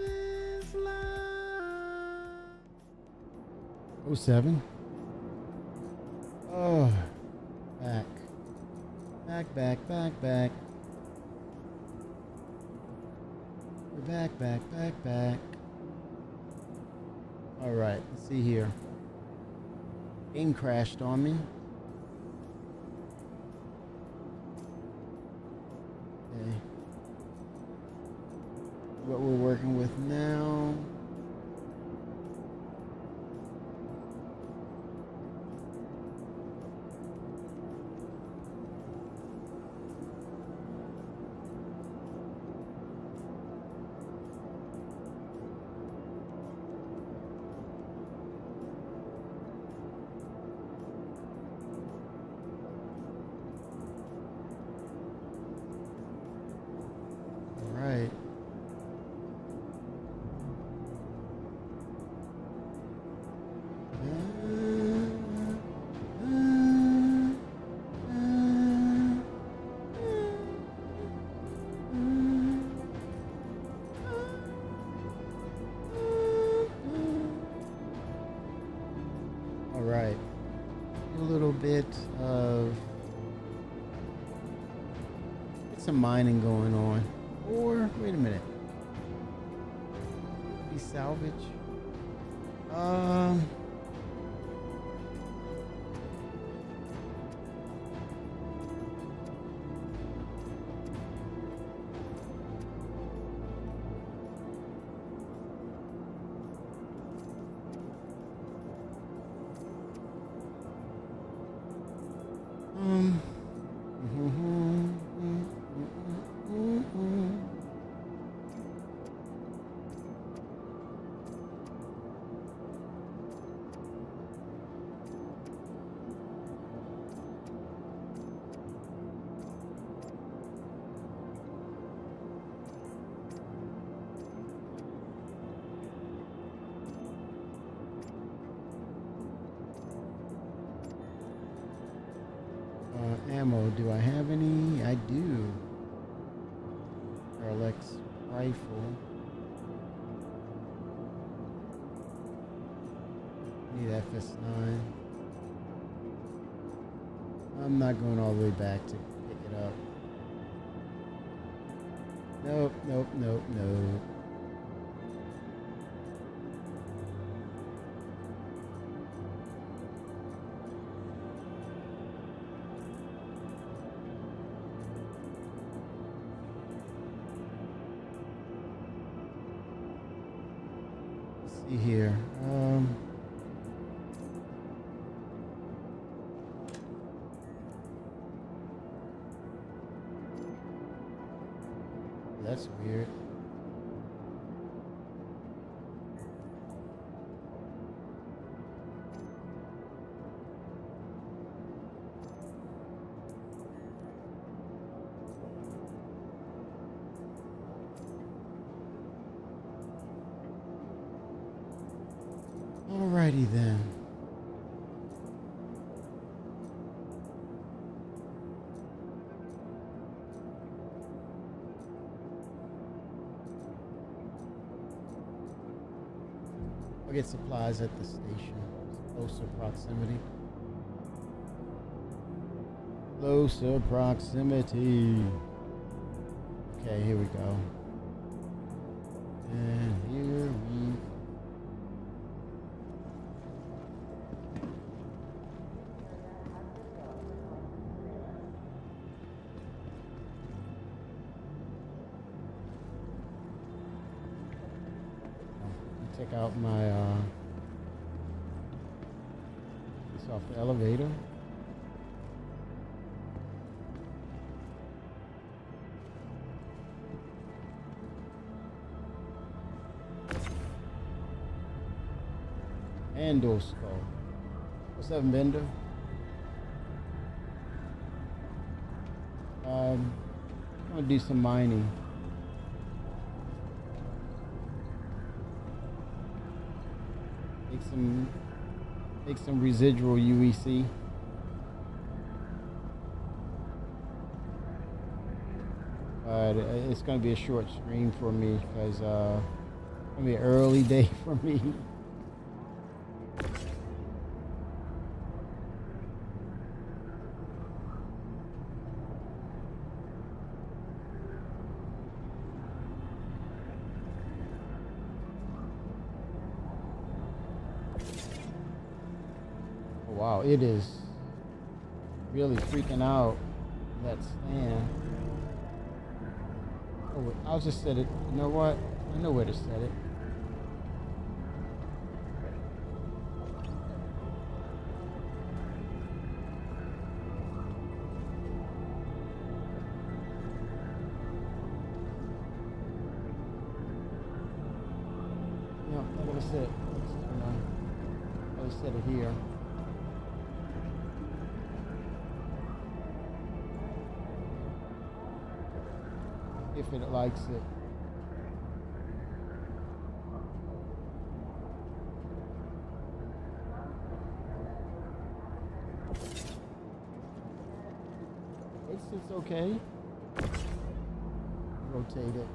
is love. Oh, 07. Oh, back. Back. We're back. All right, let's see here. Game crashed on me. Okay. What we're working with now. Right. All right. A little bit of some mining going on. Or wait a minute. Maybe salvage. Ammo, do I have any? I do. Parallax rifle. Need FS9. I'm not going all the way back to pick it up. Nope. See here. That's weird. Alrighty then. I'll get supplies at the station. Closer proximity. Closer proximity. Okay, here we go. And here we check out my this off the elevator. Andor skull. What's up, Bender? I'm gonna do some mining. Take some residual UEC. But but it's going to be a short stream for me because it's going to be an early day for me. Oh, wow, it is really freaking out, that stand. Oh, I'll just set it. You know what? I know where to set it. No, I'm gonna set it. I'll set it here. If it likes it. It's okay. Rotate it.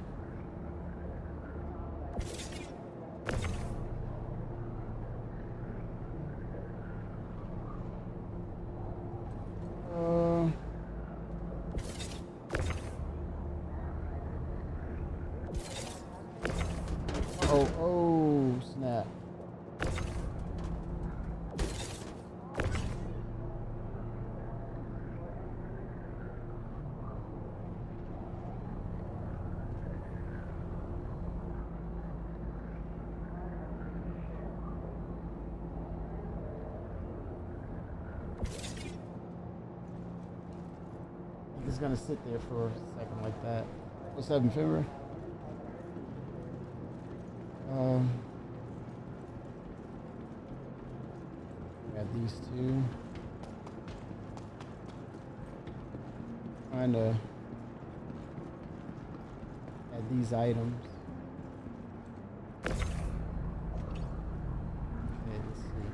Oh, snap. It's gonna sit there for a second like that. What's up in February? We got these two. Trying to add these items. Okay, let's see.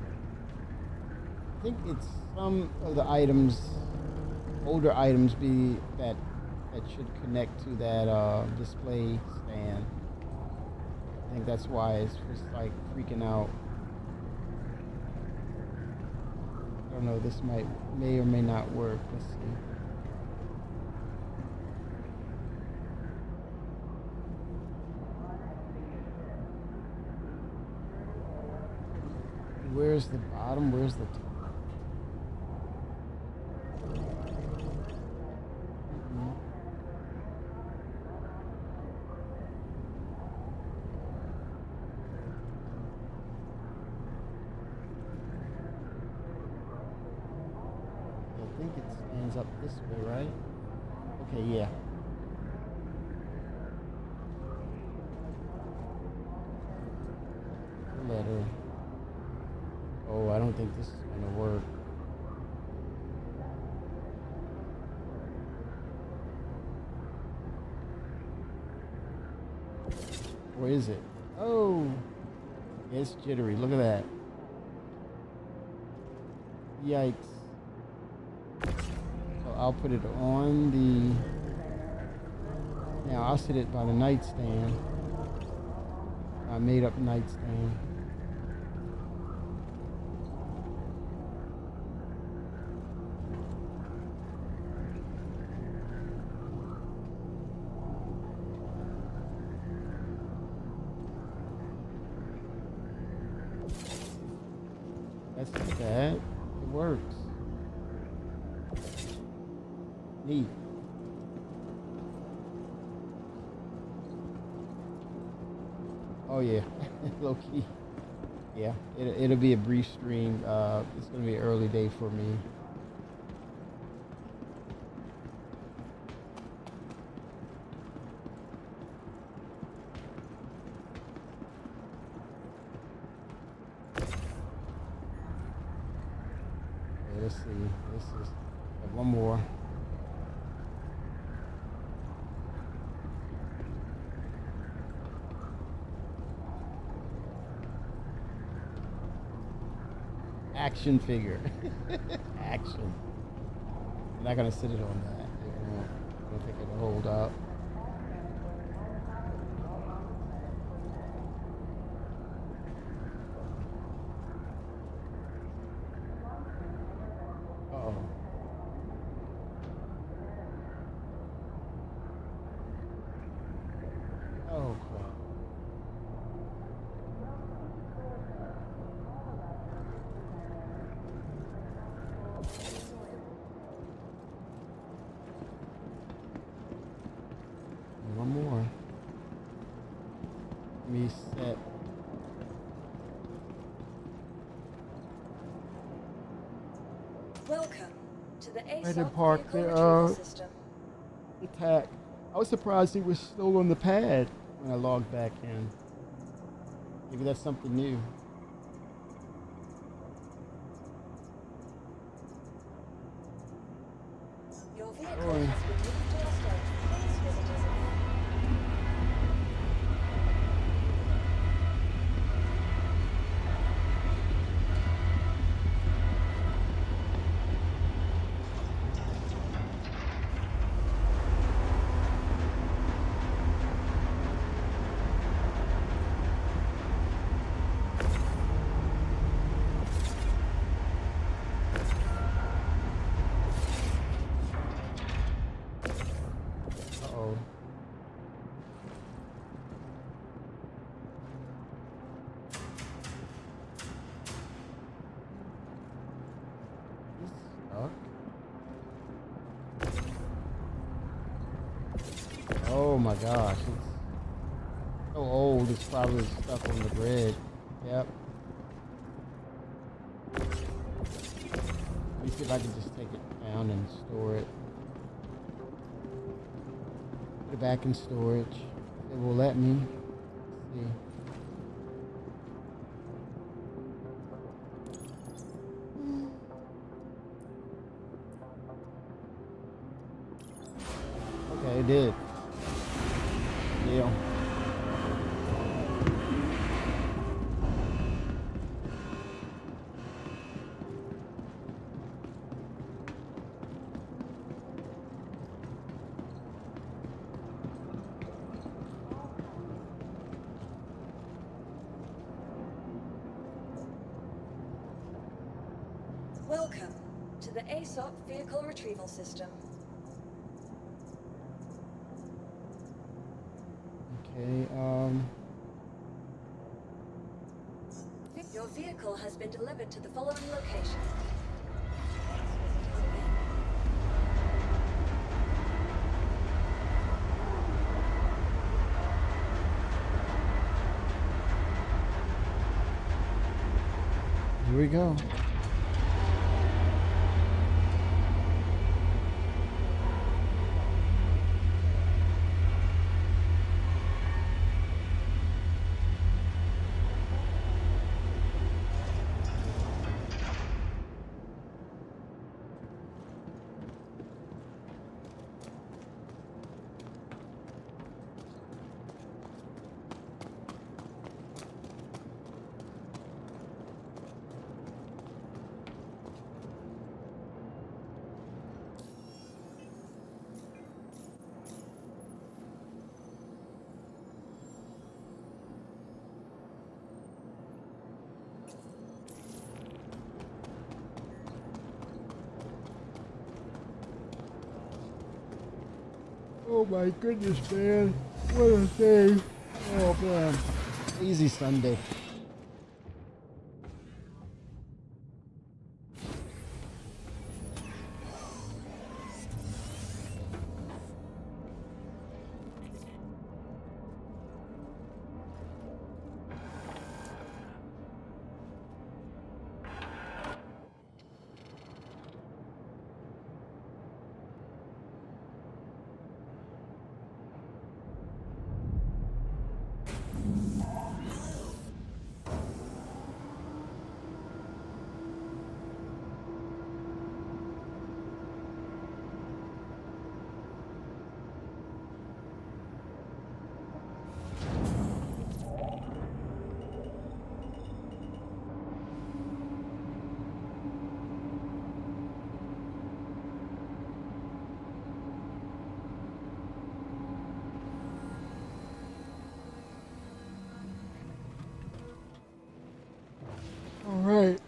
I think it's some of the items, older items, that should connect to that display stand. I think that's why it's just like freaking out. I don't know, this may or may not work. Let's see. Where's the bottom? Where's the top? I think it stands up this way, right? Okay, yeah. Letter. Oh, I don't think this is gonna work. Where is it? Oh, it's jittery. Look at that. Yikes. So I'll put it on the... Now I'll set it by the nightstand. I made up nightstand. That's not bad. It works. Neat. Oh yeah, low key. Yeah, it'll be a brief stream. It's gonna be an early day for me. Let's see. This is one more. Action figure. Action. I'm not gonna sit it on that. I don't think it'll hold up. me set. Welcome to the Right in ASOP park vehicle there. retrieval system. Attack. I was surprised he was still on the pad when I logged back in. Maybe that's something new. Your vehicle has been moved to our stage. Please visit us again. Uh-oh. He's stuck. Oh my gosh. It's so old, it's probably stuck on the bridge. Yep. Let me see if I can just take it down and store it. Put it back in storage. It will let me. Let's see. Okay, it did. Deal. Welcome to the ASOP vehicle retrieval system. Okay, Your vehicle has been delivered to the following location. here we go. Oh my goodness, man. What a day. Oh man. Easy Sunday. All right.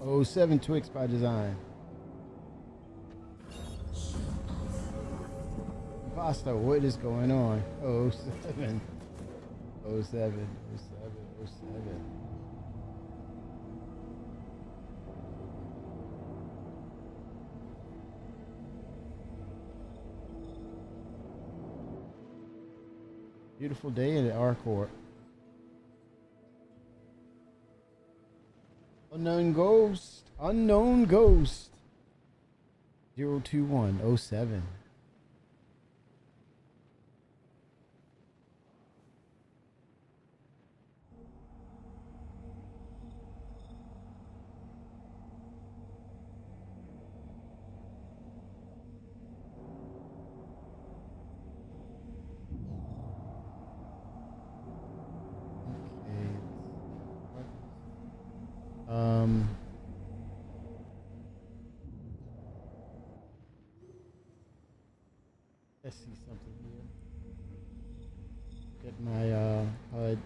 Oh, 07 Twix by design. Imposter, what is going on? Oh, 07. Oh, 07. Oh, 07. Oh, 07. Beautiful day at Arcourt. Unknown ghost. Unknown ghost. 02107. Um, let's see something here. Get my HUD.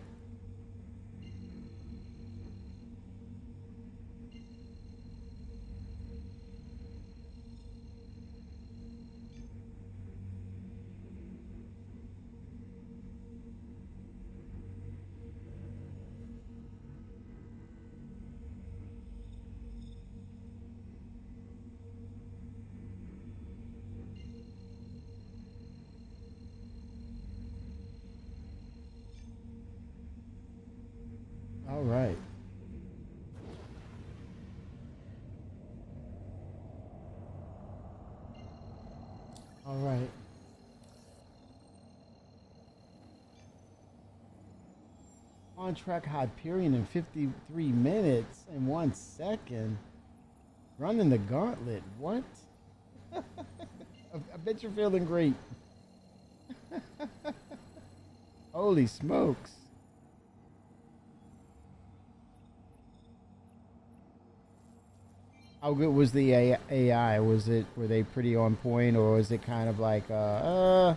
All right. All right. On track Hyperion in 53 minutes and 1 second. Running the gauntlet. What? I bet you're feeling great. Holy smokes. How good was the AI? Were they pretty on point, or was it kind of like how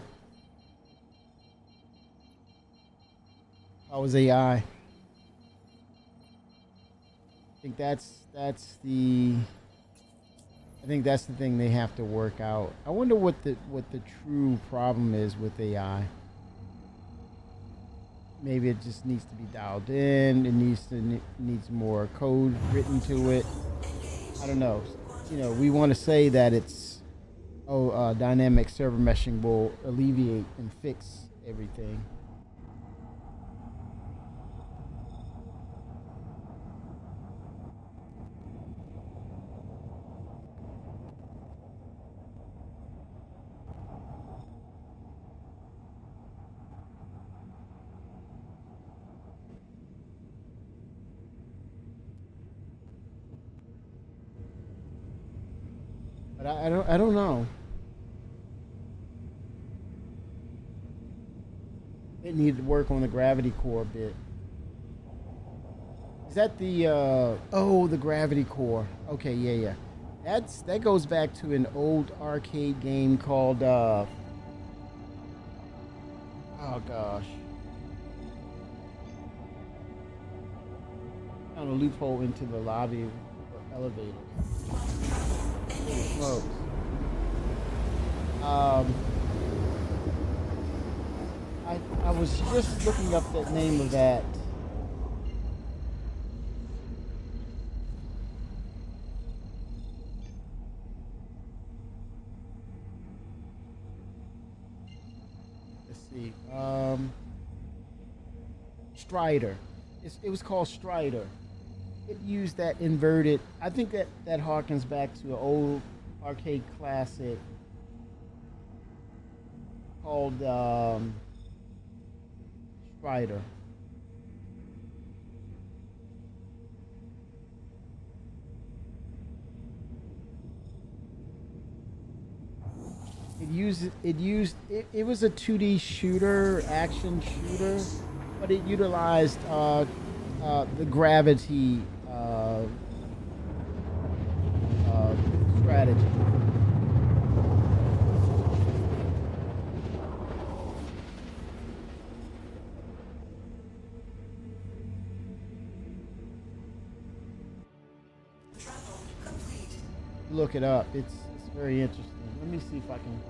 was AI? I think that's the I think that's the thing they have to work out. I wonder what the true problem is with AI. Maybe it just needs to be dialed in. It needs more code written to it. I don't know. You know, we want to say that it's dynamic server meshing will alleviate and fix everything. But I don't know. It needed to work on the gravity core a bit. Is that the the gravity core? Okay, yeah. That goes back to an old arcade game called oh gosh. Found a loophole into the lobby elevator. Holy smokes. I was just looking up the name of that. Let's see. Strider. It was called Strider. It used that inverted. I think that harkens back to an old arcade classic called Strider. It was a 2D shooter, action shooter, but it utilized the gravity strategy. Look it up. It's very interesting. Let me see if I can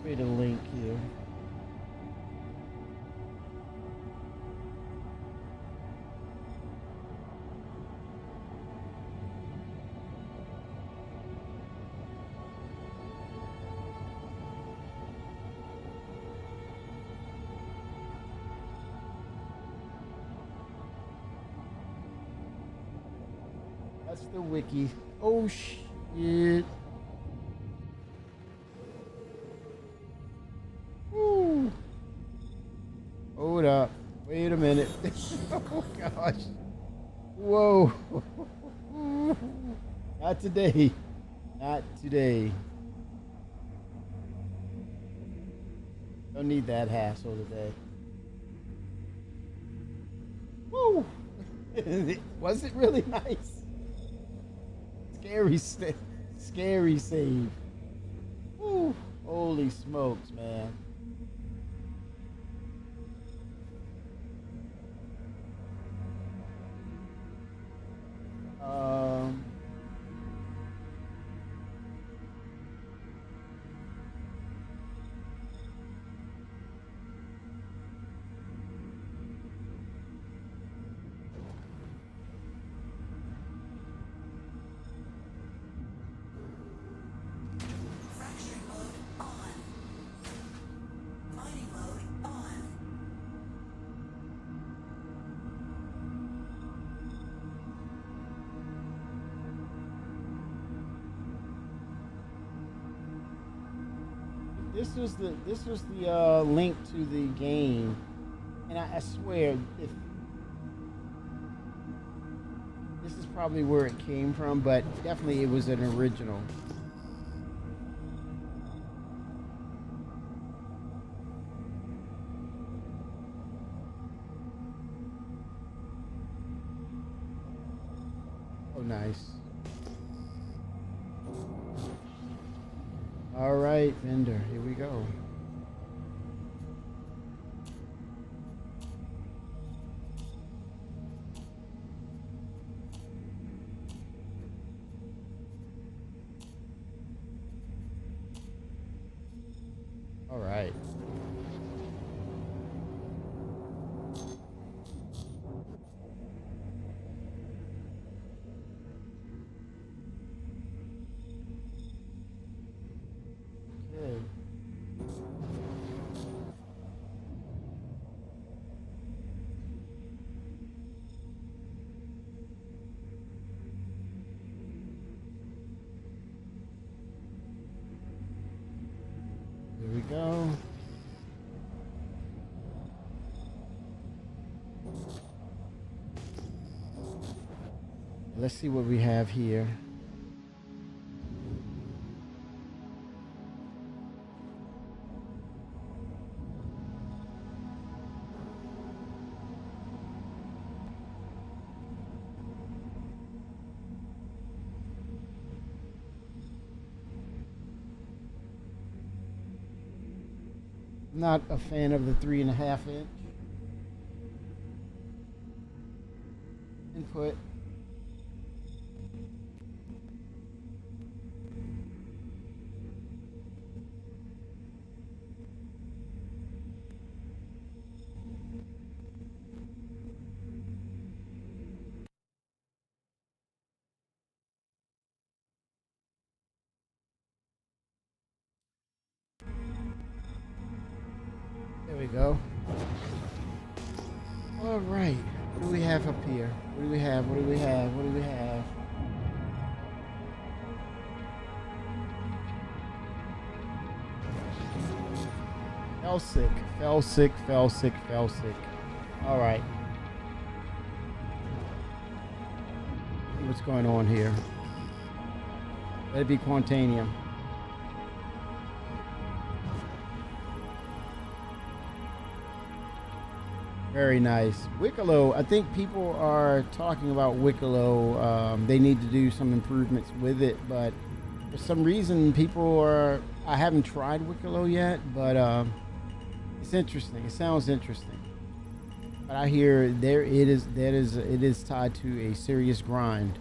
create a link here. That's the wiki. Oh shit. Woo. Hold up. Wait a minute. Oh gosh. Whoa. Not today. Not today. Don't need that hassle today. Woo! Was it really nice? Scary save. Woo! Holy smokes, man. Fracturing mode on. Mining mode on. This was the link to the game, and I swear if this is probably where it came from, but definitely it was an original. Oh, nice. All right, vendor, here we go. All right. Okay. Here we go. Let's see what we have here. Not a fan of the 3.5 inch input. There we go. All right. What do we have up here? What do we have? What do we have? What do we have? Fell sick. Fell sick. Fell sick. Fell sick. All right. See what's going on here? Let it be Quantanium. Very nice. Wicklow, I think people are talking about Wicklow. They need to do some improvements with it, but for some reason I haven't tried Wicklow yet, but it's interesting. It sounds interesting. But I hear it is tied to a serious grind.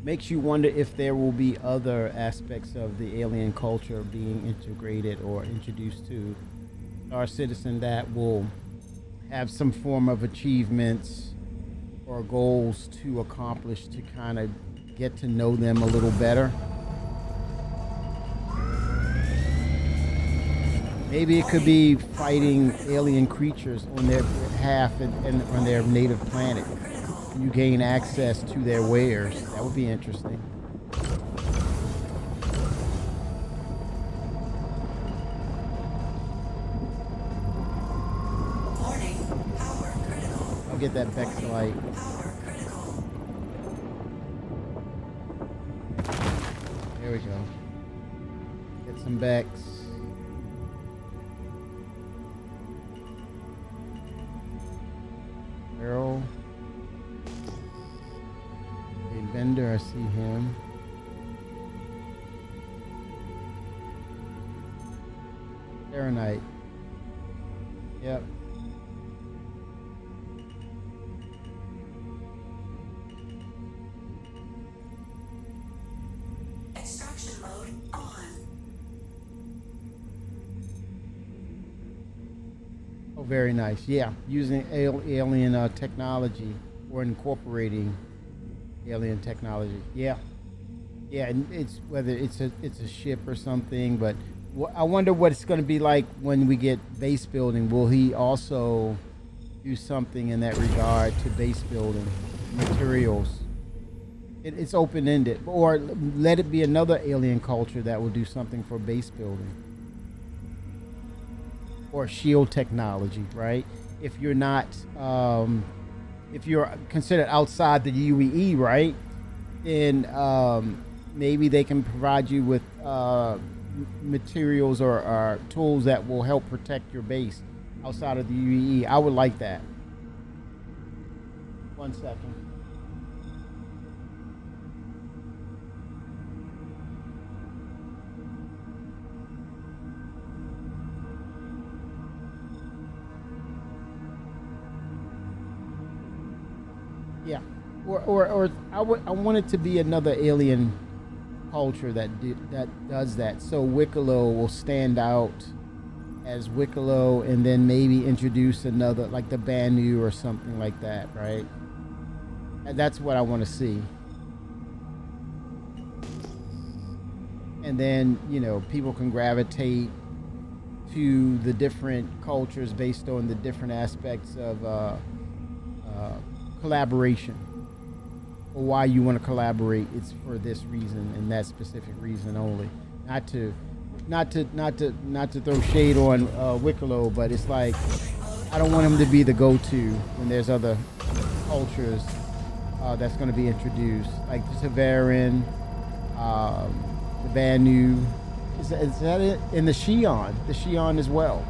Makes you wonder if there will be other aspects of the alien culture being integrated or introduced to our citizen that will have some form of achievements or goals to accomplish to kind of get to know them a little better. Maybe it could be fighting alien creatures on their behalf and on their native planet. You gain access to their wares. That would be interesting. Warning. Power critical. I'll get that Bexlite. Power critical. There we go. Get some Bex. Errol. Okay, Bender, I see him. Fahrenheit. Yep. Extraction mode on. Oh, very nice. Yeah, using alien technology or incorporating alien technology. Yeah, yeah. And it's whether it's a ship or something, but I wonder what it's going to be like when we get base building. Will he also do something in that regard to base building materials? It's open ended, or let it be another alien culture that will do something for base building. Or shield technology, right? If you're not, if you're considered outside the UEE, right? Then maybe they can provide you with materials or tools that will help protect your base outside of the UEE. I would like that. 1 second. Yeah, or I want it to be another alien culture that does that. So Wicklow will stand out as Wicklow, and then maybe introduce another, like the Banu or something like that, right? And that's what I want to see. And then people can gravitate to the different cultures based on the different aspects of collaboration, or why you want to collaborate. It's for this reason and that specific reason only. Not to throw shade on Wicklow, but it's like I don't want him to be the go-to when there's other cultures that's going to be introduced, like the Severan, the Banu. Is that it? And the Shion as well.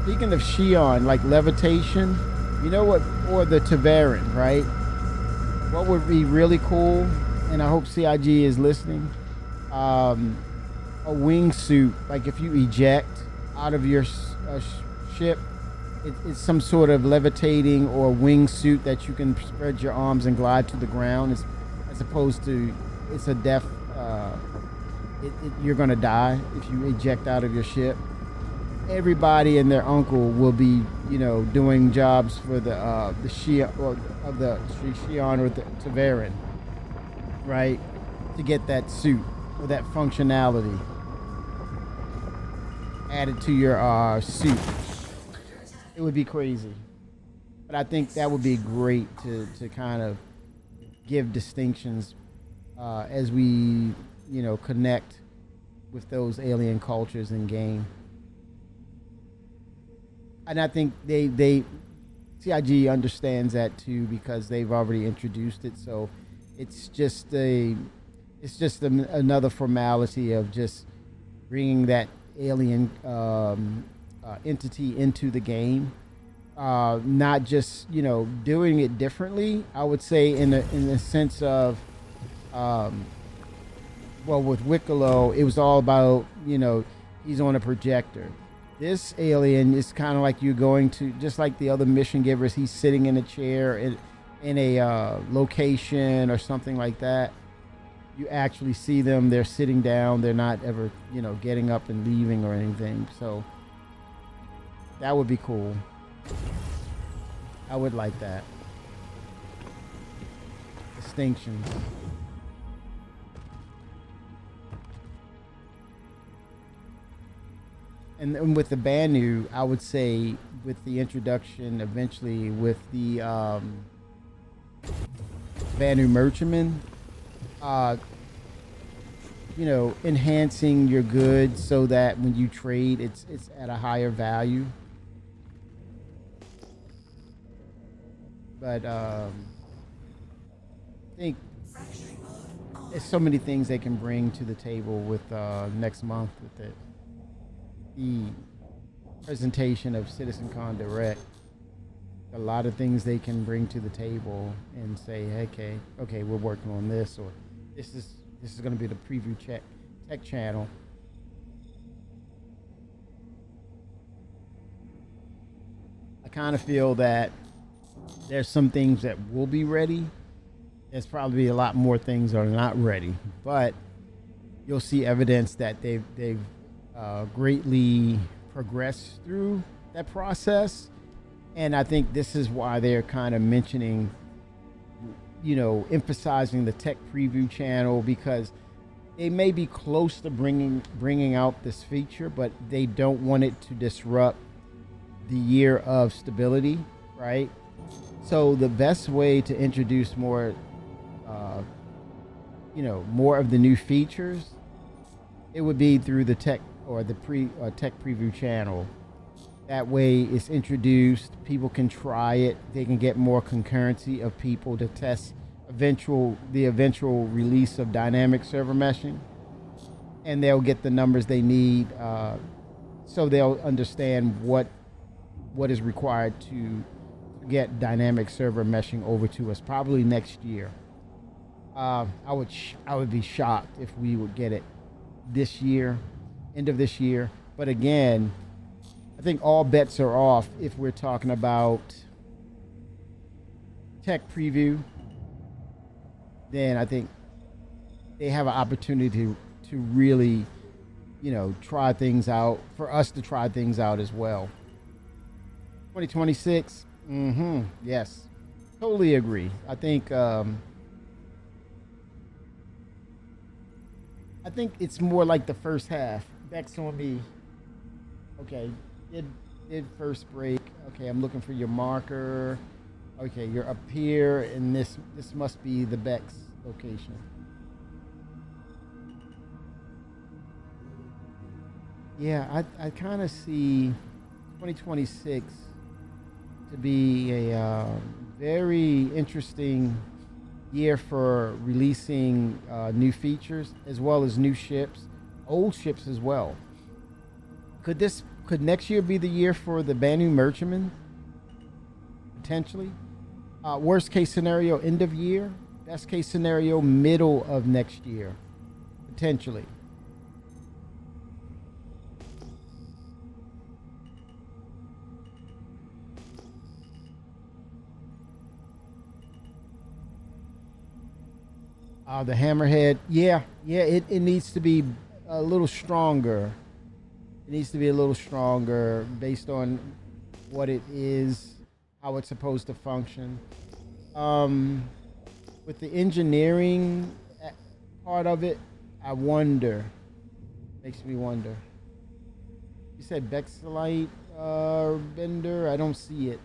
Speaking of Shion, like levitation, or the Tavaran, right? What would be really cool, and I hope CIG is listening, a wingsuit, like if you eject out of your ship, it's some sort of levitating or wingsuit that you can spread your arms and glide to the ground, as opposed to it's a death, you're going to die if you eject out of your ship. Everybody and their uncle will be, doing jobs for the Shia or of the Shion or the Tavaran, right? To get that suit or that functionality added to your suit. It would be crazy, but I think that would be great to kind of give distinctions as we, connect with those alien cultures in game. And I think they CIG understands that too, because they've already introduced it. So it's just another formality of just bringing that alien entity into the game, not just doing it differently. I would say in the sense of with Wicklow, it was all about he's on a projector. This alien is kind of like you're going to, just like the other mission givers, he's sitting in a chair in a location or something like that. You actually see them, they're sitting down, they're not ever, getting up and leaving or anything. So that would be cool. I would like that. Distinctions. and with the Banu, I would say with the introduction eventually with the Banu Merchantman, enhancing your goods so that when you trade, it's at a higher value. But I think there's so many things they can bring to the table with next month with the presentation of CitizenCon Direct. A lot of things they can bring to the table and say, okay, we're working on this, or this is going to be the preview tech channel. I kind of feel that there's some things that will be ready. There's probably a lot more things that are not ready, but you'll see evidence that they've greatly progressed through that process. And I think this is why they're kind of mentioning, emphasizing the tech preview channel, because they may be close to bringing out this feature, but they don't want it to disrupt the year of stability, right? So the best way to introduce more, more of the new features, it would be through the tech or the tech preview channel. That way it's introduced, people can try it, they can get more concurrency of people to test the eventual release of dynamic server meshing, and they'll get the numbers they need, so they'll understand what is required to get dynamic server meshing over to us probably next year. I would be shocked if we would get it this year, end of this year. But again, I think all bets are off if we're talking about tech preview. Then I think they have an opportunity to really, try things out, for us to try things out as well. 2026, yes, totally agree. I think it's more like the first half. Beck's on me. Okay, did first break. Okay, I'm looking for your marker. Okay, you're up here, and this must be the Beck's location. Yeah, I kind of see 2026 to be a very interesting year for releasing new features as well as new ships, old ships as well. Could next year be the year for the Banu Merchantman? Potentially. Worst case scenario, end of year. Best case scenario, middle of next year. Potentially. The Hammerhead. Yeah, it needs to be a little stronger. It needs to be a little stronger based on what it is, how it's supposed to function. With the engineering part of it, I wonder. Makes me wonder. You said Bexlite Bender? I don't see it.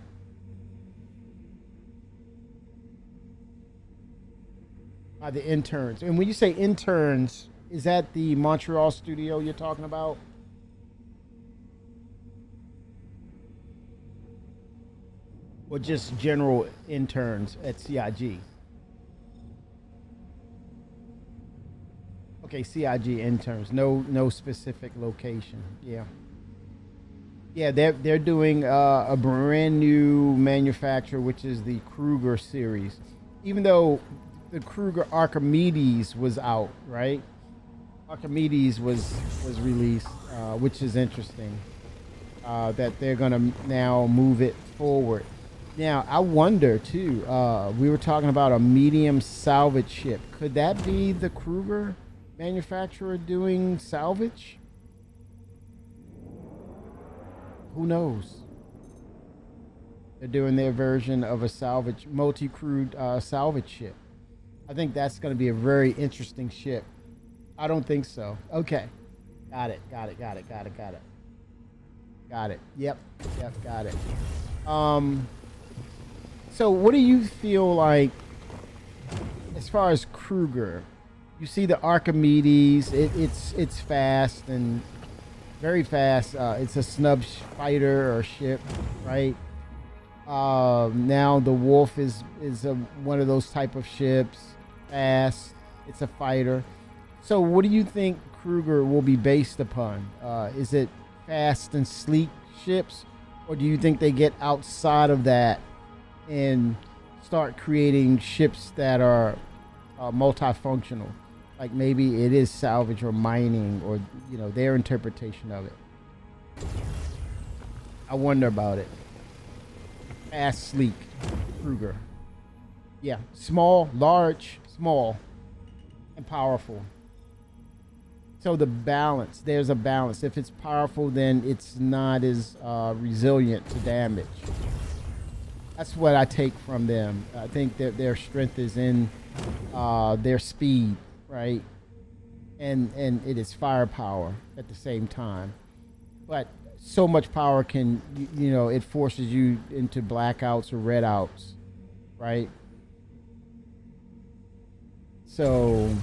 The interns. And when you say interns, is that the Montreal studio you're talking about? Or just general interns at CIG? Okay, CIG interns. No specific location. Yeah. Yeah, they're doing a brand new manufacturer, which is the Kruger series. Even though the Kruger Archimedes was out, right? Archimedes was released, which is interesting. That they're gonna now move it forward. Now, I wonder too. We were talking about a medium salvage ship. Could that be the Kruger manufacturer doing salvage? Who knows? They're doing their version of a salvage, multi-crewed salvage ship. I think that's going to be a very interesting ship. I don't think so. Okay. Got it. Got it. Yep. Yep. Got it. So what do you feel like as far as Kruger? You see the Archimedes. It's fast and very fast. It's a fighter or ship, right? Now the Wolf is one of those type of ships. Fast. It's a fighter. So what do you think Kruger will be based upon? Is it fast and sleek ships, or do you think they get outside of that and start creating ships that are multifunctional? Like maybe it is salvage or mining, or their interpretation of it. I wonder about it. Fast, sleek, Kruger. Yeah, small, large, small, and powerful. So the balance, there's a balance. If it's powerful, then it's not as resilient to damage. That's what I take from them. I think that their strength is in their speed, right? And it is firepower at the same time. But so much power can, it forces you into blackouts or redouts, right? So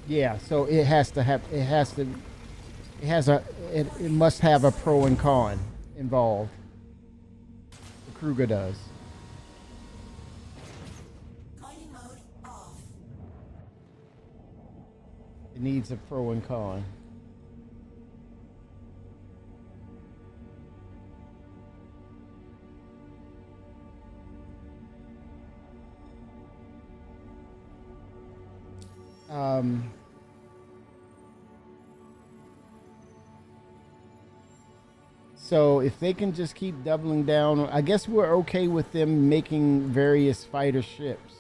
yeah, so it must have a pro and con involved. The Kruger does. Mining mode off. It needs a pro and con. So if they can just keep doubling down, I guess we're okay with them making various fighter ships.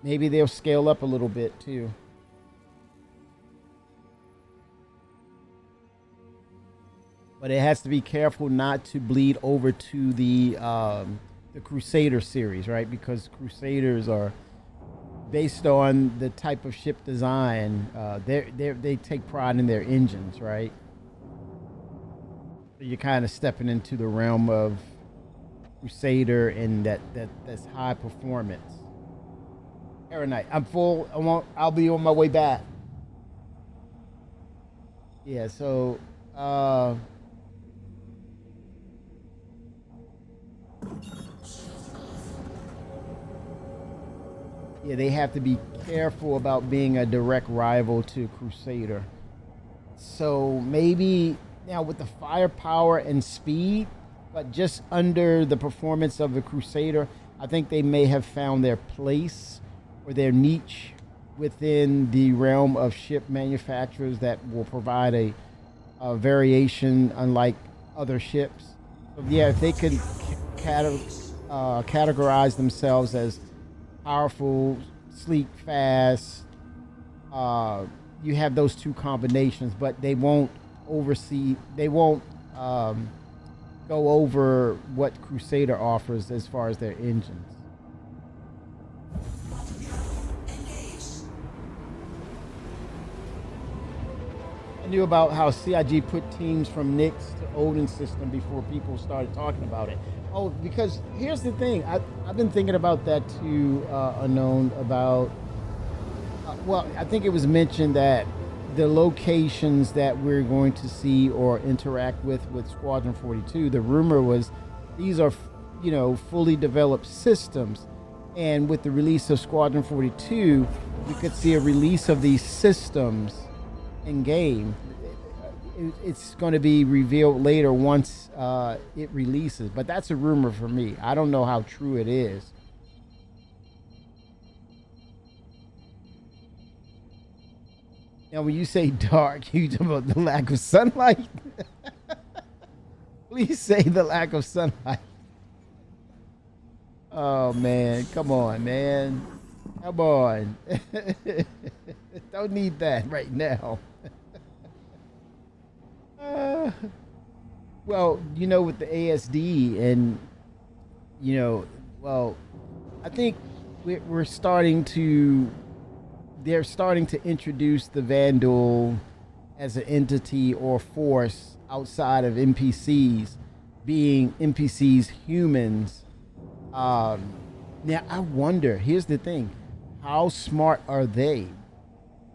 Maybe they'll scale up a little bit too. But it has to be careful not to bleed over to the Crusader series, right? Because Crusaders are based on the type of ship design. They take pride in their engines, right? So you're kind of stepping into the realm of Crusader and that's high performance. Aeronite, I'm full. I'll be on my way back. Yeah. So. Yeah, they have to be careful about being a direct rival to Crusader. So maybe now with the firepower and speed, but just under the performance of the Crusader, I think they may have found their place or their niche within the realm of ship manufacturers that will provide a variation unlike other ships. So yeah, if they could categorize themselves as powerful, sleek, fast, you have those two combinations, but they won't go over what Crusader offers as far as their engines. I knew about how CIG put teams from Nyx to Odin system before people started talking about it. Oh, because here's the thing. I've been thinking about that too, Unknown, about... well, I think it was mentioned that the locations that we're going to see or interact with Squadron 42, the rumor was these are, fully developed systems. And with the release of Squadron 42, you could see a release of these systems in game. It's going to be revealed later once it releases, but that's a rumor for me. I don't know how true it is. Now, when you say dark, you talk about the lack of sunlight. Please say the lack of sunlight. Oh man, come on, man, come on. Don't need that right now. Well, with the ASD and, I think we're starting to, they're starting to introduce the Vandal as an entity or force outside of NPCs, being NPCs humans. Now I wonder. Here's the thing: how smart are they?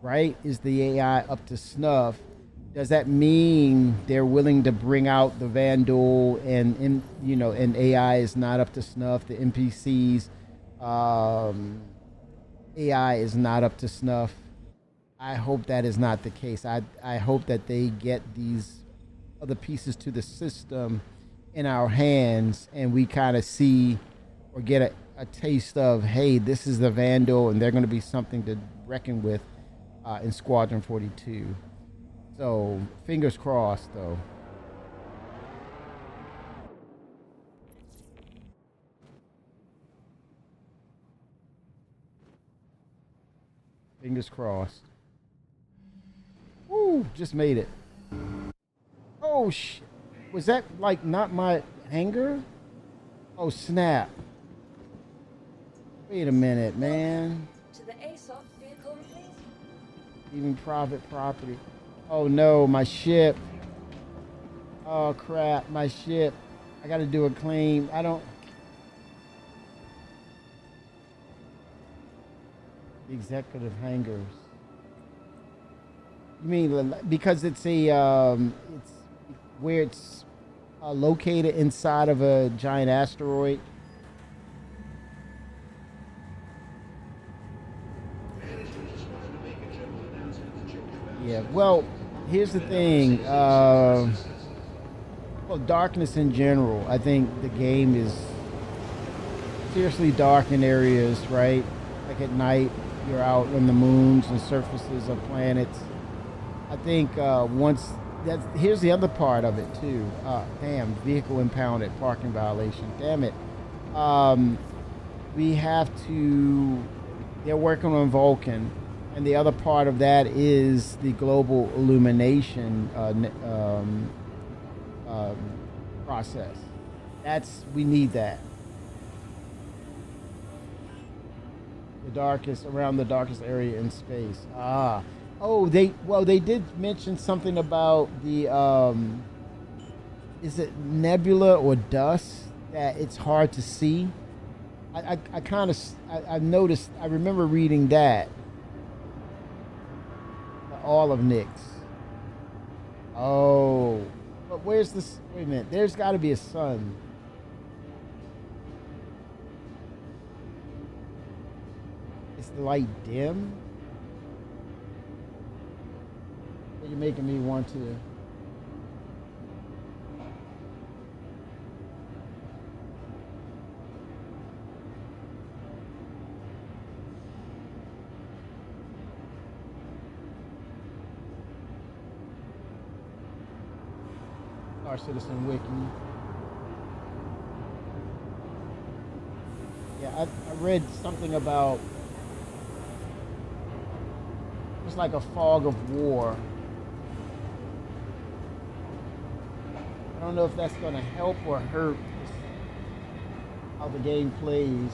Right? Is the AI up to snuff? Does that mean they're willing to bring out the Vandal and and AI is not up to snuff? The NPCs, AI is not up to snuff. I hope that is not the case. I hope that they get these other pieces to the system in our hands and we kind of see or get a taste of, hey, this is the Vandal and they're going to be something to reckon with in Squadron 42. So fingers crossed, though. Fingers crossed. Woo! Just made it. Oh shit! Was that like not my hangar? Oh snap! Wait a minute, man. To the ASOP vehicle replacement. Even private property. Oh no, my ship. Oh crap, my ship. I gotta do a claim. I don't. The executive hangars. You mean because it's it's where it's located inside of a giant asteroid? Yeah, well, here's the thing. Well, darkness in general. I think the game is seriously dark in areas, right? Like at night, you're out on the moons and surfaces of planets. I think once that's here's the other part of it too. Damn, vehicle impounded, parking violation. Damn it. We have to. They're working on Vulcan. And the other part of that is the global illumination process. We need that. Around the darkest area in space. They did mention something about the is it nebula or dust that it's hard to see. I've noticed. I remember reading that. All of Nyx. Oh, but where's this? Wait a minute. There's got to be a sun. Is the light dim? You're making me want to. Our Citizen Wiki. Yeah, I read something about it's like a fog of war. I don't know if that's going to help or hurt how the game plays.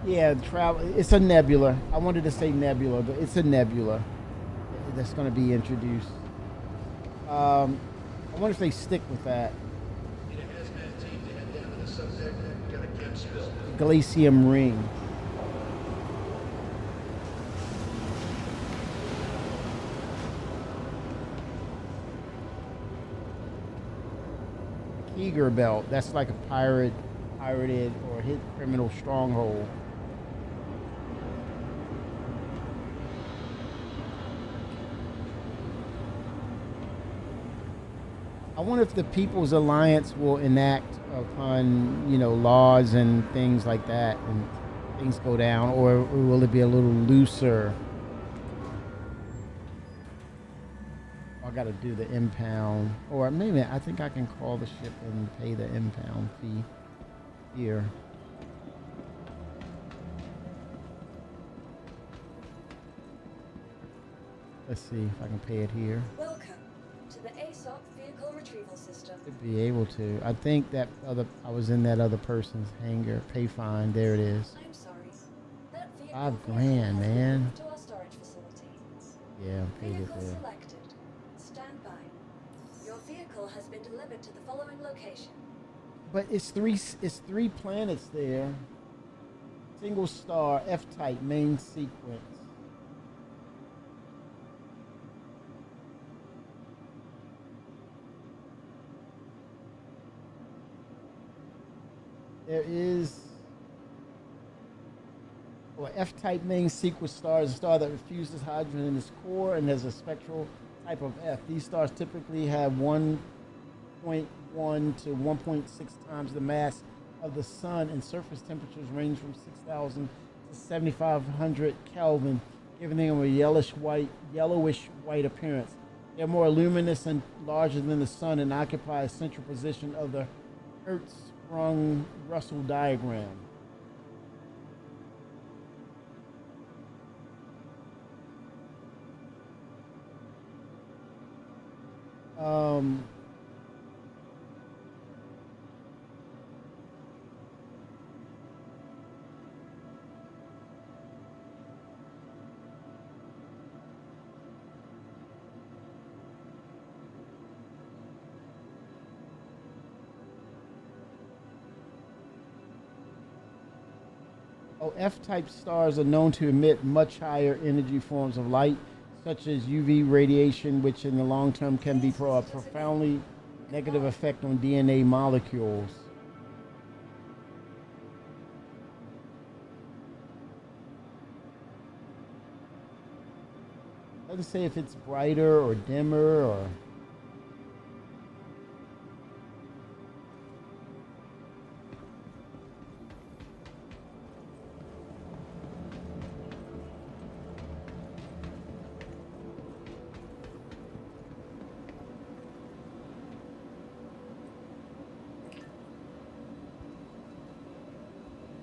Yeah, travel. It's a nebula. I wanted to say nebula, but it's a nebula that's going to be introduced. I wonder if they stick with that. Glacium ring. Keeger belt. That's like a pirated or hit criminal stronghold. I wonder if the People's Alliance will enact upon, laws and things like that and things go down, or will it be a little looser? I got to do the impound, or maybe I think I can call the ship and pay the impound fee here. Let's see if I can pay it here. Welcome to to the ASOP vehicle retrieval system. Should be able to. I think that I was in that other person's hangar. Pay fine. There it is. I'm sorry. That vehicle $5,000, has been man. moved to our storage facility. Yeah, paid it Vehicle there. selected. Stand by. Your vehicle has been delivered to the following location. But it's three planets there. Single star, F-type, main sequence. There is F-type main sequence star is a star that refuses hydrogen in its core and has a spectral type of F. These stars typically have 1.1 to 1.6 times the mass of the sun, and surface temperatures range from 6,000 to 7,500 Kelvin, giving them a yellowish white appearance. They're more luminous and larger than the sun and occupy a central position of the Hertzsprung Russell diagram. F-type stars are known to emit much higher energy forms of light, such as UV radiation, which in the long term can be a profoundly negative effect on DNA molecules. Doesn't say if it's brighter or dimmer or...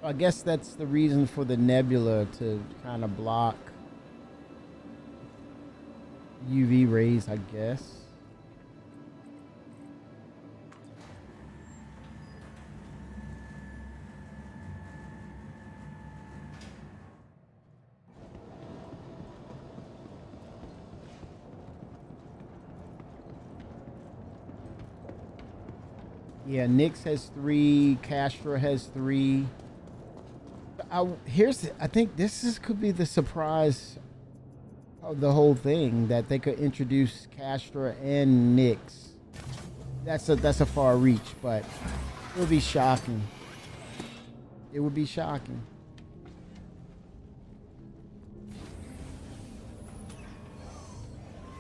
I guess that's the reason for the nebula, to kind of block UV rays, I guess. Yeah, Nyx has 3, Castra has 3. I think could be the surprise of the whole thing, that they could introduce Castra and Nyx. That's a far reach, but it would be shocking. It would be shocking.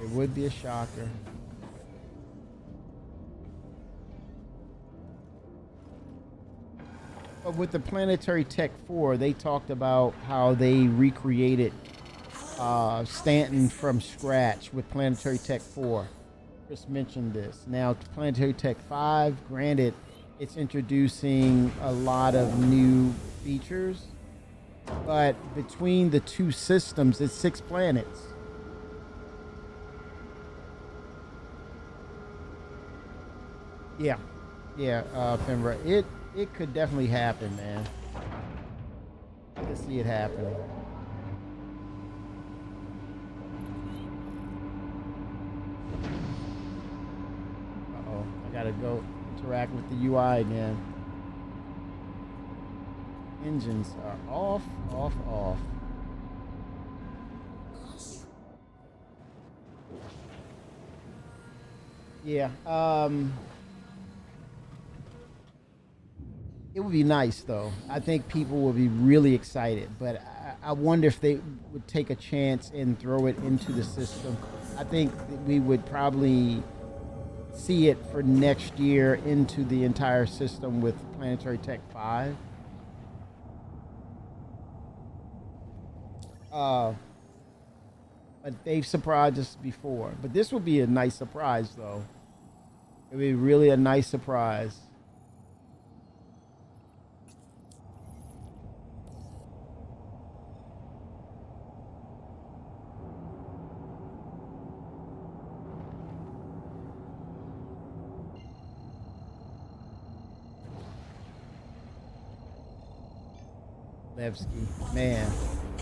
It would be a shocker. But with the Planetary Tech 4, they talked about how they recreated Stanton from scratch with Planetary Tech 4. Just mentioned this. Now, Planetary Tech 5, granted, it's introducing a lot of new features, but between the two systems, it's 6 planets. Yeah, Pembra. It could definitely happen, man. I can see it happening. Uh-oh, I gotta go interact with the UI again. Engines are off. Yeah, it would be nice, though. I think people will be really excited, but I wonder if they would take a chance and throw it into the system. I think that we would probably see it for next year into the entire system with Planetary Tech 5. But they've surprised us before. But this would be a nice surprise, though. It would be really a nice surprise. Levski, man.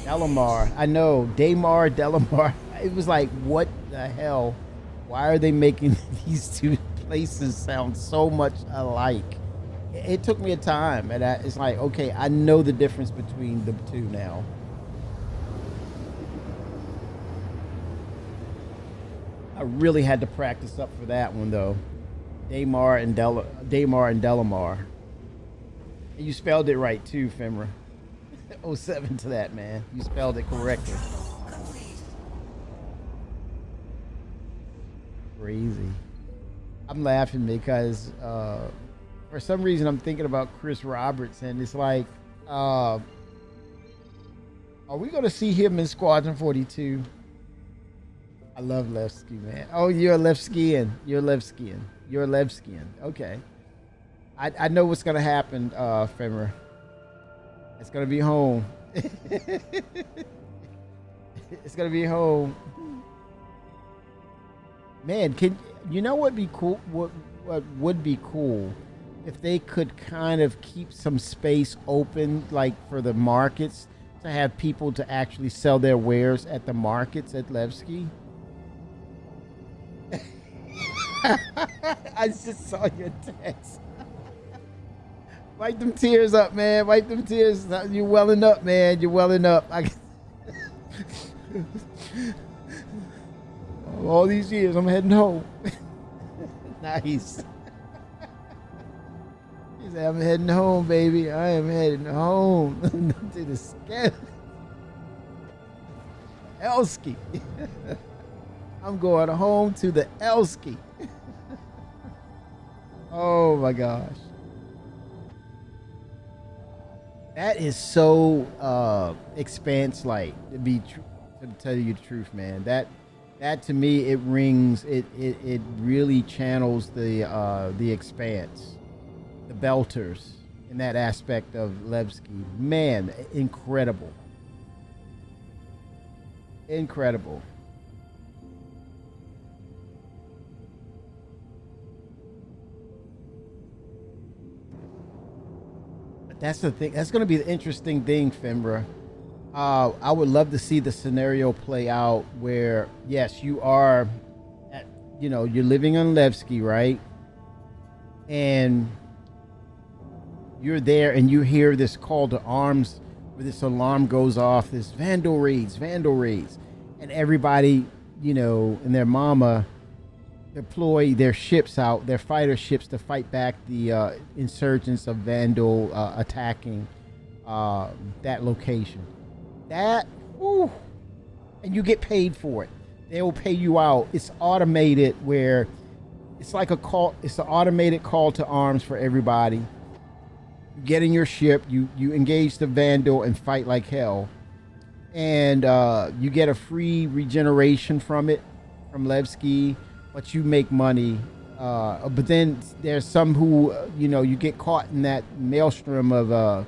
Delamar, I know. Damar, Delamar. It was like, what the hell? Why are they making these two places sound so much alike? It took me a time, and it's like, okay, I know the difference between the two now. I really had to practice up for that one, though. Damar and Delamar. And you spelled it right, too, Femra. 07 to that, man. You spelled it correctly. Complete. Crazy. I'm laughing because for some reason I'm thinking about Chris Roberts, and it's like, are we gonna see him in Squadron 42? I love Levski, man. Oh, you're Levskian. You're Levskian. You're Levskian. Okay. I know what's gonna happen, Femra. It's gonna be home. It's gonna be home. Man, can you know what'd be cool? What would be cool if they could kind of keep some space open, like for the markets, to have people to actually sell their wares at the markets at Levski. I just saw your text. Wipe them tears up, man. Wipe them tears. You're welling up, man. You're welling up. All these years, I'm heading home. Nice. He said, I'm heading home, baby. I am heading home to the sky. Elski. I'm going home to the Elski. Oh my gosh. That is so Expanse-like, to tell you the truth, man. That to me, it rings. It really channels the Expanse, the Belters, in that aspect of Levski. Man, incredible, incredible. That's the thing. That's going to be the interesting thing, Fembra. I would love to see the scenario play out where, yes, you are, you're living on Levski, right? And you're there and you hear this call to arms where this alarm goes off, this Vandal raids. And everybody, and their mama deploy their ships out, their fighter ships, to fight back the insurgents of Vandal attacking that location. That, whew, and you get paid for it. They will pay you out. It's automated, where it's like a call. It's an automated call to arms for everybody. You get in your ship, you engage the Vandal and fight like hell, and you get a free regeneration from it, from Levski. But you make money. But then there's some who, you get caught in that maelstrom of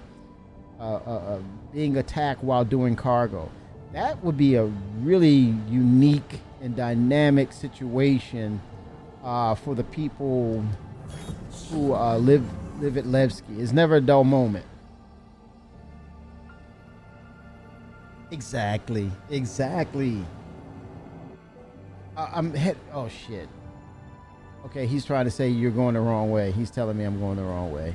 being attacked while doing cargo. That would be a really unique and dynamic situation for the people who live at Levski. It's never a dull moment. Exactly. Oh shit. Okay, he's trying to say you're going the wrong way. He's telling me I'm going the wrong way.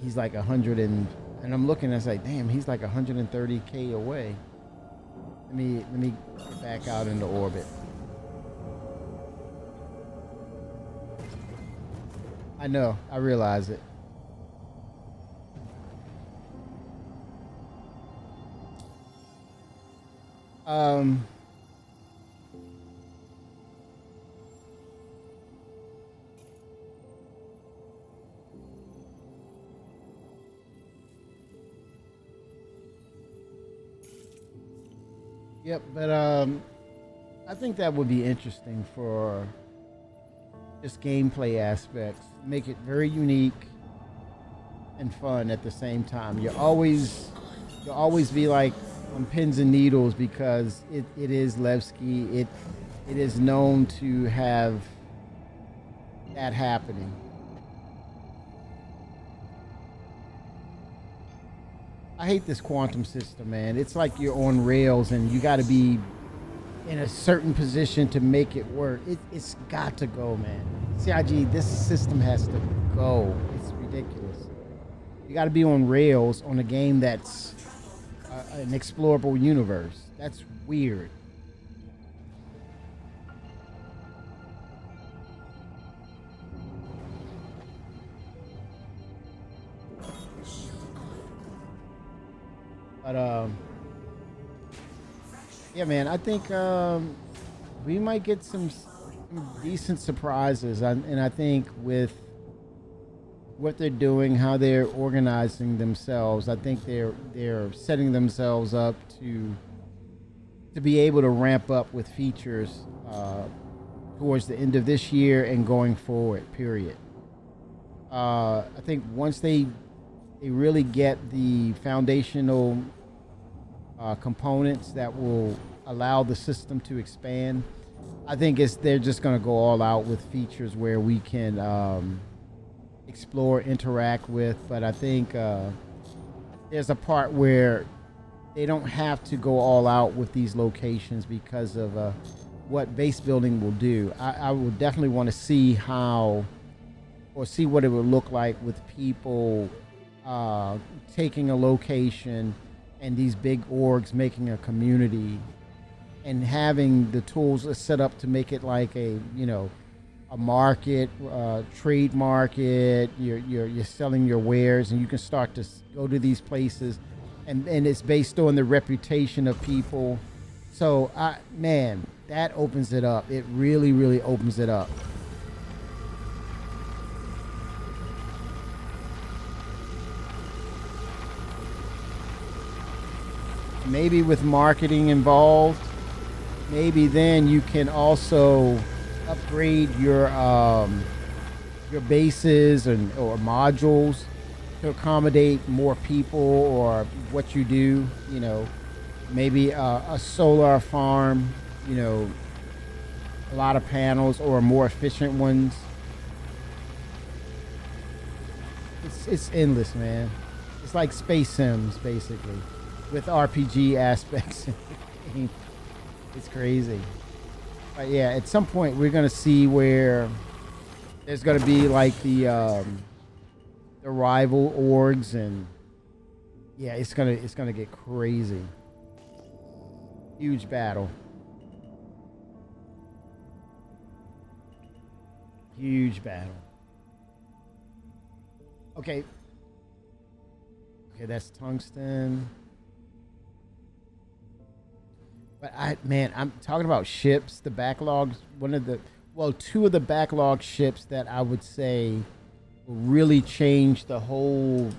He's like 100 and I'm looking and it's like, damn, he's like 130k away. Let me get back out into orbit. I know, I realize it. Yep, but I think that would be interesting for just gameplay aspects. Make it very unique and fun at the same time. You'll always be like on pins and needles because it is Levski. It is known to have that happening. I hate this quantum system, man. It's like you're on rails and you got to be in a certain position to make it work. It's got to go, man. CIG, this system has to go. It's ridiculous. You got to be on rails on a game that's an explorable universe. That's weird. But yeah, man, I think we might get some decent surprises, and I think with what they're doing, how they're organizing themselves, I think they're setting themselves up to be able to ramp up with features towards the end of this year and going forward. Period. I think once they really get the foundational components that will allow the system to expand, I think they're just going to go all out with features where we can explore, interact with. But I think there's a part where they don't have to go all out with these locations because of what base building will do. I would definitely want to see see what it would look like with people taking a location and these big orgs making a community and having the tools set up to make it like a market, trade market. You're selling your wares and you can start to go to these places and it's based on the reputation of people. So man, that opens it up. It really, really opens it up. Maybe with marketing involved, maybe then you can also upgrade your bases or modules to accommodate more people or what you do. Maybe a solar farm, a lot of panels or more efficient ones. It's endless, man. It's like Space Sims, basically, with RPG aspects. It's crazy. But yeah, at some point we're gonna see where there's gonna be like the rival orgs, and yeah, it's gonna get crazy. Huge battle. Huge battle. Okay, that's tungsten. But I'm talking about ships. The backlogs. Two of the backlog ships that I would say will really change the whole.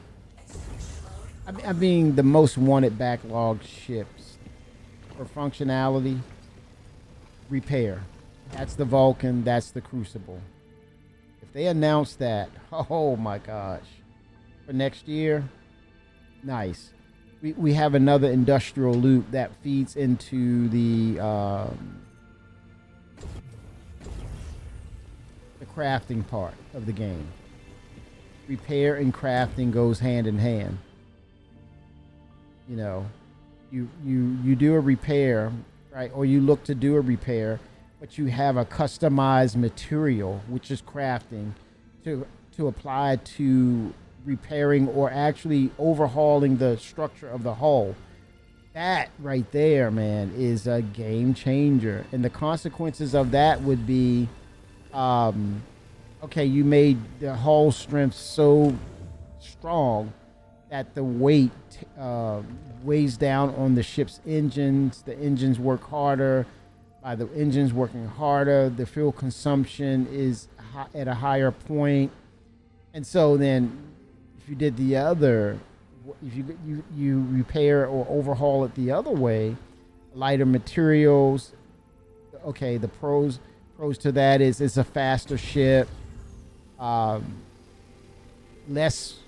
I mean, the most wanted backlog ships for functionality, repair. That's the Vulcan. That's the Crucible. If they announce that, oh my gosh, for next year, nice. We have another industrial loop that feeds into the crafting part of the game. Repair and crafting goes hand in hand. You do a repair, right? Or you look to do a repair, but you have a customized material, which is crafting, to apply to repairing or actually overhauling the structure of the hull. That right there, man, is a game changer. And the consequences of that would be, okay, you made the hull strength so strong that the weight weighs down on the ship's engines. The engines work harder. By the engines working harder, the fuel consumption is at a higher point. And so then if you did the other, if you repair or overhaul it the other way, lighter materials. Okay, the pros to that is it's a faster ship, less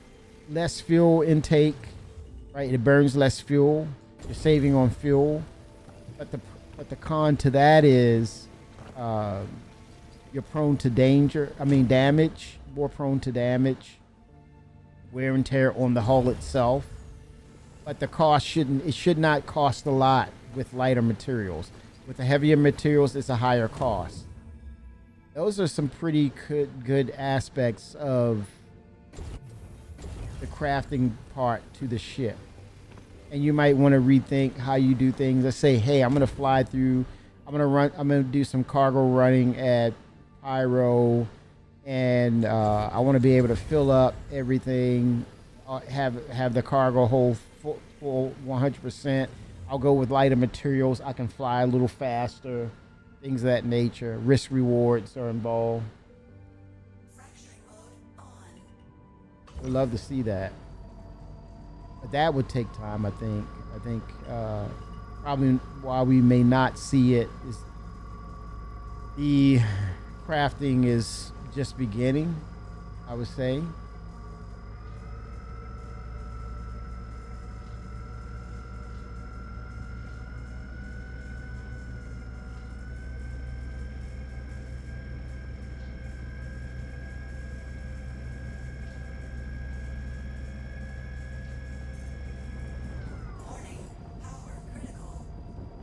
fuel intake, right? It burns less fuel. You're saving on fuel, but the con to that is you're prone to damage, more prone to damage. Wear and tear on the hull itself. but the cost should not cost a lot with lighter materials. With the heavier materials, it's a higher cost. Those are some pretty good aspects of the crafting part to the ship. And you might want to rethink how you do things. Let's say, hey, I'm gonna fly through. I'm gonna do some cargo running at Pyro, and I want to be able to fill up everything. Have the cargo hold full 100%. I'll go with lighter materials. I can fly a little faster. Things of that nature. Risk rewards are involved. Fracturing mode on. We'd love to see that. But that would take time, I think. I think probably why we may not see it is the crafting is just beginning, I would say. Warning. Power critical.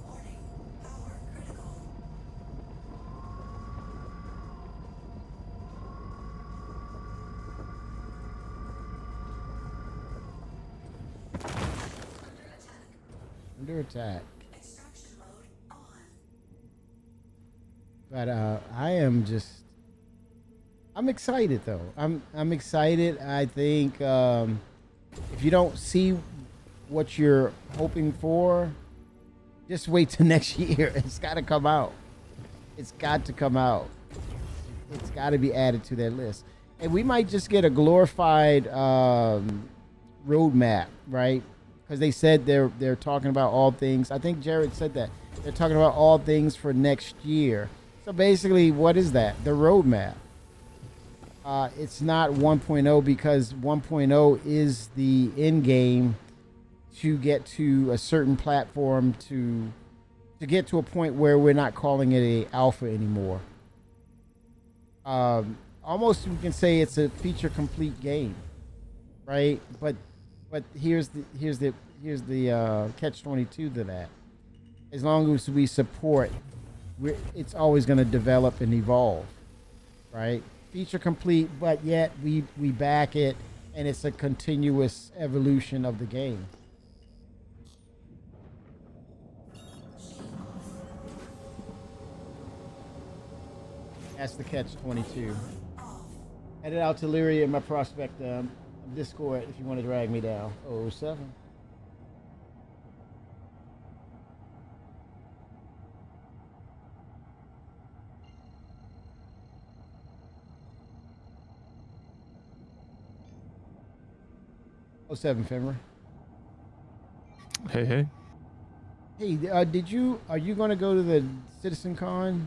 Warning. Power critical. Under attack. Under attack. Extraction mode on. But I'm excited though. I'm excited. I think if you don't see what you're hoping for, just wait till next year. It's got to come out. It's got to come out. It's got to be added to that list. And we might just get a glorified roadmap, right? Because they said they're talking about all things. I think Jared said that they're talking about all things for next year. So basically, what is that? The roadmap. It's not 1.0 because 1.0 is the end game to get to a certain platform to get to a point where we're not calling it a alpha anymore. Almost we can say it's a feature complete game, right? But here's the catch-22 to that. As long as we support, it's always going to develop and evolve, right? Feature complete, but yet we back it, and it's a continuous evolution of the game. That's the catch-22. Headed out to Lyria in my prospect Discord if you want to drag me down. 07. Oh, 07 Fimmer. Hey. Hey, are you going to go to the CitizenCon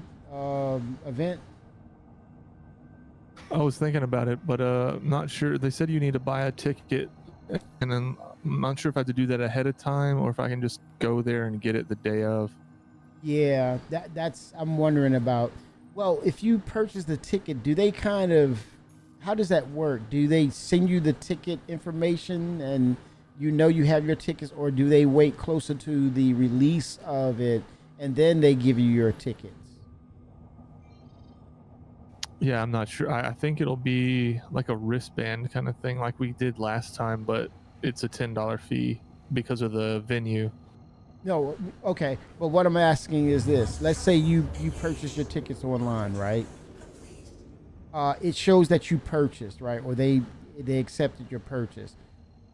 event? I was thinking about it, but not sure. They said you need to buy a ticket, and then I'm not sure if I have to do that ahead of time or if I can just go there and get it the day of. Yeah, that's I'm wondering about. Well, if you purchase the ticket, do they kind of, how does that work? Do they send you the ticket information and you have your tickets, or do they wait closer to the release of it and then they give you your tickets? Yeah, I'm not sure. I think it'll be like a wristband kind of thing like we did last time, but it's a $10 fee because of the venue. No, okay. But what I'm asking is this. Let's say you purchase your tickets online, right? It shows that you purchased, right? Or they accepted your purchase.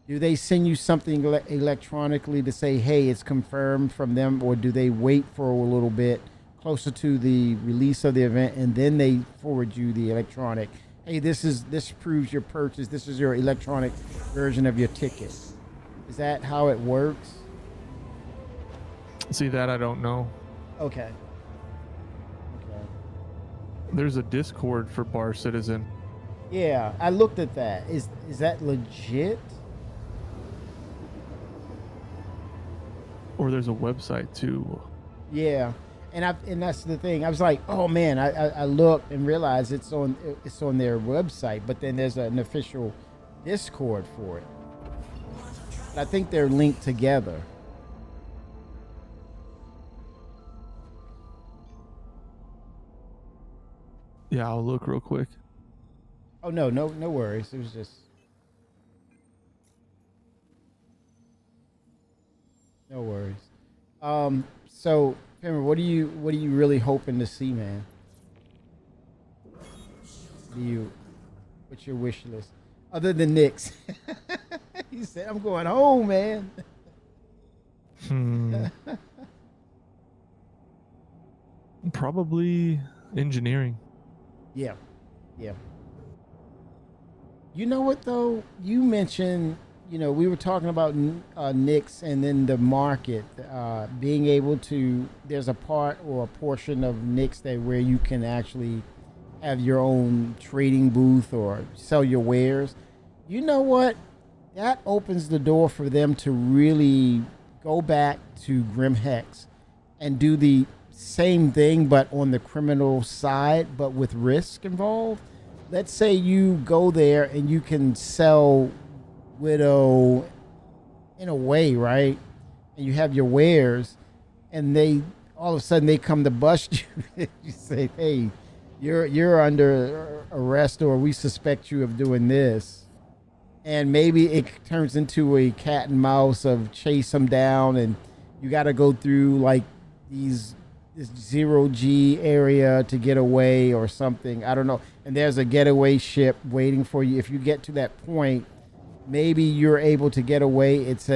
Do they send you something electronically to say, hey, it's confirmed from them, or do they wait for a little bit closer to the release of the event and then they forward you the electronic, hey, this proves your purchase, this is your electronic version of your ticket? Is that how it works? See, that I don't know. Okay. There's a Discord for Bar Citizen. Yeah, I looked at that. Is that legit? Or there's a website too. Yeah. And that's the thing. I was like, oh man, I looked and realized it's on their website, but then there's an official Discord for it. Quantum But I think they're linked together. Yeah, I'll look real quick. Oh no worries. It was just no worries. So Pimmer, what are you really hoping to see, man? What's your wish list? Other than Knicks. He said, I'm going home, man. Probably engineering. Yeah. Yeah. You know what though? You mentioned, we were talking about Knicks and then the market being able to. There's a part or a portion of Knicks that where you can actually have your own trading booth or sell your wares. You know what? That opens the door for them to really go back to Grim Hex and do the same thing, but on the criminal side, but with risk involved. Let's say you go there and you can sell Widow in a way, right? And you have your wares, and they all of a sudden they come to bust you. You say, "Hey, you're under arrest, or we suspect you of doing this." And maybe it turns into a cat and mouse of chase them down, and you got to go through like this 0G area to get away or something. I don't know. And there's a getaway ship waiting for you. If you get to that point, maybe you're able to get away. It's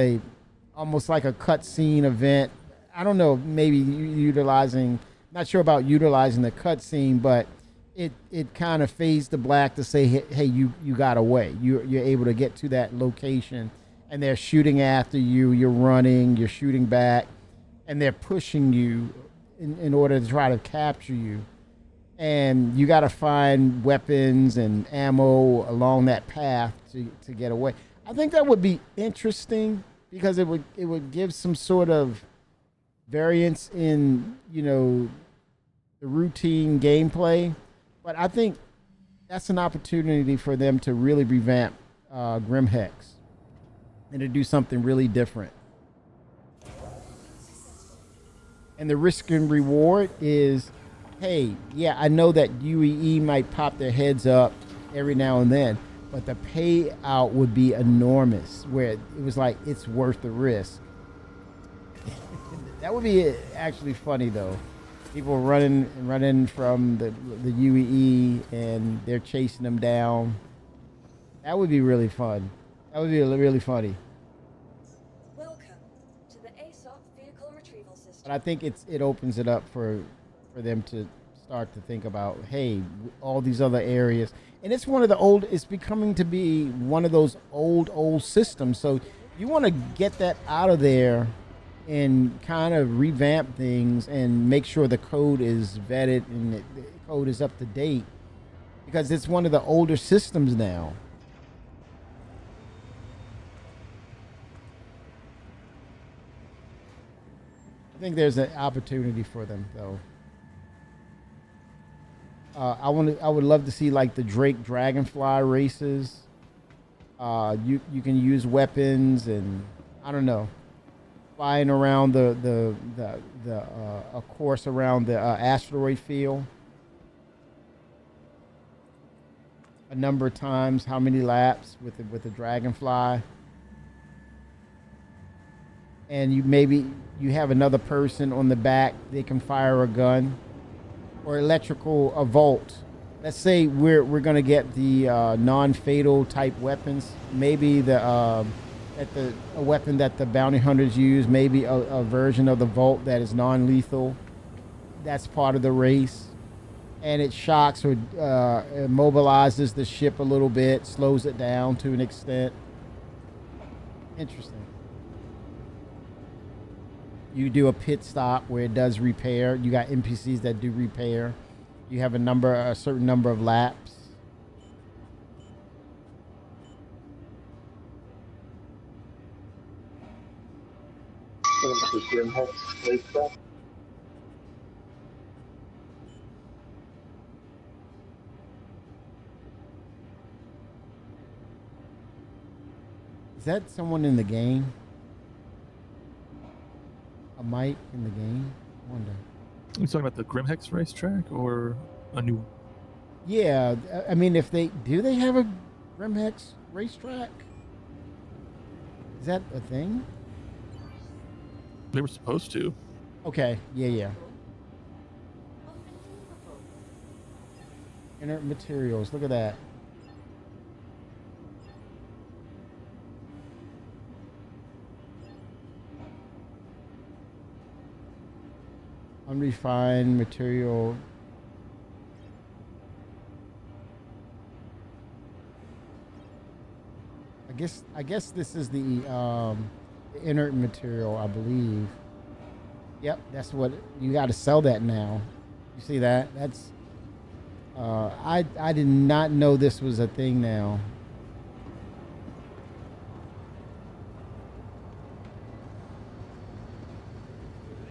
almost like a cutscene event. I don't know. Maybe utilizing. Not sure about utilizing the cutscene, but it kind of fades to black to say, hey, you got away. You're able to get to that location, and they're shooting after you. You're running. You're shooting back, and they're pushing you in order to try to capture you. And you got to find weapons and ammo along that path to get away. I think that would be interesting because it would give some sort of variance in the routine gameplay. But I think that's an opportunity for them to really revamp Grim Hex and to do something really different. And the risk and reward is, hey, yeah, I know that UEE might pop their heads up every now and then, but the payout would be enormous, where it was like it's worth the risk. That would be actually funny though. People running from the UEE and they're chasing them down. That would be really fun. That would be really funny. Welcome to the ASOP vehicle retrieval system. But I think it opens it up for them to start to think about, hey, all these other areas. And it's it's becoming to be one of those old systems. So you want to get that out of there and kind of revamp things and make sure the code is vetted and the code is up to date, because it's one of the older systems now. I think there's an opportunity for them though. I would love to see like the Drake Dragonfly races. You can use weapons and I don't know, flying around a course around the asteroid field a number of times. How many laps with the Dragonfly? And you have another person on the back. They can fire a gun or a volt. Let's say we're gonna get the non-fatal type weapons. Maybe a weapon that the bounty hunters use. Maybe a version of the Volt that is non-lethal. That's part of the race, and it shocks or immobilizes the ship a little bit, slows it down to an extent. Interesting. You do a pit stop where it does repair. You got NPCs that do repair. You have a certain number of laps. Is that someone in the game? A Mike in the game? I wonder. You talking about the Grimhex racetrack or a new one? Yeah, I mean, if they do, they have a Grimhex racetrack. Is that a thing? They were supposed to. Okay, yeah. Inert materials. Look at that. Unrefined material. I guess this is the inert material, I believe. Yep, that's what you got to sell that now. You see that? That's I did not know this was a thing now.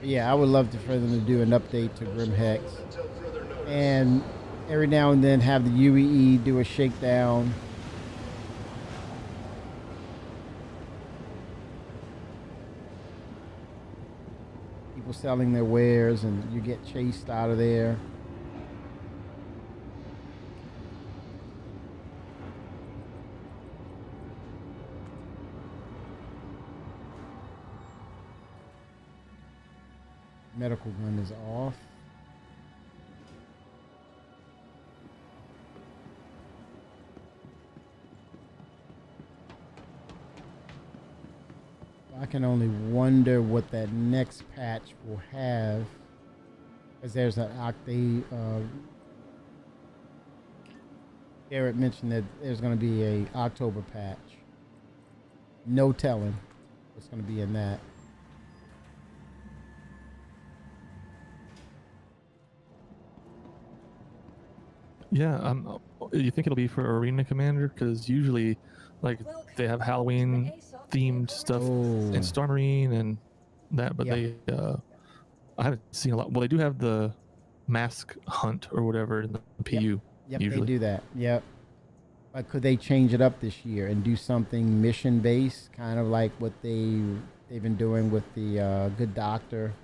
Yeah, I would love for them to do an update to Grimhex, and every now and then have the UEE do a shakedown. People selling their wares, and you get chased out of there. Medical gun is off. I can only wonder what that next patch will have, because there's an Octave. Garrett mentioned that there's going to be a October patch. No telling what's going to be in that. Yeah, you think it'll be for Arena Commander? Because usually, like, they have Halloween themed stuff in Star Marine and that, but Yep. I haven't seen a lot. Well, they do have the mask hunt or whatever in the PU. Yep, usually. they do that. Yep. But could they change it up this year and do something mission based, kind of like what they've been doing with the Good Doctor?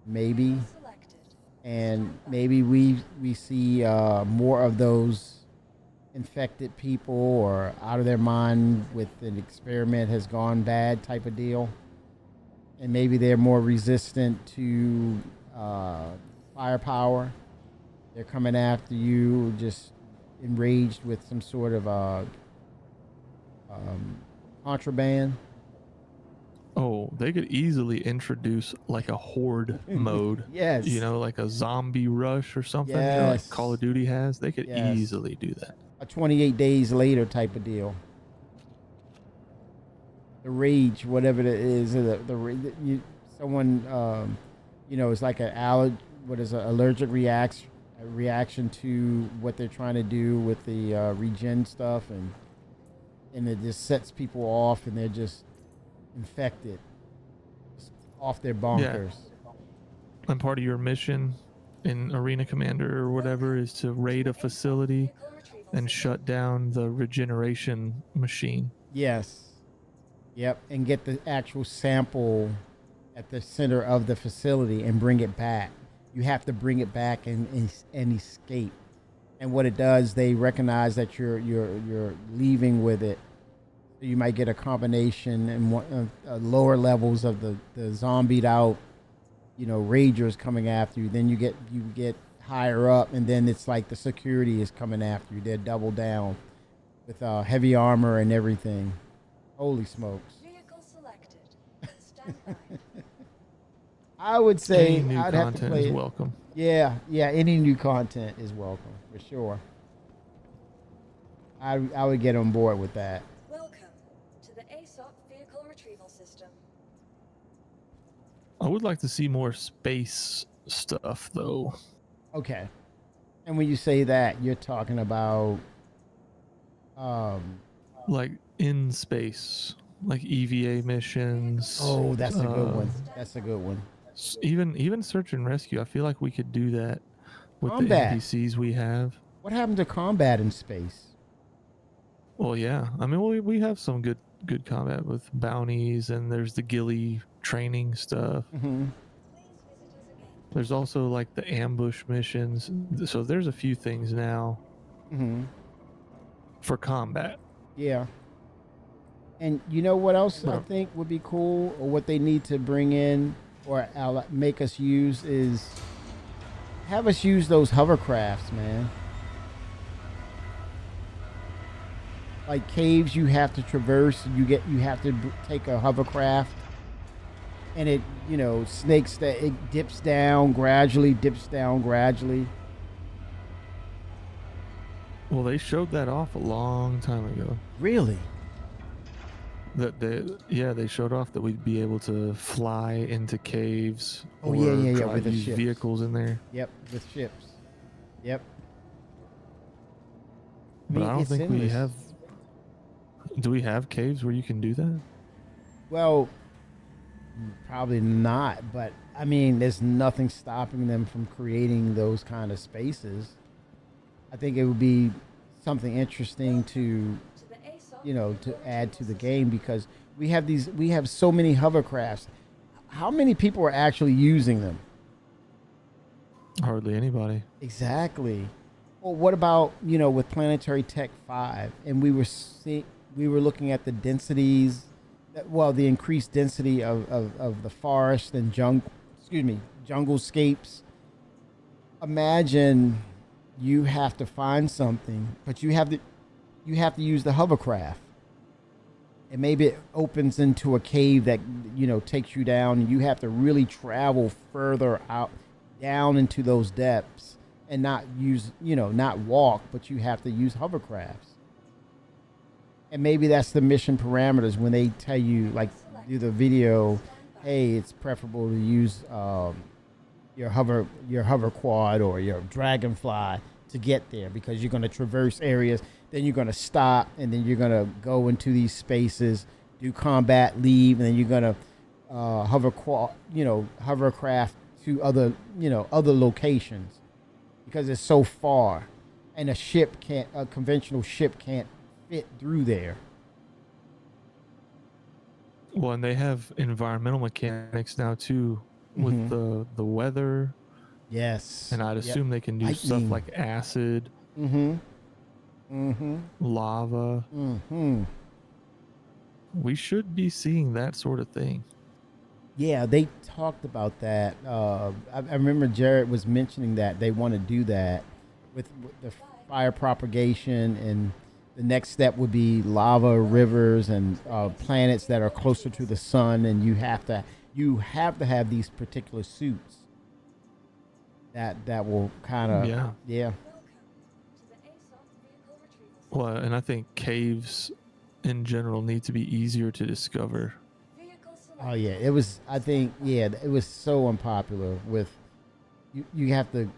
Maybe. And maybe we see more of those infected people or out of their mind with an experiment has gone bad type of deal. And maybe they're more resistant to firepower. They're coming after you just enraged with some sort of contraband. Oh, they could easily introduce like a horde mode. Yes. You know, like a zombie rush or something, like Yes. Call of Duty has. They could Yes. easily do that. A 28 days later type of deal. The rage, whatever it is, someone, it's like an allergic reaction to what they're trying to do with the regen stuff, and it just sets people off, and they're just infected, off their bonkers. And part of your mission in Arena Commander or whatever is to raid a facility and shut down the regeneration machine. Yes. Yep, and get the actual sample at the center of the facility and bring it back. You have to bring it back and escape. And what it does, they recognize that you're leaving with it. So you might get a combination and lower levels of the zombied out, ragers coming after you. Then you get higher up, and then it's like the security is coming after you. They're double down with heavy armor and everything. Holy smokes! Vehicle selected. Stand by. I would say Any new I'd have to content play is it. welcome. Yeah, any new content is welcome for sure. I would get on board with that. Welcome to the ASOP vehicle retrieval system. I would like to see more space stuff, though. Okay. And when you say that, you're talking about Like in space, like EVA missions. oh, that's a good uh, one. That's a good one. Even search and rescue. I feel like we could do that with Combat. the NPCs we have. What happened to combat in space? Well, yeah. I mean, we have some good good combat with bounties, and there's the ghillie training stuff. Mm-hmm. There's also like the ambush missions. So there's a few things now Mm-hmm. for combat. Yeah. And you know what else I Bro. think would be cool, or what they need to bring in, or make us use, is have us use those hovercrafts, man. Like caves you have to traverse, you have to take a hovercraft, and it, you know, snakes that it dips down gradually. Well, they showed that off a long time ago. Really? They showed off that we'd be able to fly into caves. Oh, or yeah, drive with the these ships. vehicles in there. Yep, with ships. Yep. But I don't it's think we endless. have. Do we have caves where you can do that? Well, probably not, but I mean, there's nothing stopping them from creating those kind of spaces. I think it would be something interesting to, you know, to add to the game, because we have so many hovercrafts. How many people are actually using them? Hardly anybody. Exactly. Well, what about, you know, with Planetary Tech 5, and we were looking at the densities, the increased density of the forest and junglescapes. Imagine you have to find something, but you have to use the hovercraft, and maybe it opens into a cave that, you know, takes you down, and you have to really travel further out down into those depths, and not walk, but you have to use hovercrafts. And maybe that's the mission parameters when they tell you, like, do the video, hey, it's preferable to use your hover quad or your dragonfly to get there, because you're going to traverse areas, then you're going to stop, and then you're going to go into these spaces, do combat, leave, and then you're going to hovercraft to other locations, because it's so far, and a conventional ship can't fit through there. Well, and they have environmental mechanics now too, with Mhm. the weather, Yes. and I'd assume they can do stuff Lightning. like acid, Mm-hmm. lava. Mm-hmm. We should be seeing that sort of thing. Yeah, they talked about that. I remember Jared was mentioning that they want to do that with the fire propagation, and the next step would be lava rivers and planets that are closer to the sun, and you have to have these particular suits that will kind of Yeah. Well, and I think caves in general need to be easier to discover. Oh yeah, it was. I think it was so unpopular with you have to.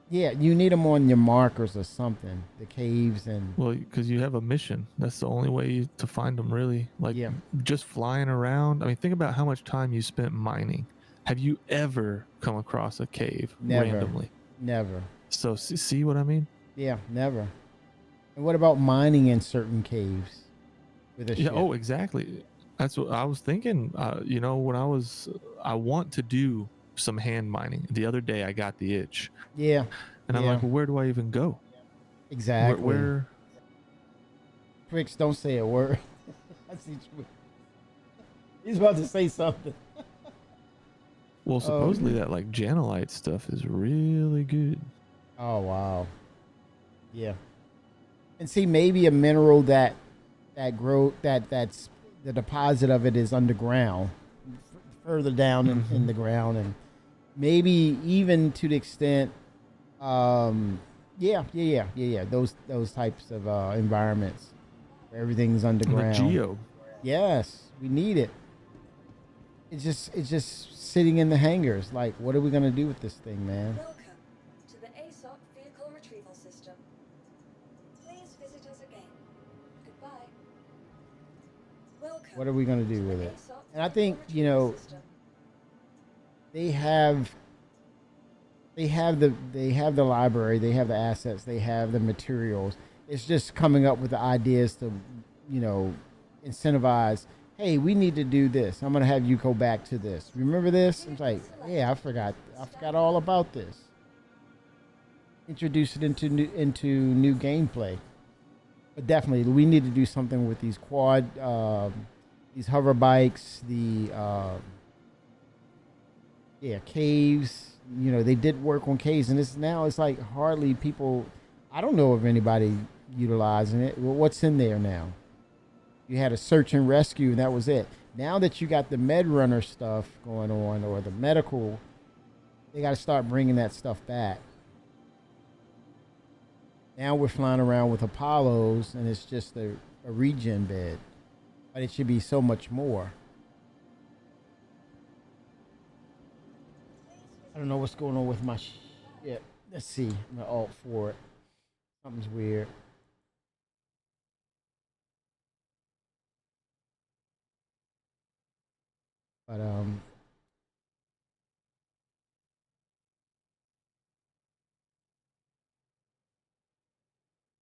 Yeah, you need them on your markers or something. The caves and Well, because you have a mission. That's the only way to find them, really. Like, Yeah. just flying around. I mean, think about how much time you spent mining. Have you ever come across a cave Never. randomly? never. So, see what I mean? Yeah, never. And what about mining in certain caves with a Yeah. ship? Oh, exactly. That's what I was thinking. When I want to do some hand mining. The other day, I got the itch, Yeah, and I'm Yeah. like, well, where do I even go? exactly. Where? Twix, don't say a word. I see Twix. He's about to say something. Well, supposedly that like Janelite stuff is really good. Oh wow. Yeah. And see, maybe a mineral that's the deposit of it is underground, further down in the ground, and maybe even to the extent, those types of environments where everything's The underground. geo. Yes, we need it. It's just sitting in the hangars. Like, what are we gonna do with this thing, man? Welcome to the ASOP Vehicle Retrieval System. Please visit us again. Goodbye. Welcome. What are we gonna do to the with it? ASOP And I think, Vehicle Retrieval System. they have the library, they have the assets, they have the materials. It's just coming up with the ideas to, incentivize. Hey, we need to do this. I'm gonna have you go back to this. Remember this? It's like, yeah, I forgot. I forgot all about this. Introduce it into new gameplay. But definitely, we need to do something with these these hover bikes, the caves. You know, they did work on caves, and it's like hardly people. I don't know of anybody utilizing it. Well, what's in there now? You had a search and rescue, and that was it. Now that you got the med runner stuff going on, or the medical, they got to start bringing that stuff back. Now we're flying around with Apollos, and it's just a regen bed. But it should be so much more. I don't know what's going on with my ship. Let's see. I'm going to alt for it. Something's weird. But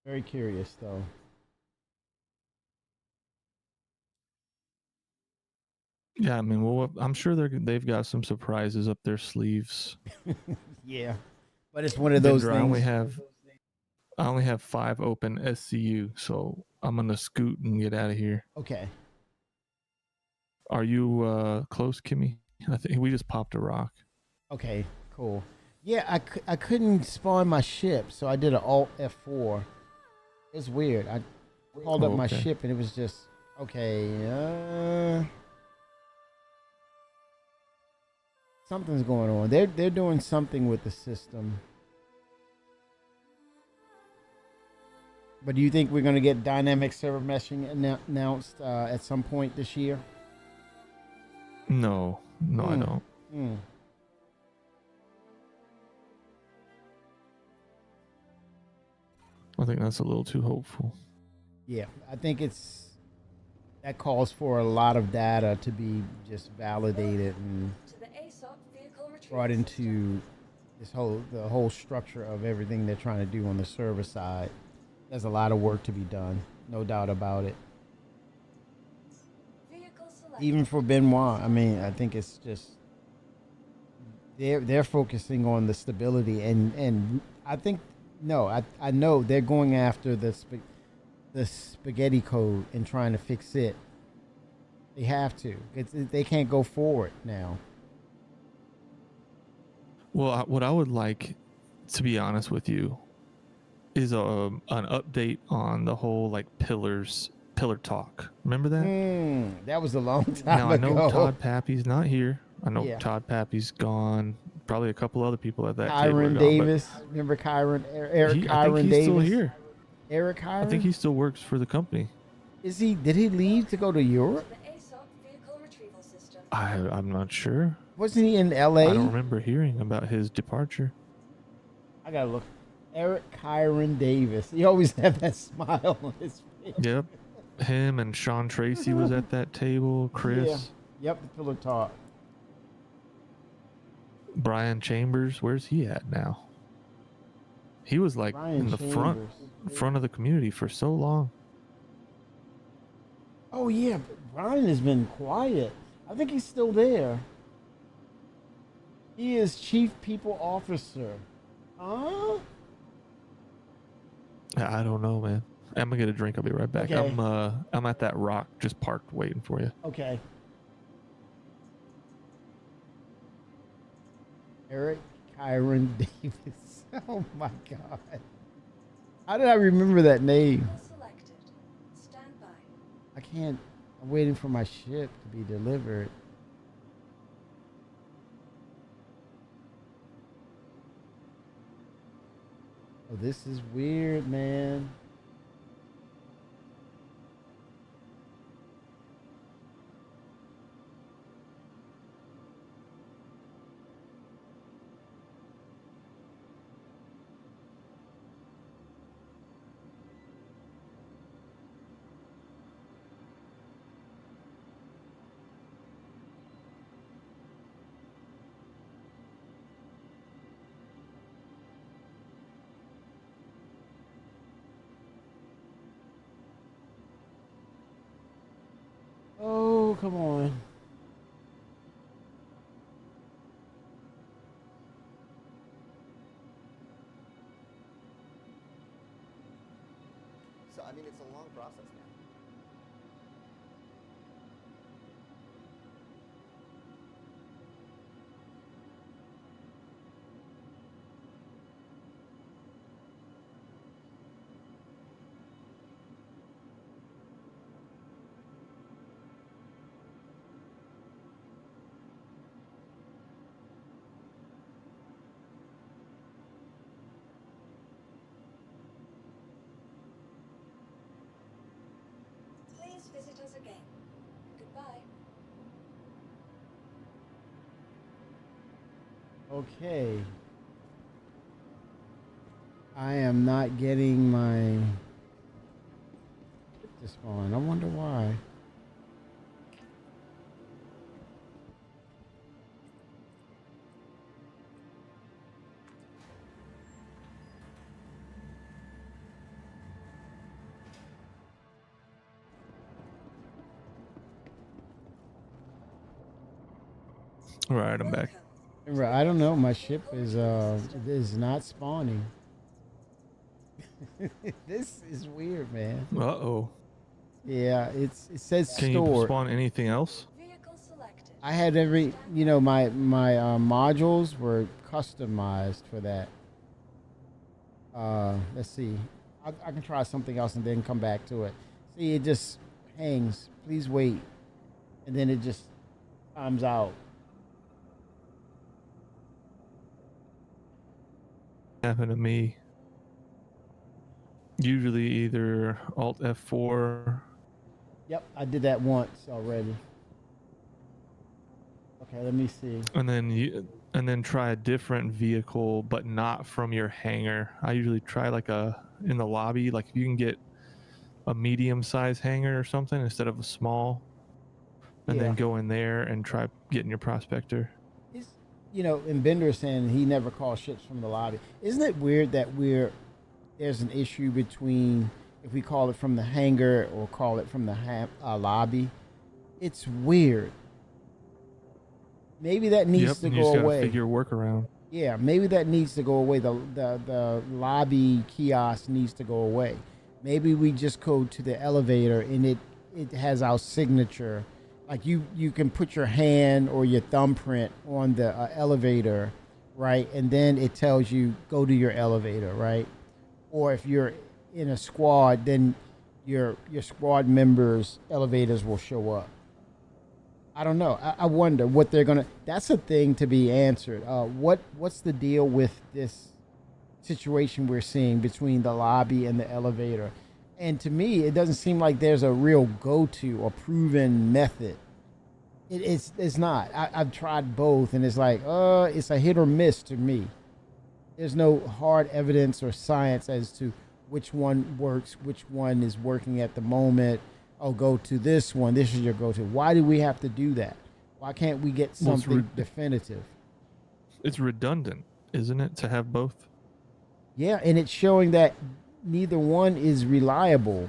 very curious though. Yeah, I mean, well, I'm sure they've got some surprises up their sleeves. Yeah, but it's one of those Vendor, things. I only have 5 open SCU, so I'm gonna scoot and get out of here. Okay. Are you close, Kimmy? I think we just popped a rock. Okay. Cool. Yeah, I couldn't spawn my ship, so I did an Alt F4. It's weird. I called up my okay. ship, and it was just okay. Something's going on. They're doing something with the system. But do you think we're going to get dynamic server meshing announced at some point this year? No, I don't. I think that's a little too hopeful. Yeah, I think that calls for a lot of data to be just validated and brought into the whole structure of everything they're trying to do on the server side. There's a lot of work to be done, no doubt about it. Even for Benoit, I mean, I think it's just they're focusing on the stability and I think I know they're going after the spaghetti code and trying to fix it. They have to. They can't go forward now. Well, what I would like, to be honest with you, is an update on the whole like pillar talk. Remember that? That was a long time now, ago. I know Todd Pappy's not here. I know Yeah. Todd Pappy's gone. Probably a couple other people at that table are Kyron gone, Davis. Remember Kyron? Eric Kyron I think he's Davis? still here. Eric Kyron? I think he still works for the company. Is he? Did he leave to go to Europe? I'm not sure. Wasn't he in L.A.? I don't remember hearing about his departure. I gotta look. Eric Kyron Davis. He always had that smile on his face. Yep. Him and Sean Tracy was at that table. Chris. Yeah. Yep, the pillar talk. Brian Chambers, where's he at now? He was like in the front of the community for so long. Oh yeah, Brian has been quiet. I think he's still there. He is Chief People Officer. Huh? I don't know, man. I'm gonna get a drink. I'll be right back. Okay. I'm at that rock, just parked, waiting for you. Okay. Eric Kyron Davis. Oh my God. How did I remember that name? I can't. I'm waiting for my ship to be delivered. Oh, this is weird, man. come on. So I mean, it's a long process, man. Please visit us again. Goodbye. Okay. I am not getting my this one. I wonder why. All right, I'm back. Right, I don't know. My ship is not spawning. This is weird, man. Uh-oh. Yeah, it says Can you stored. spawn anything else? Vehicle selected. I had every, my modules were customized for that. Let's see. I can try something else and then come back to it. See, it just hangs. Please wait, and then it just times out. Happened to me. Usually either Alt F4. Yep, I did that once already. Okay, let me see. And then try a different vehicle, but not from your hangar. I usually try like in the lobby, like if you can get a medium-sized hangar or something instead of a small, and then go in there and try getting your prospector. It's, and Bender is saying he never calls ships from the lobby. Isn't it weird that there's an issue between if we call it from the hangar or call it from the lobby? It's weird. Maybe that needs to you go just gotta away. figure a workaround. Yeah, maybe that needs to go away. The lobby kiosk needs to go away. Maybe we just go to the elevator and it has our signature. Like you can put your hand or your thumbprint on the elevator, right? And then it tells you go to your elevator, right? Or if you're in a squad, then your squad members' elevators will show up. I don't know. I wonder what they're gonna. That's a thing to be answered. What's the deal with this situation we're seeing between the lobby and the elevator? And to me, it doesn't seem like there's a real go-to or proven method. It's not. I've tried both, and it's like it's a hit or miss to me. There's no hard evidence or science as to which one works, which one is working at the moment. Oh, go to this one. This is your go-to. Why do we have to do that? Why can't we get something definitive? It's redundant, isn't it, to have both? Yeah, and it's showing that neither one is reliable.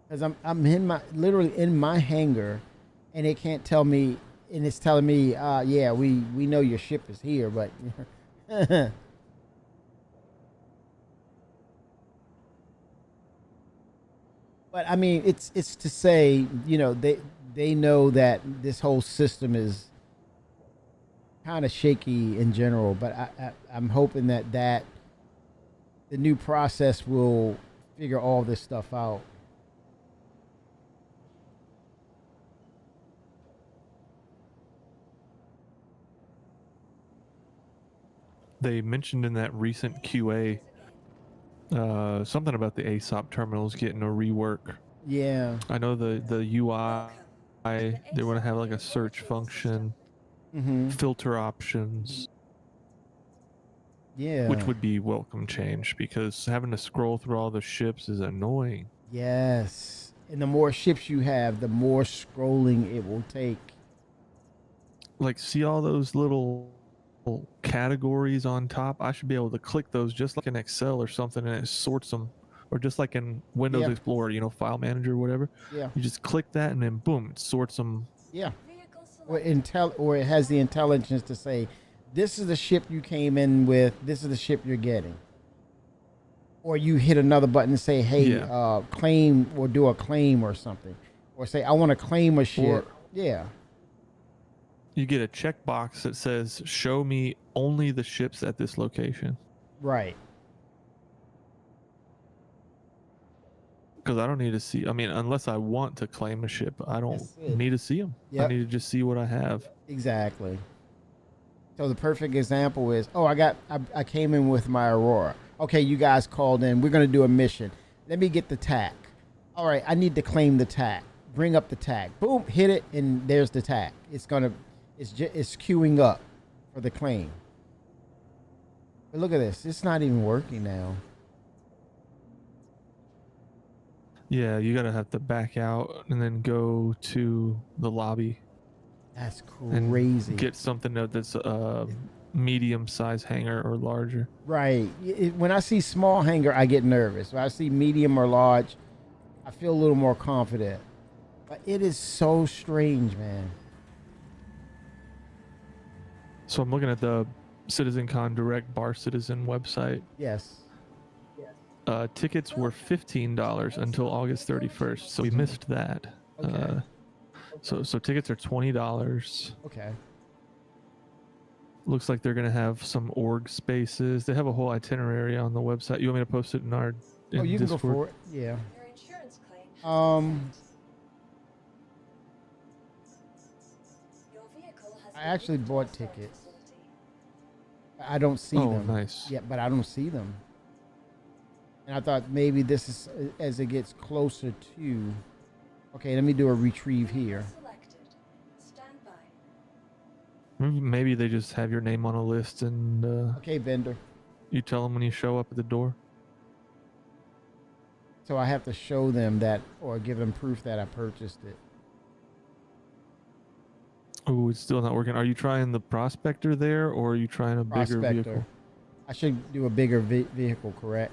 Because I'm literally in my hangar, and it can't tell me, and it's telling me, yeah, we know your ship is here, but. But I mean, it's to say, they know that this whole system is kind of shaky in general. But I'm hoping that the new process will figure all this stuff out. They mentioned in that recent QA something about the ASOP terminals getting a rework. Yeah. I know the UI, they want to have like a search function, filter options. Yeah. Which would be welcome change, because having to scroll through all the ships is annoying. Yes. And the more ships you have, the more scrolling it will take. Like, see all those little categories on top? I should be able to click those just like in Excel or something, and it sorts them or just like in Windows Yeah. Explorer, you know, File Manager or whatever. Yeah. You just click that and then boom, it sorts them. Yeah. Vehicle Or select. or it has the intelligence to say, this is the ship you came in with. This is the ship you're getting. Or you hit another button and say, hey, Yeah. claim, or do a claim or something. Or say, I want to claim a ship. Or- Yeah. You get a checkbox that says, show me only the ships at this location. Right. Because I don't need to see, I mean, unless I want to claim a ship, I don't That's it. need to see them. Yep. I need to just see what I have. Exactly. So the perfect example is, I came in with my Aurora. Okay, you guys called in. We're going to do a mission. Let me get the TAC. All right, I need to claim the TAC. Bring up the TAC. Boom, hit it, and there's the TAC. It's queuing up for the claim. But look at this. It's not even working now. Yeah, you gotta have to back out and then go to the lobby That's and crazy. get something that's medium size hangar or larger. Right. When I see small hangar, I get nervous. When I see medium or large, I feel a little more confident. But it is so strange, man. So I'm looking at the CitizenCon Direct Bar Citizen website. Yes. Tickets were $15 until August 31st, so we missed that. Okay. So tickets are $20. Okay. Looks like they're gonna have some org spaces. They have a whole itinerary on the website. You want me to post it in our Oh, you can Discord? go for it. Yeah. Your insurance claim has Um, been sent. Your vehicle has I been actually moved to bought a storage tickets. facility. I don't see Oh, them. nice. Yeah, but I don't see them. And I thought maybe this is as it gets closer to. Okay, let me do a retrieve here. Vehicle selected. Stand by. Maybe they just have your name on a list and Okay, vendor. you tell them when you show up at the door. So I have to show them that or give them proof that I purchased it. Oh, it's still not working. Are you trying the Prospector there, or are you trying a bigger vehicle? Prospector. I should do a bigger vehicle, correct?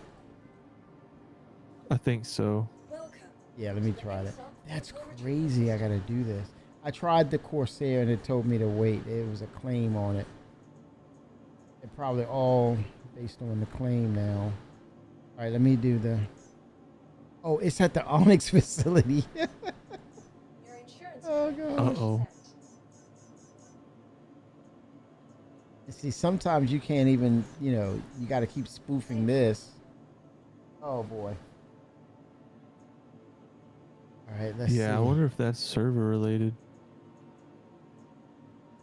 I think so. Welcome. Yeah, let me to the try that. ASOP That's Vehicle crazy. I Retrieval gotta do this. I tried the Corsair and it told me to wait. It was a claim on it. They're probably all based on the claim now. All right, let me do the. Oh, it's at the Onyx facility. System. Your insurance Oh, claim God. has been Uh-oh. sent. See, sometimes you can't even, you got to keep spoofing this. Oh boy. All right, let's see. Yeah, I wonder if that's server related.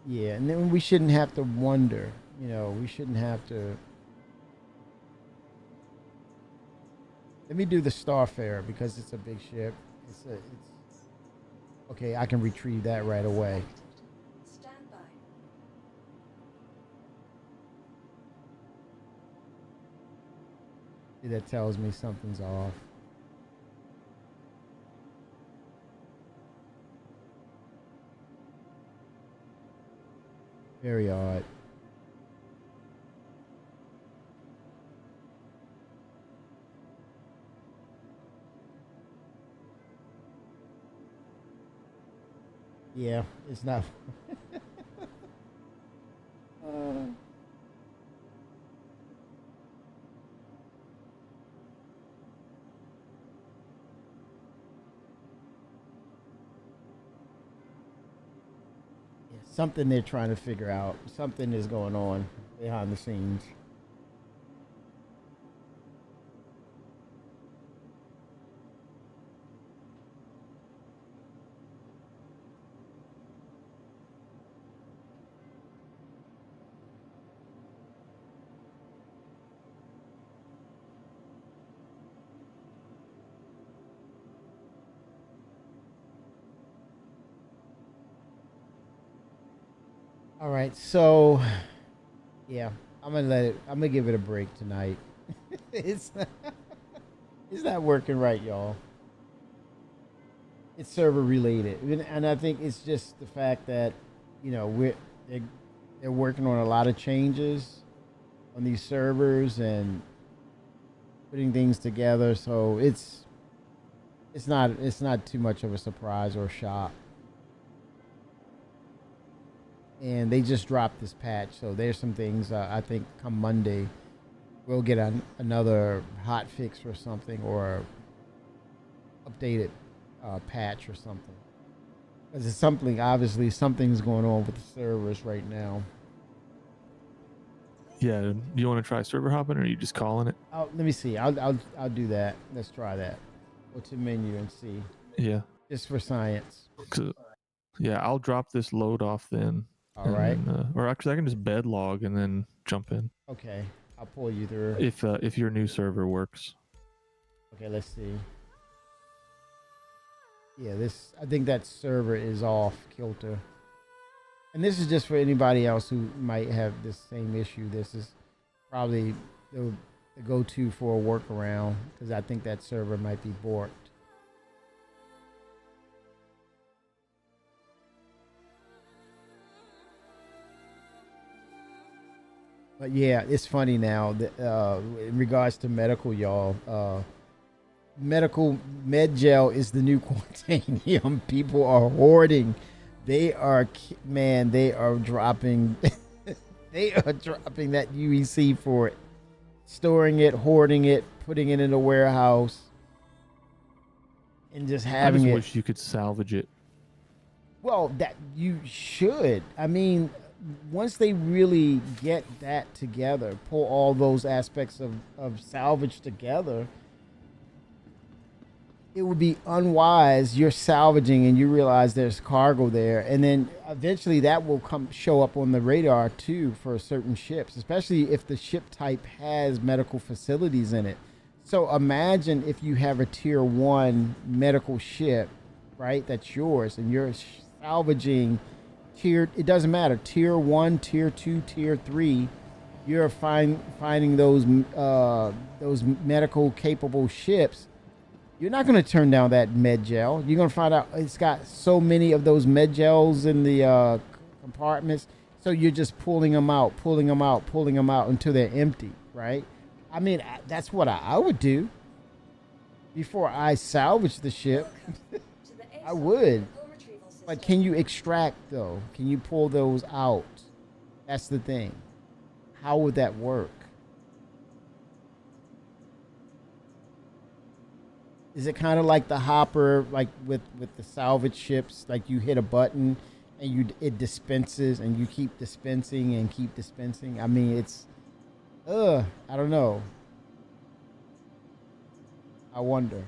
Yeah, and then we shouldn't have to wonder. We shouldn't have to. Let me do the Starfarer because it's a big ship. It's okay. I can retrieve that right away. Stand by. See, that tells me something's off. Very odd. Yeah, it's not. Yeah, something they're trying to figure out. Something is going on behind the scenes. All right, so yeah, I'm gonna give it a break tonight. it's it's not working right, y'all. It's server related, and I think it's just the fact that they're working on a lot of changes on these servers, and putting things together. So it's not too much of a surprise or shock. And they just dropped this patch, so there's some things I think come Monday we'll get another hot fix or something, or updated patch or something. Because it's something, obviously something's going on with the servers right now. Yeah. Do you want to try server hopping, or are you just calling it? Let me see. I'll do that. Let's try that. Go to menu and see. Yeah. Just for science. 'Cause- yeah, I'll drop this load off then. All right. Or actually, I can just bed log and then jump in Okay. I'll pull you through. if your new server works. Okay, let's see. Yeah, I think that server is off kilter. And this is just for anybody else who might have this same issue. This is probably the go-to for a workaround, because I think that server might be borked. But yeah, it's funny now that in regards to medical, y'all. Medical med gel is the new Quantanium. People are hoarding. They are, man, they are dropping. They are dropping that UEC for it, storing it, hoarding it, putting it in a warehouse, and just I having just it. wish you could salvage it. Well, that you should. I mean, once they really get that together, pull all those aspects of salvage together, it would be unwise. You're salvaging and you realize there's cargo there, and then eventually that will show up on the radar too for certain ships, especially if the ship type has medical facilities in it. So imagine if you have a tier 1 medical ship, right? That's yours, and you're salvaging it doesn't matter, tier 1, tier 2, tier 3. You're finding those medical capable ships. You're not going to turn down that med gel. You're going to find out it's got so many of those med gels in the compartments. So you're just pulling them out until they're empty, right? I mean, that's what I would do before I salvage the ship. Welcome to the I ASOP would. vehicle retrieval system. But can you extract, though? Can you pull those out? That's the thing. How would that work? Is it kind of like the hopper, like with the salvage ships? Like you hit a button and it dispenses, and you keep dispensing and keep dispensing. I mean, it's, I don't know. I wonder.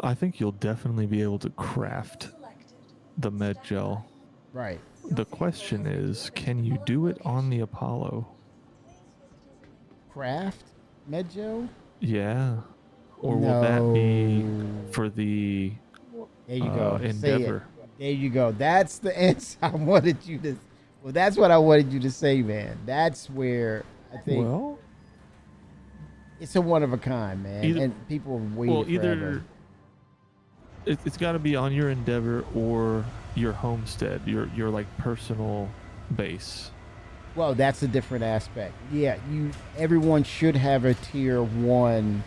I think you'll definitely be able to craft Selected. the med gel. Right. The question is, can you do it on the Apollo? Craft med gel? Yeah. Or will that be No. for the There you go. Say it. Endeavor? There you go. That's the answer I wanted you to. Well, that's what I wanted you to say, man. That's where I think Well, it's a one of a kind, man. Either- And people have waited well, either forever. it's got to be on your Endeavor or your homestead, your like personal base. Well, that's a different aspect. Yeah, everyone should have a tier 1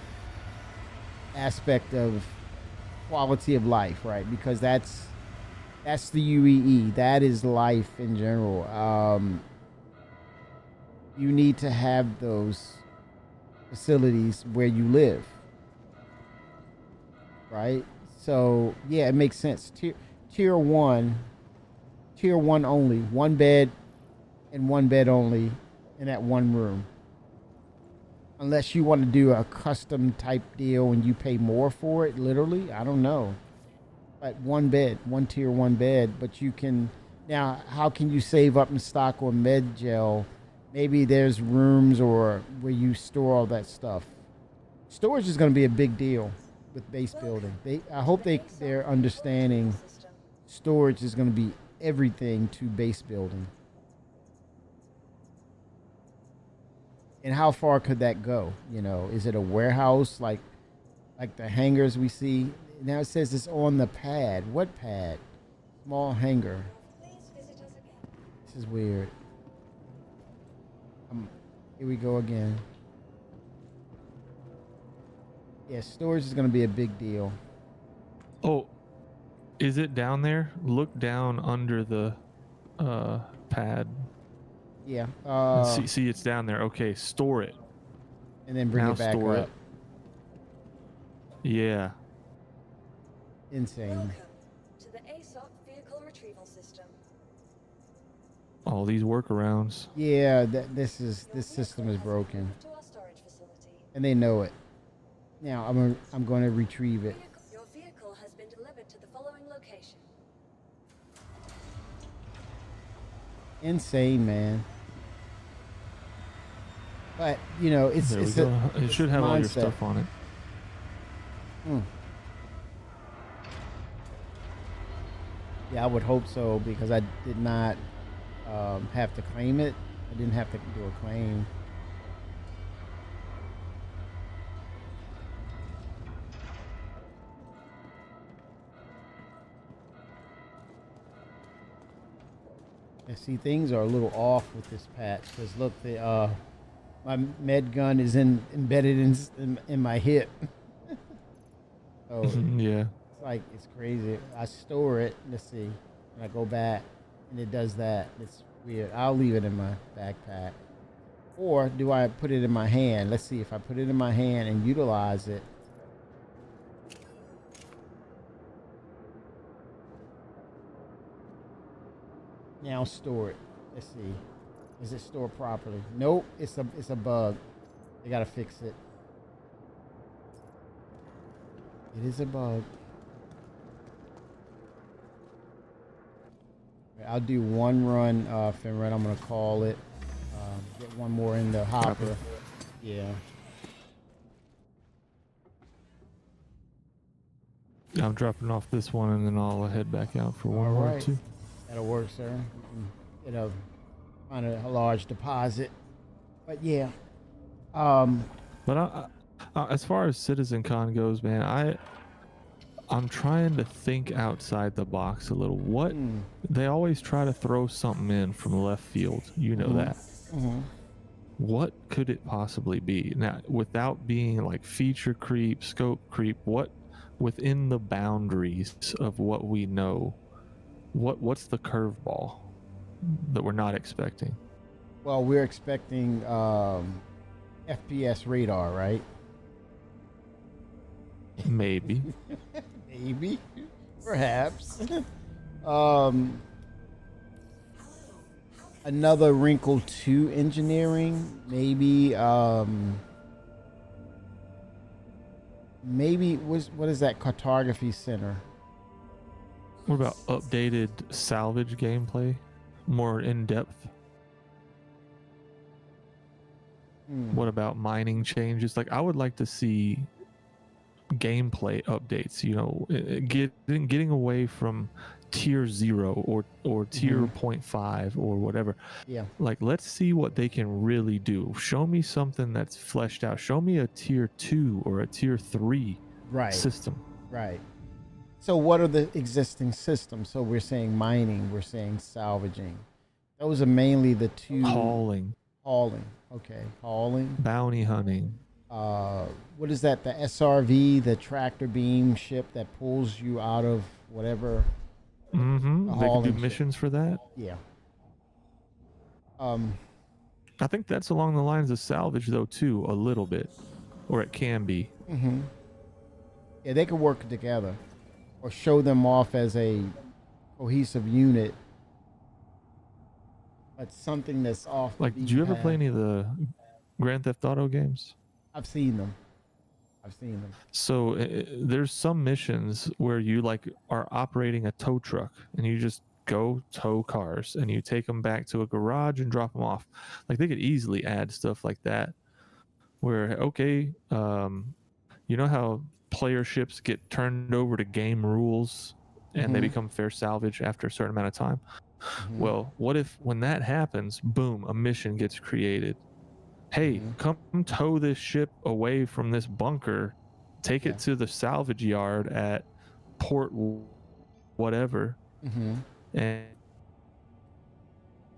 aspect of quality of life, right? Because that's the UEE. That is life in general. You need to have those facilities where you live, right? So yeah, it makes sense. Tier 1 only, 1 bed and 1 bed only in that 1 room. Unless you want to do a custom type deal and you pay more for it, literally, I don't know. But 1 bed, 1 tier 1 bed, but you can, now how can you save up and stock on med gel? Maybe there's rooms or where you store all that stuff. Storage is going to be a big deal with base building. I hope they're understanding System. storage is going to be everything to base building. And how far could that go? You know, is it a warehouse like the hangars we see? Now it says it's on the pad. What pad? Small hangar. Please visit us again. This is weird. Here we go again. Yeah, storage is gonna be a big deal. Oh, is it down there? Look down under the pad. Yeah. And see it's down there. Okay, store it. And then bring Now it back store up. it. Yeah. Insane. Welcome to the ASOP vehicle retrieval system. All these workarounds. Yeah, this system is broken, To our storage facility. and they know it. Now I'm going to retrieve it. Your vehicle has been delivered to the following location. Insane, man. But you know, it's There we it's go. It should have all your mindset. stuff on it. Yeah, I would hope so because I did not have to claim it. I didn't have to do a claim. And see, things are a little off with this patch because look, the my med gun is embedded in my hip. Oh, Yeah. it's like it's crazy. I store it. Let's see, and I go back, and it does that. It's weird. I'll leave it in my backpack, or do I put it in my hand? Let's see if I put it in my hand and utilize it. Now store it. Let's see. Is it stored properly? Nope. It's a bug. They gotta fix it. It is a bug. I'll do one run, Finrod. I'm gonna call it. Get one more in the hopper. Copy. Yeah. I'm dropping off this one and then I'll head back out for one All more right. too. That'll work, sir. You can get find a large deposit. But yeah. But as far as CitizenCon goes, man, I'm trying to think outside the box a little. What they always try to throw something in from left field. You know that. What could it possibly be? Now, without being like feature creep, scope creep, what within the boundaries of what we know, what's the curveball that we're not expecting? Well, we're expecting FPS radar, right? Maybe. Maybe. Perhaps. Another wrinkle to engineering. Maybe what is that cartography center? What about updated salvage gameplay? More in depth? What about mining changes? Like, I would like to see gameplay updates, you know, getting away from tier 0 or tier 0.5 or whatever. Yeah. Like, let's see what they can really do. Show me something that's fleshed out. Show me a tier 2 or a tier 3 Right. system. Right. So what are the existing systems? So we're saying mining, we're saying salvaging. Those are mainly the two. Hauling, Okay. Hauling. bounty hunting. What is that? The SRV, the tractor beam ship that pulls you out of whatever. They can do hauling ship. missions for that. Yeah. I think that's along the lines of salvage though too, a little bit, or it can be. Yeah, they could work together, or show them off as a cohesive unit. But something that's off. the Like, did beaten you ever play path. any of the Grand Theft Auto games? I've seen them. So there's some missions where you like are operating a tow truck and you just go tow cars and you take them back to a garage and drop them off. Like, they could easily add stuff like that where, okay, you know how player ships get turned over to game rules and they become fair salvage after a certain amount of time? Well, what if when that happens, boom, a mission gets created? Hey, come tow this ship away from this bunker, take it to the salvage yard at port whatever, and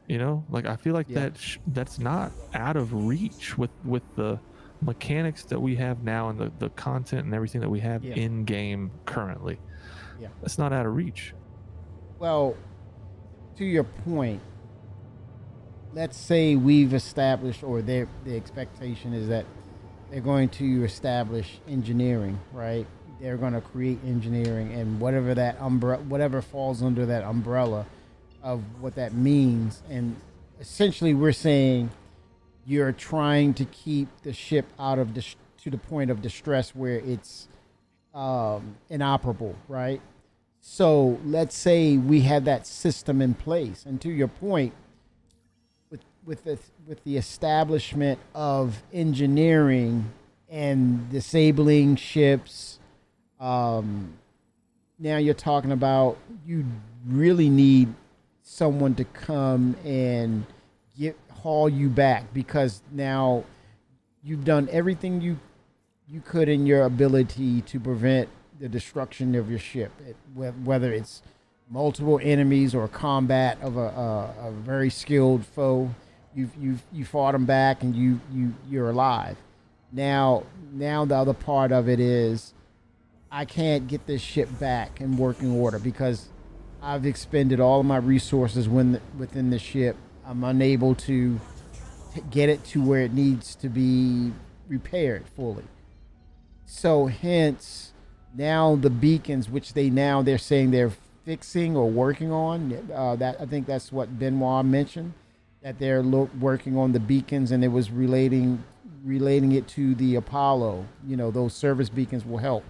you know, like, I feel like that's not out of reach with the mechanics that we have now and the content and everything that we have Yeah. in game currently. Yeah. That's not out of reach. Well, to your point, let's say we've established, or the expectation is that they're going to establish engineering, right? They're going to create engineering, and whatever that whatever falls under that umbrella of what that means. And essentially, we're saying you're trying to keep the ship out of to the point of distress where it's inoperable, right? So let's say we have that system in place, and to your point, with the establishment of engineering and disabling ships, now you're talking about you really need someone to come and haul you back, because now you've done everything you could in your ability to prevent the destruction of your ship, whether it's multiple enemies or combat of a very skilled foe. You fought them back, and you're alive. Now the other part of it is, I can't get this ship back in working order because I've expended all of my resources within the ship. I'm unable to get it to where it needs to be repaired fully. So hence, now the beacons, which they're saying they're fixing or working on, that I think that's what Benoit mentioned, that they're working on the beacons, and it was relating it to the Apollo. Those service beacons will help,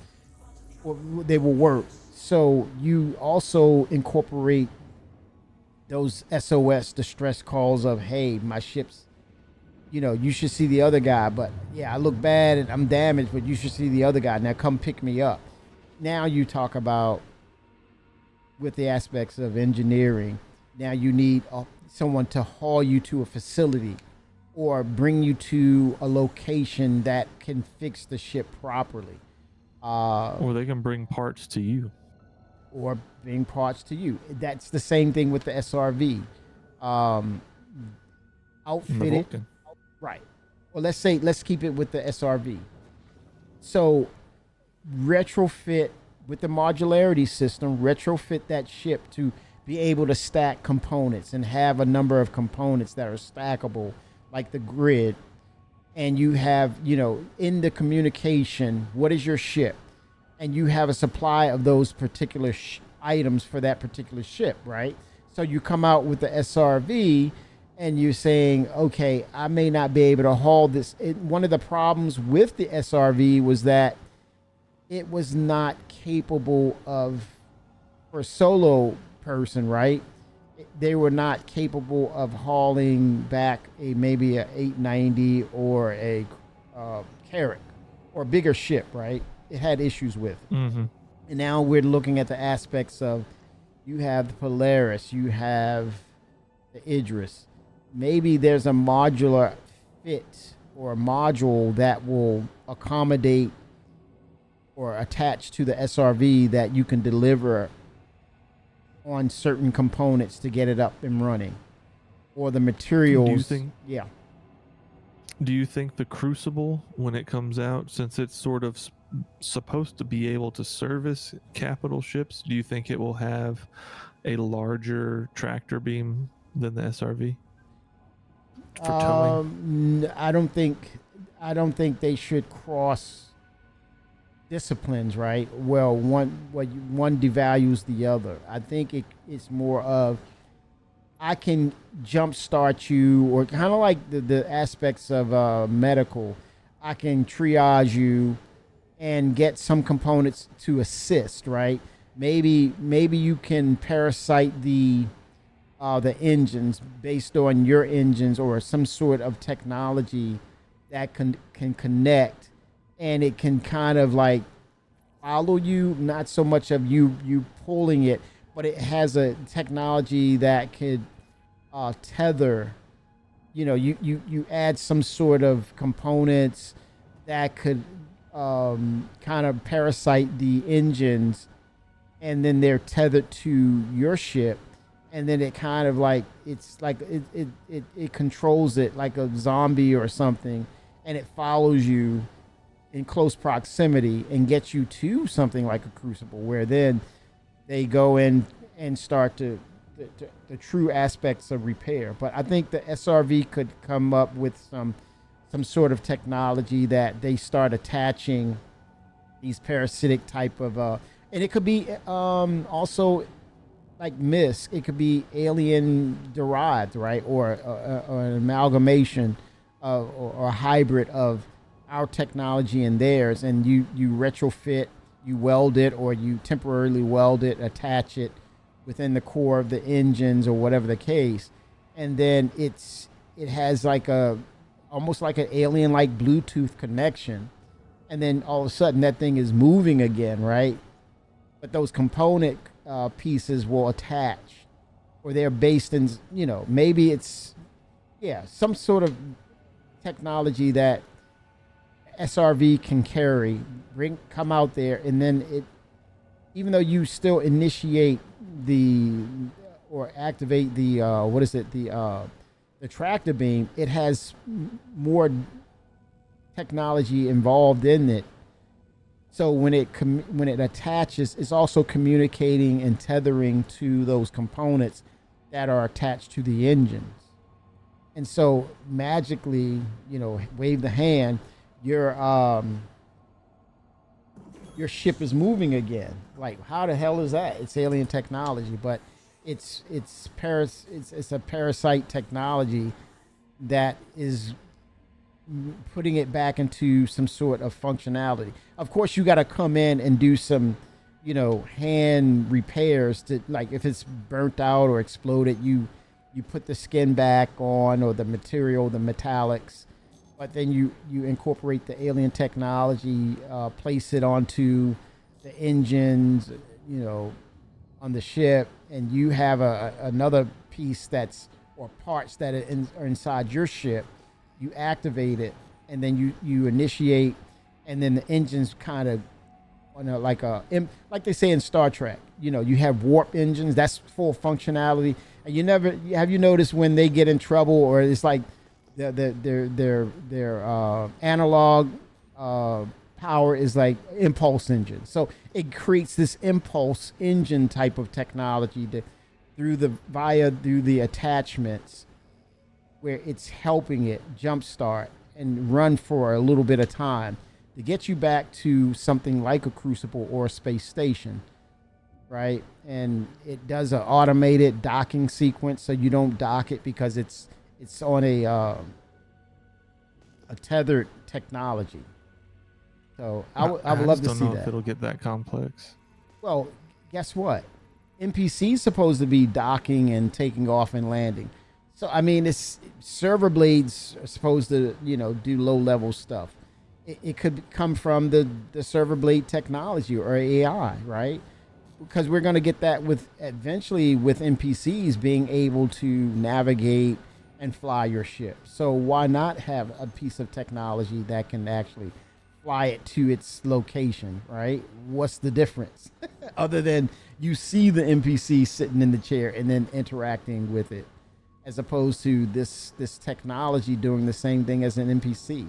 or they will work. So you also incorporate those SOS distress calls of, hey, my ship's, you should see the other guy, but yeah, I look bad and I'm damaged, but you should see the other guy. Now come pick me up. Now you talk about, with the aspects of engineering, now you need someone to haul you to a facility or bring you to a location that can fix the ship properly. Or they can bring parts to you. Or bring parts to you. That's the same thing with the SRV. And the Outfitted. Vulcan. Right. Well, let's keep it with the SRV. So retrofit with the modularity system, retrofit that ship to be able to stack components and have a number of components that are stackable, like the grid. And you have, in the communication, what is your ship? And you have a supply of those particular items for that particular ship, right? So you come out with the SRV, and you're saying, okay, I may not be able to haul this. One of the problems with the SRV was that it was not capable of, for a solo person, right? They were not capable of hauling back maybe a 890 or a Carrack or a bigger ship, right? It had issues with. Mm-hmm. And now we're looking at the aspects of, you have the Polaris, you have the Idris. Maybe there's a modular fit or a module that will accommodate or attach to the SRV that you can deliver on certain components to get it up and running, or the materials. Do you think the Crucible, when it comes out, since it's sort of supposed to be able to service capital ships, do you think it will have a larger tractor beam than the SRV for towing? I don't think they should cross disciplines, right? Well, one devalues the other. I think it's more of, I can jumpstart you, or kind of like the aspects of medical. I can triage you and get some components to assist, right? Maybe you can parasite the engines based on your engines, or some sort of technology that can connect, and it can kind of like follow you, not so much of you pulling it, but it has a technology that could tether. You add some sort of components that could kind of parasite the engines, and then they're tethered to your ship, and then it kind of like, it's like it controls it like a zombie or something, and it follows you in close proximity and gets you to something like a crucible, where then they go in and start the true aspects of repair. But I think the SRV could come up with some sort of technology that they start attaching these parasitic type of and it could be also like MISC. It could be alien derived, right, or an amalgamation of, or a hybrid of our technology and theirs, and you retrofit, you weld it, or you temporarily weld it, attach it within the core of the engines or whatever the case, and then it has like a almost like an alien like Bluetooth connection, and then all of a sudden that thing is moving again, right? But those component pieces will attach, or they're based in, maybe it's some sort of technology that SRV can carry, come out there, and then it, even though you still initiate or activate the the tractor beam, it has more technology involved in it. So when it attaches, it's also communicating and tethering to those components that are attached to the engines. And so magically, wave the hand, your ship is moving again. Like, how the hell is that? It's alien technology, but it's a parasite technology that is putting it back into some sort of functionality. Of course, you got to come in and do some, hand repairs to, like, if it's burnt out or exploded, you put the skin back on, or the material, the metallics, but then you incorporate the alien technology, place it onto the engines, on the ship, and you have another piece or parts that are inside your ship. You activate it, and then you initiate, and then the engines kind of, like they say in Star Trek, you have warp engines. That's full functionality. And have you noticed when they get in trouble, or it's like their analog power is like impulse engine. So it creates this impulse engine type of technology through the attachments, where it's helping it jumpstart and run for a little bit of time to get you back to something like a crucible or a space station, right? And it does an automated docking sequence, so you don't dock it because it's on a tethered technology. So I would love to see that. I don't know if it'll get that complex. Well, guess what? NPC is supposed to be docking and taking off and landing. So, I mean, it's server blades are supposed to, do low level stuff. It could come from the server blade technology or AI, right? Because we're going to get that eventually with NPCs being able to navigate and fly your ship. So why not have a piece of technology that can actually fly it to its location, right? What's the difference? Other than you see the NPC sitting in the chair and then interacting with it, as opposed to this technology doing the same thing as an NPC.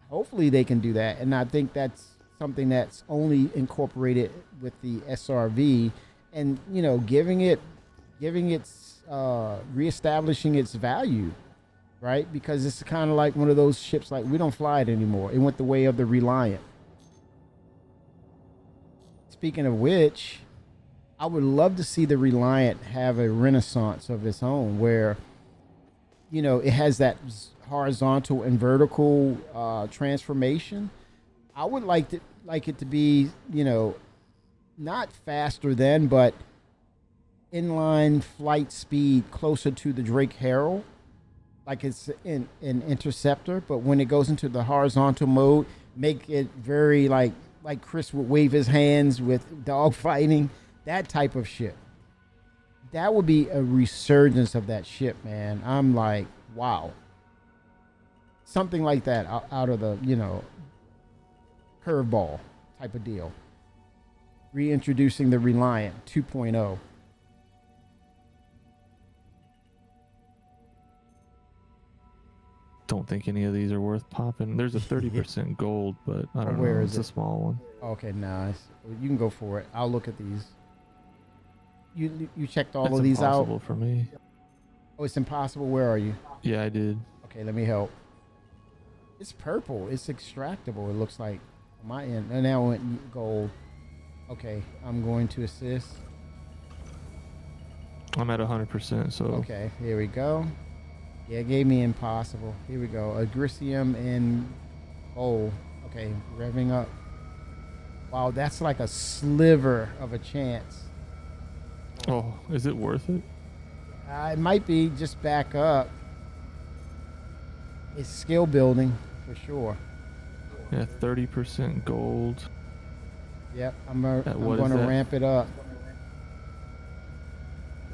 Hopefully they can do that, and I think that's something that's only incorporated with the SRV, and giving it reestablishing its value, right? Because it's kind of like one of those ships, like, we don't fly it anymore. It went the way of the Reliant. Speaking of which, I would love to see the Reliant have a renaissance of its own, where it has that horizontal and vertical transformation. I would like it to be, not faster than, but inline flight speed closer to the Drake Herald, like it's in Interceptor. But when it goes into the horizontal mode, make it very like Chris would wave his hands with dog fighting, that type of ship. That would be a resurgence of that ship, man. I'm like, wow. Something like that out of the, curveball type of deal. Reintroducing the Reliant 2.0. don't think any of these are worth popping. There's a 30% gold, but I don't where know. is It's a it? small one. Okay, nice. You can go for it. I'll look at these. You checked all That's of these out? impossible for me. Oh, it's impossible. Where are you? Yeah, I did. Okay, let me help. It's purple. It's extractable. It looks like on my end. And now it went gold. Okay, I'm going to assist. I'm at 100%. So Okay, here we go. Yeah, it gave me impossible. Here we go. Agricium and gold. Okay, revving up. Wow, that's like a sliver of a chance. oh, is it worth it? It might be. Just back up. It's skill building for sure. Yeah, 30% gold. Yep, I'm going what is to that? ramp it up.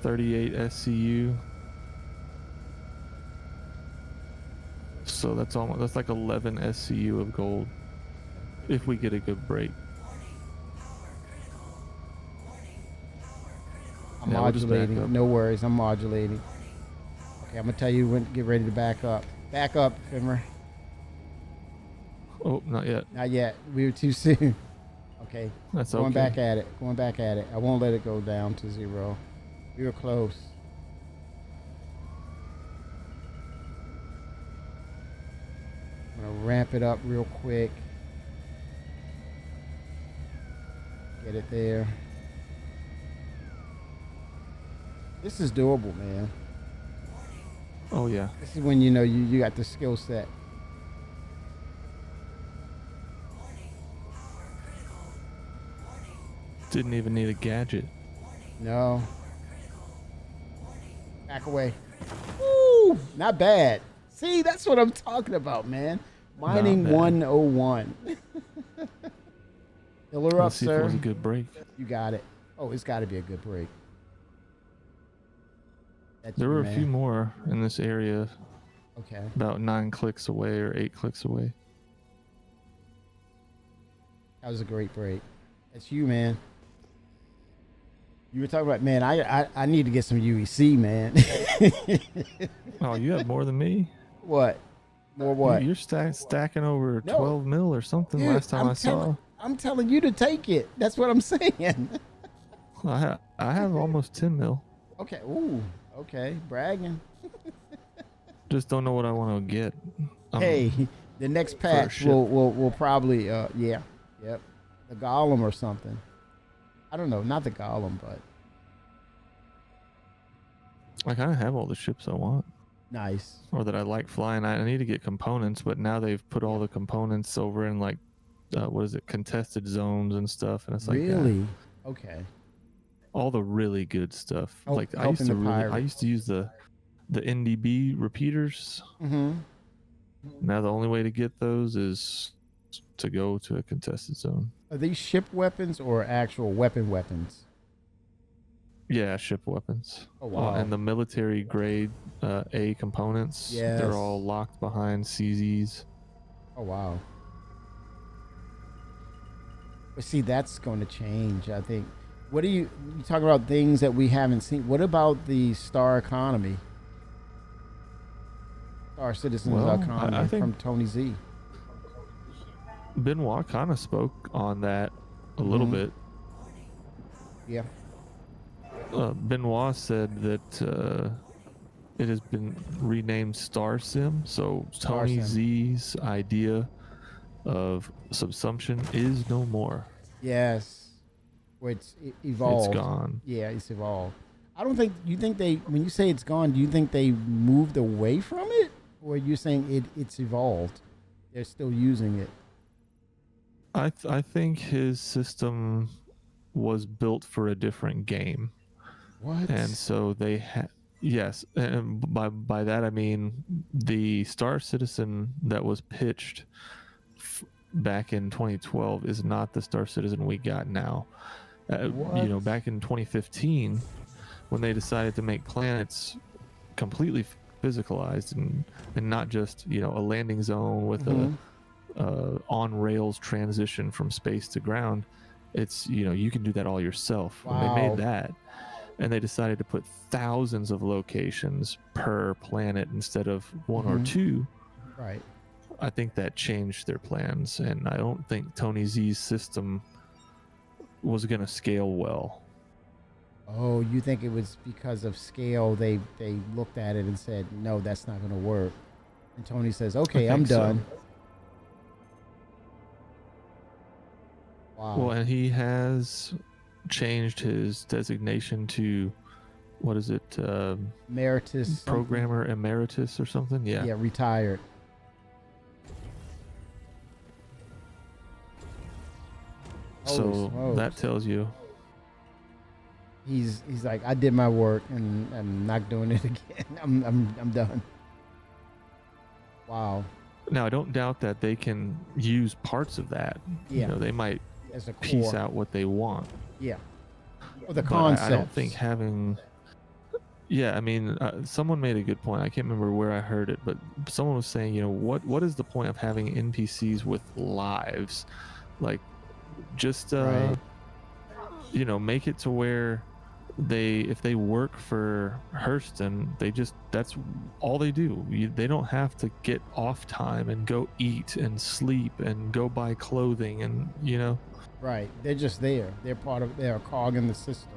38 SCU. So that's like 11 SCU of gold. If we get a good break. I'm Yeah, we'll just back modulating. up. No worries, I'm modulating. Okay, I'm gonna tell you when to get ready to back up. Back up, Fimmer. Oh, not yet. Not yet. We were too soon. Okay, That's going okay. back at it. Going back at it. I won't let it go down to 0. We were close. I'm gonna ramp it up real quick. Get it there. This is doable, man. Oh yeah. This is when you know you got the skill set. Didn't even need a gadget. No. Back away. Woo! Not bad. See, that's what I'm talking about, man. Mining bad. 101. Heal her up, Let's see if it sir. was a good break. You got it. Oh, it's got to be a good break. That's There you, were a man. few more in this area, Okay. about 9 clicks away or 8 clicks away. That was a great break. That's you, man. You were talking about, man, I need to get some UEC, man. Oh, you have more than me? What? More what? You're stacking over No. 12 mil or something Dude, last time I saw. I'm telling you to take it. That's what I'm saying. I have almost 10 mil. Okay. Ooh. Okay. Bragging. Just don't know what I want to get. Hey, the next patch ship. will probably yeah. Yep. The Golem or something. I don't know, not the Golem, but I kind of have all the ships I want, nice. or that I like flying. I need to get components, but now they've put all the components over in like, what is it, contested zones and stuff, and it's like Really? Okay. all the really good stuff. Help- Like I helping used to the I pirate. used to use the NDB repeaters. Mm-hmm. Now the only way to get those is to go to a contested zone. Are these ship weapons or actual weapons? Yeah, ship weapons. Oh wow. And the military grade A components, Yes. they're all locked behind CZs. Oh wow. But see, that's going to change, I think. What do you talk about things that we haven't seen? What about the Star Economy? Star Citizens Well, I Economy think- from Tony Z. Benoit kind of spoke on that a little Mhm. bit. Yeah. Benoit said that it has been renamed Star Sim. So Star Tony Sim. Z's idea of subsumption is no more. Yes. Where it's evolved. It's gone. Yeah, it's evolved. I don't think you think they when you say it's gone, do you think they moved away from it? Or you're saying it's evolved? They're still using it. I think his system was built for a different game. What? And so they yes, and by that I mean the Star Citizen that was pitched back in 2012 is not the Star Citizen we got now. You know, back in 2015 when they decided to make planets completely physicalized and not just, you know, a landing zone with Mhm. a on rails transition from space to ground. It's, you know, you can do that all yourself. When they Wow. made that, and they decided to put thousands of locations per planet instead of one or Mhm. two, Right. I think that changed their plans, and I don't think Tony Z's system was going to scale well. Oh, you think it was because of scale? They looked at it and said, no, that's not going to work. And Tony says, okay, I'm think so. done. Wow. Well, and he has changed his designation to, what is it, Emeritus. something. programmer emeritus or something? Yeah. Yeah, retired. Holy So smokes. that tells you. He's like, I did my work and I'm not doing it again. I'm done. Wow. Now, I don't doubt that they can use parts of that. Yeah. You know, they might As a core. piece out what they want. Yeah. Or the But concept. I don't think having. Yeah, I mean, someone made a good point. I can't remember where I heard it, but someone was saying, you know, what is the point of having NPCs with lives? Like, just Right. you know, make it to where if they work for Hurston, that's all they do. They don't have to get off time and go eat and sleep and go buy clothing and, you know. Right. They're just there. They're a cog in the system.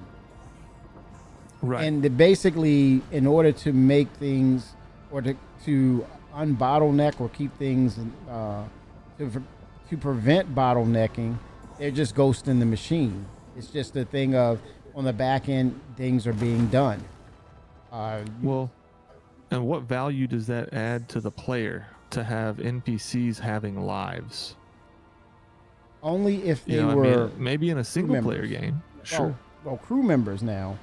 Right. And basically, in order to make things, or to unbottleneck or keep things, to prevent bottlenecking, they're just ghosting the machine. It's just a thing of, on the back end, things are being done. Well, and what value does that add to the player to have NPCs having lives? Only if they You know, I were mean, maybe in a single player members. game. Sure. well, crew members now.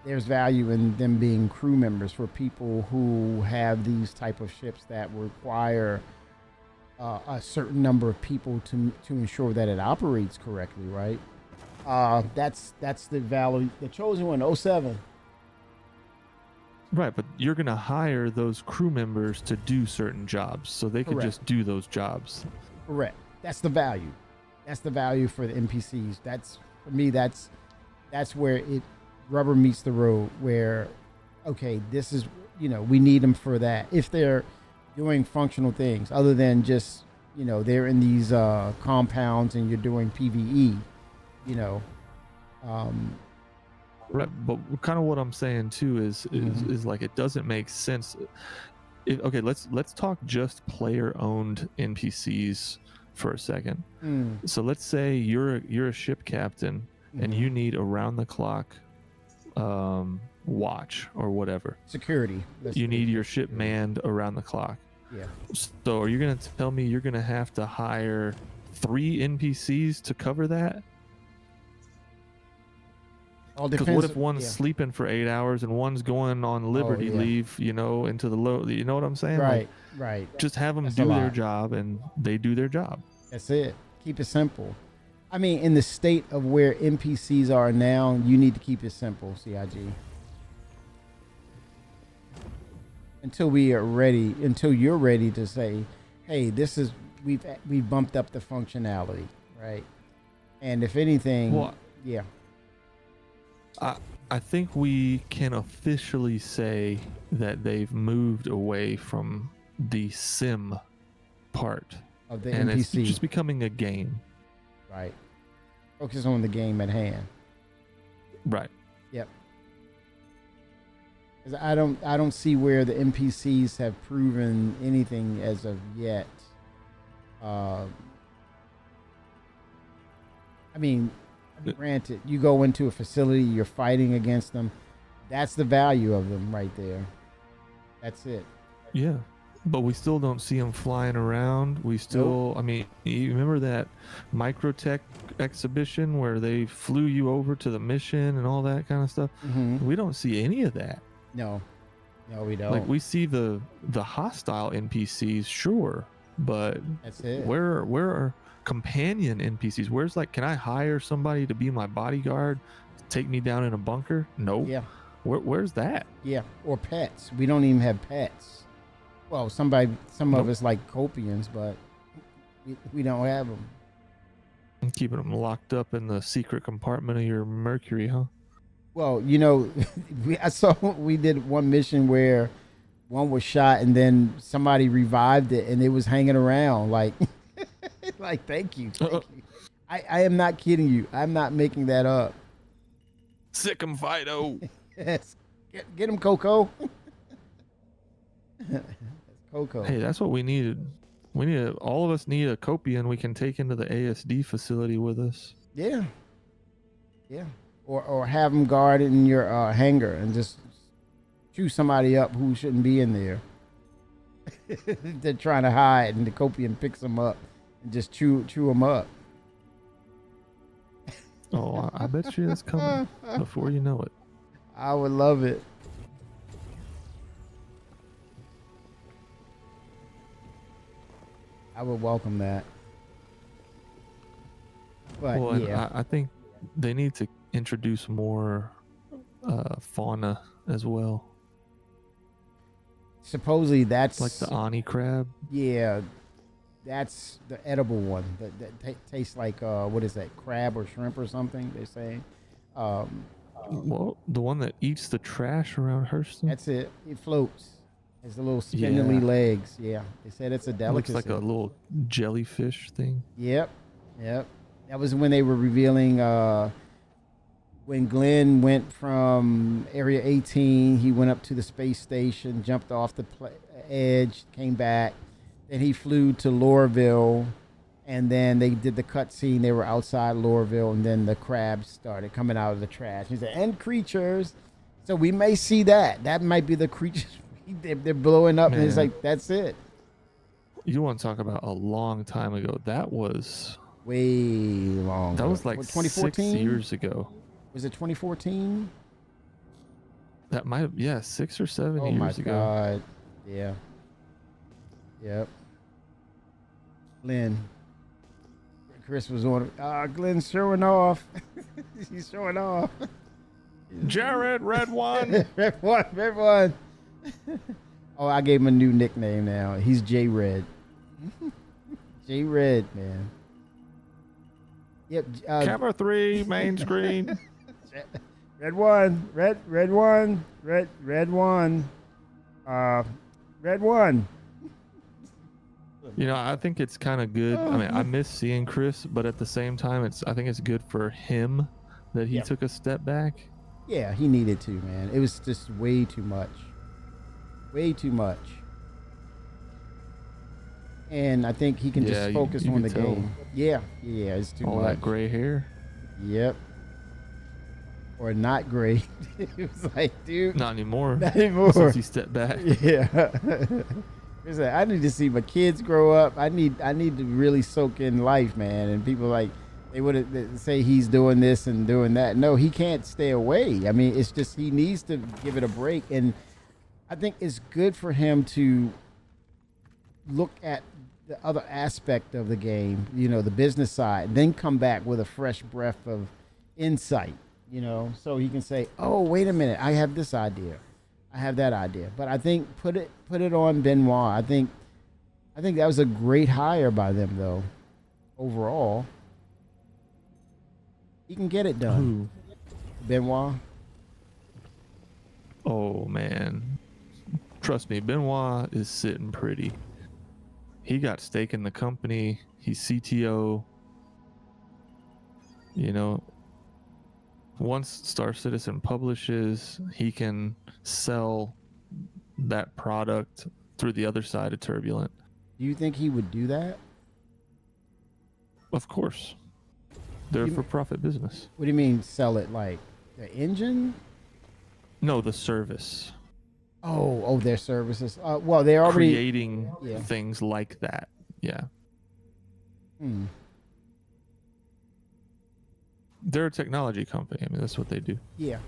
There's value in them being crew members for people who have these type of ships that require a certain number of people to ensure that it operates correctly, right? That's the value. The Chosen One, 07. Right, but you're going to hire those crew members to do certain jobs, so they could Correct. just do those jobs. Correct. That's the value. That's the value for the NPCs. That's, for me, that's where it rubber meets the road, where, okay, this is, you know, we need them for that. If they're doing functional things other than just, you know, they're in these compounds and you're doing PvE, you know. Right, but kind of what I'm saying too is Mhm. is like, it doesn't make sense. Okay, let's talk just player-owned NPCs for a second. So let's say you're a ship captain and you need around-the-clock watch or whatever. Security. You need your ship manned around the clock. Yeah. So are you going to tell me you're going to have to hire 3 NPCs to cover that? All Because depends. what if one's yeah. sleeping for 8 hours and one's going on Liberty yeah. leave, you know, into the low, you know what I'm saying? Right, Like, right. just have them That's a do their lot. job and they do their job. That's it. Keep it simple. I mean, in the state of where NPCs are now, you need to keep it simple, CIG. Until you're ready to say, hey, this is, we've bumped up the functionality, right? And if anything, Well, yeah. I think we can officially say that they've moved away from the sim part. Of the And NPC, it's just becoming a game. right? Focus on the game at hand. Right. Yep. 'Cause I don't see where the NPCs have proven anything as of yet. I mean, granted, you go into a facility, you're fighting against them. That's the value of them right there. That's it. Yeah. But we still don't see them flying around. We still, I mean, you remember that Microtech exhibition where they flew you over to the mission and all that kind of stuff? Mm-hmm. We don't see any of that. No, we don't. Like, we see the hostile NPCs, sure, but That's it. where are companion NPCs? Where's, like, can I hire somebody to be my bodyguard, take me down in a bunker? No. Yeah, Where's that? yeah. Or pets. We don't even have pets. Well, some of us like Copians, but we don't have them. I'm keeping them locked up in the secret compartment of your Mercury, huh? Well, you know, we did one mission where one was shot, and then somebody revived it, and it was hanging around like, like thank you. I am not kidding you. I'm not making that up. Sick 'em, Fido. Yes, get him, Coco. That's Coco. Hey, that's what we needed. All of us need a Copian we can take into the ASD facility with us. Yeah, yeah. Or have them guard in your hangar and just chew somebody up who shouldn't be in there. They're trying to hide, and the Copian picks them up and just chew them up. Oh, I bet you that's coming before you know it. I would love it. I would welcome that. But Well, and yeah, I think they need to introduce more fauna as well, supposedly that's like the Ani crab. yeah, that's the edible one that tastes like what is that, crab or shrimp or something? They're saying. Well, the one that eats the trash around Hurston. That's it. It floats. Has the little spindly Yeah. legs. Yeah, they said it's a Looks delicacy. like a little jellyfish thing. Yep. That was when they were revealing when Glenn went from Area 18, he went up to the space station, jumped off the edge, came back. Then he flew to Lorville, and then they did the cut scene. They were outside Lorville, and then the crabs started coming out of the trash. He said, and creatures. So we may see that. That might be the creatures. They're blowing up, and it's Man. like, that's it. You want to talk about a long time ago? That was Way long. that was like What, 6 years ago. Was it 2014? That might have 6 or 7 Oh my years ago. God. Yeah. Yep. Glenn. Chris was on. Glenn's showing off. He's showing off. Jared, red one. Red one. Oh, I gave him a new nickname now. He's J Red. J Red, man. Yep. Camera 3, main screen. Red one. Red one. Red one. Red one. You know, I think it's kind of good. I mean, I miss seeing Chris, but at the same time, I think it's good for him that he Yep. took a step back. Yeah, he needed to, man. It was just way too much. Way too much. And I think he can Yeah, just you- focus you on can the tell. game. Yeah, it's too All much. that gray hair. Yep. Or not great. It was like, dude, Not anymore. not anymore. Since he stepped back. Yeah. It's like, I need to see my kids grow up. I need to really soak in life, man. And people like they would say he's doing this and doing that. No, he can't stay away. I mean, it's just he needs to give it a break. And I think it's good for him to look at the other aspect of the game, you know, the business side, then come back with a fresh breath of insight, you know, so he can say, oh, wait a minute, I have this idea. I have that idea. But I think put it on Benoit. I think that was a great hire by them, though. Overall, he can get it done. Who? Benoit. Oh man, trust me, Benoit is sitting pretty. He got stake in the company. He's CTO. You know, once Star Citizen publishes, he can sell that product through the other side of Turbulent. Do you think he would do that? Of course, they're You- for-profit business. What do you mean sell it, like the engine? No, the service. Oh, their services. Well, they already. Creating Yeah. things like that. Yeah. Hmm. They're a technology company. I mean, that's what they do. Yeah.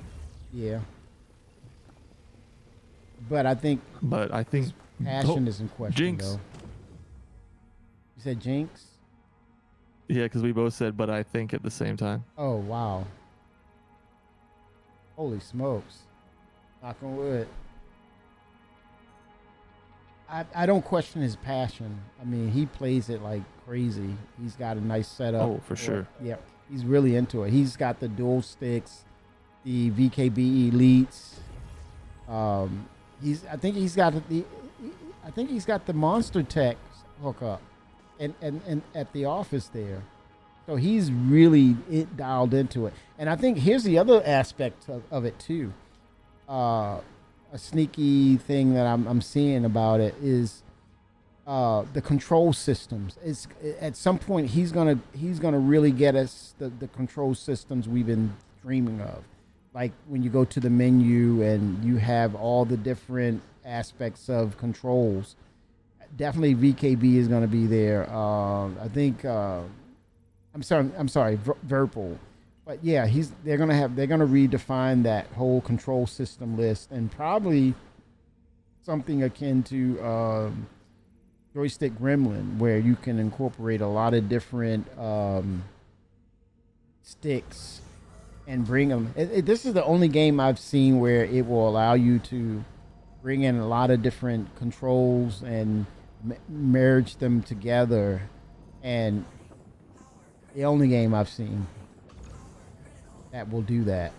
But I think But I think passion Oh, is in question, Jinx. though. You said Jinx? yeah, because we both said, but I think at the same time. Oh, wow. Holy smokes. Knock on wood. I don't question his passion. I mean, he plays it like crazy. He's got a nice setup. Oh, for sure. Yeah, he's really into it. He's got the dual sticks, the VKB Elites. I think he's got the Monster Tech hookup, and at the office there. So he's really dialed into it. And I think here's the other aspect of it too. A sneaky thing that I'm seeing about it is the control systems. It's at some point he's gonna really get us the control systems we've been dreaming of, like when you go to the menu and you have all the different aspects of controls. Definitely VKB is going to be there. I think I'm sorry, Virpil. But yeah, they're gonna redefine that whole control system list, and probably something akin to Joystick Gremlin, where you can incorporate a lot of different sticks and bring them. This is the only game I've seen where it will allow you to bring in a lot of different controls and merge them together, and the only game I've seen that will do that.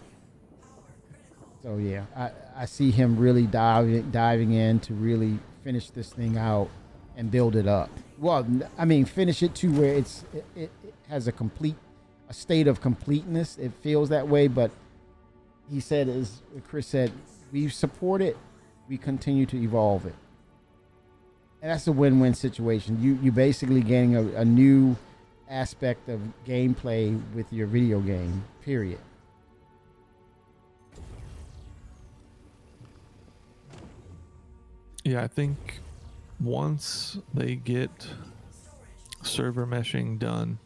So yeah, I see him really diving in to really finish this thing out and build it up. Well, I mean, finish it to where it has a state of completeness. It feels that way, but he said, as Chris said, we support it, we continue to evolve it. And that's a win-win situation. You basically getting a new aspect of gameplay with your video game, period. Yeah, I think once they get server meshing done,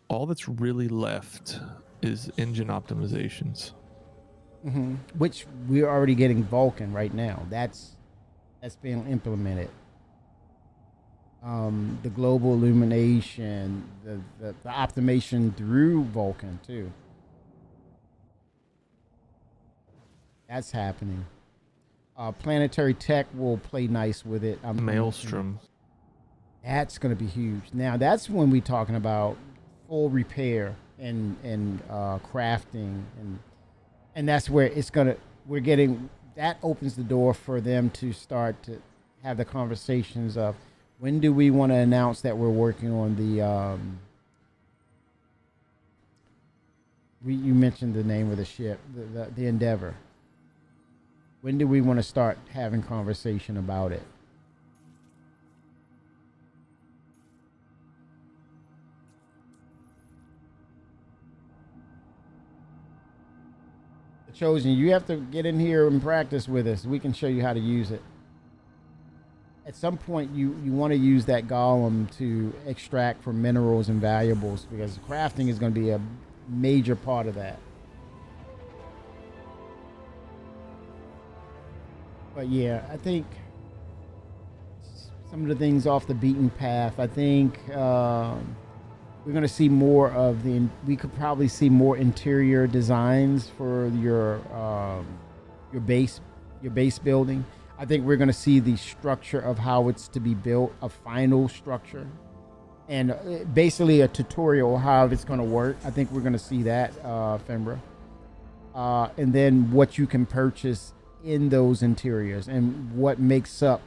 all that's really left is engine optimizations. Mm-hmm. Which we're already getting Vulkan right now. That's being implemented. The global illumination, the optimization through Vulkan too. That's happening. Planetary Tech will play nice with it. Maelstrom. That's going to be huge. Now that's when we're talking about full repair and crafting, and that's where that opens the door for them to start to have the conversations of, when do we want to announce that we're working on the you mentioned the name of the ship, the Endeavor. When do we want to start having conversation about it? The Chosen, you have to get in here and practice with us. We can show you how to use it. At some point, you want to use that golem to extract from minerals and valuables, because crafting is going to be a major part of that. But yeah, I think some of the things off the beaten path. I think we're going to see more of we could probably see more interior designs for your base building. I think we're going to see the structure of how it's to be built, a final structure, and basically a tutorial how it's going to work. I think we're going to see that, Fembra. And then what you can purchase in those interiors and what makes up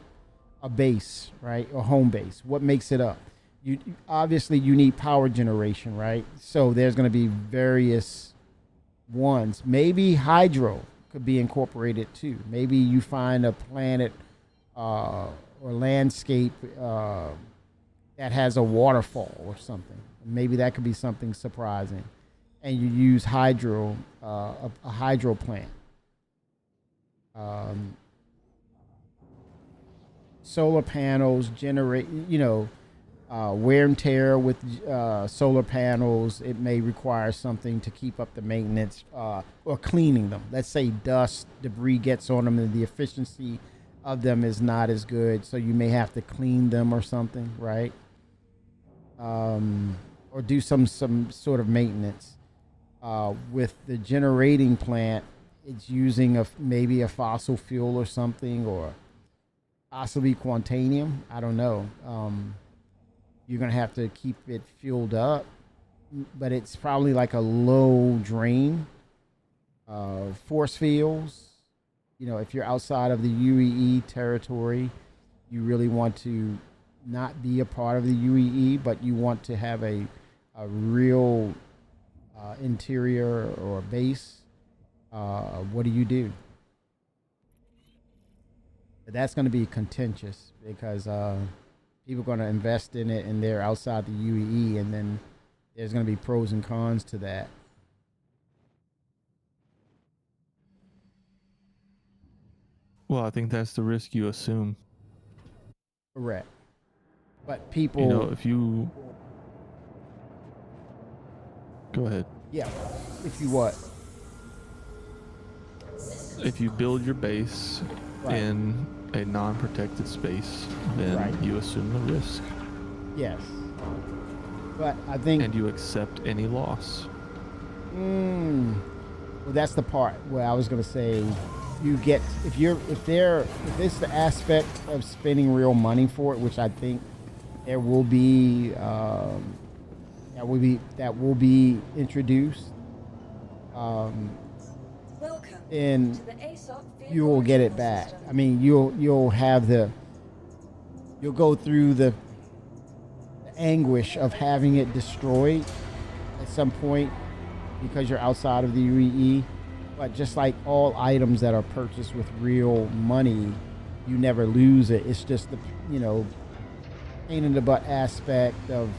a base, right? A home base. What makes it up? You obviously you need power generation, right? So there's going to be various ones. Maybe hydro could be incorporated too. Maybe you find a planet or landscape that has a waterfall or something. Maybe that could be something surprising, and you use hydro, a hydro plant. Solar panels generate, wear and tear with solar panels. It may require something to keep up the maintenance or cleaning them. Let's say dust, debris gets on them and the efficiency of them is not as good, so you may have to clean them or something, right? Or do some sort of maintenance. With the generating plant, it's using maybe a fossil fuel or something, or possibly quantanium. I don't know. You're going to have to keep it fueled up, but it's probably like a low drain. Force fields, you know, if you're outside of the UEE territory, you really want to not be a part of the UEE, but you want to have a real interior or base. What do you do? But that's going to be contentious because people are going to invest in it and they're outside the UEE, and then there's going to be pros and cons to that. Well, I think that's the risk you assume. Correct. But people, You know, if you go ahead. yeah, if you what? If you build your base Right. in a non-protected space, then Right. you assume the risk Yes. But I think and you accept any loss. well, that's the part where I was going to say you get if it's the aspect of spending real money for it, which I think there will be that will be introduced. Welcome And to the ASOP vehicle you will get it retrieval back. system. I mean, you'll go through the anguish of having it destroyed at some point because you're outside of the UEE. But just like all items that are purchased with real money, you never lose it. It's just the pain in the butt aspect of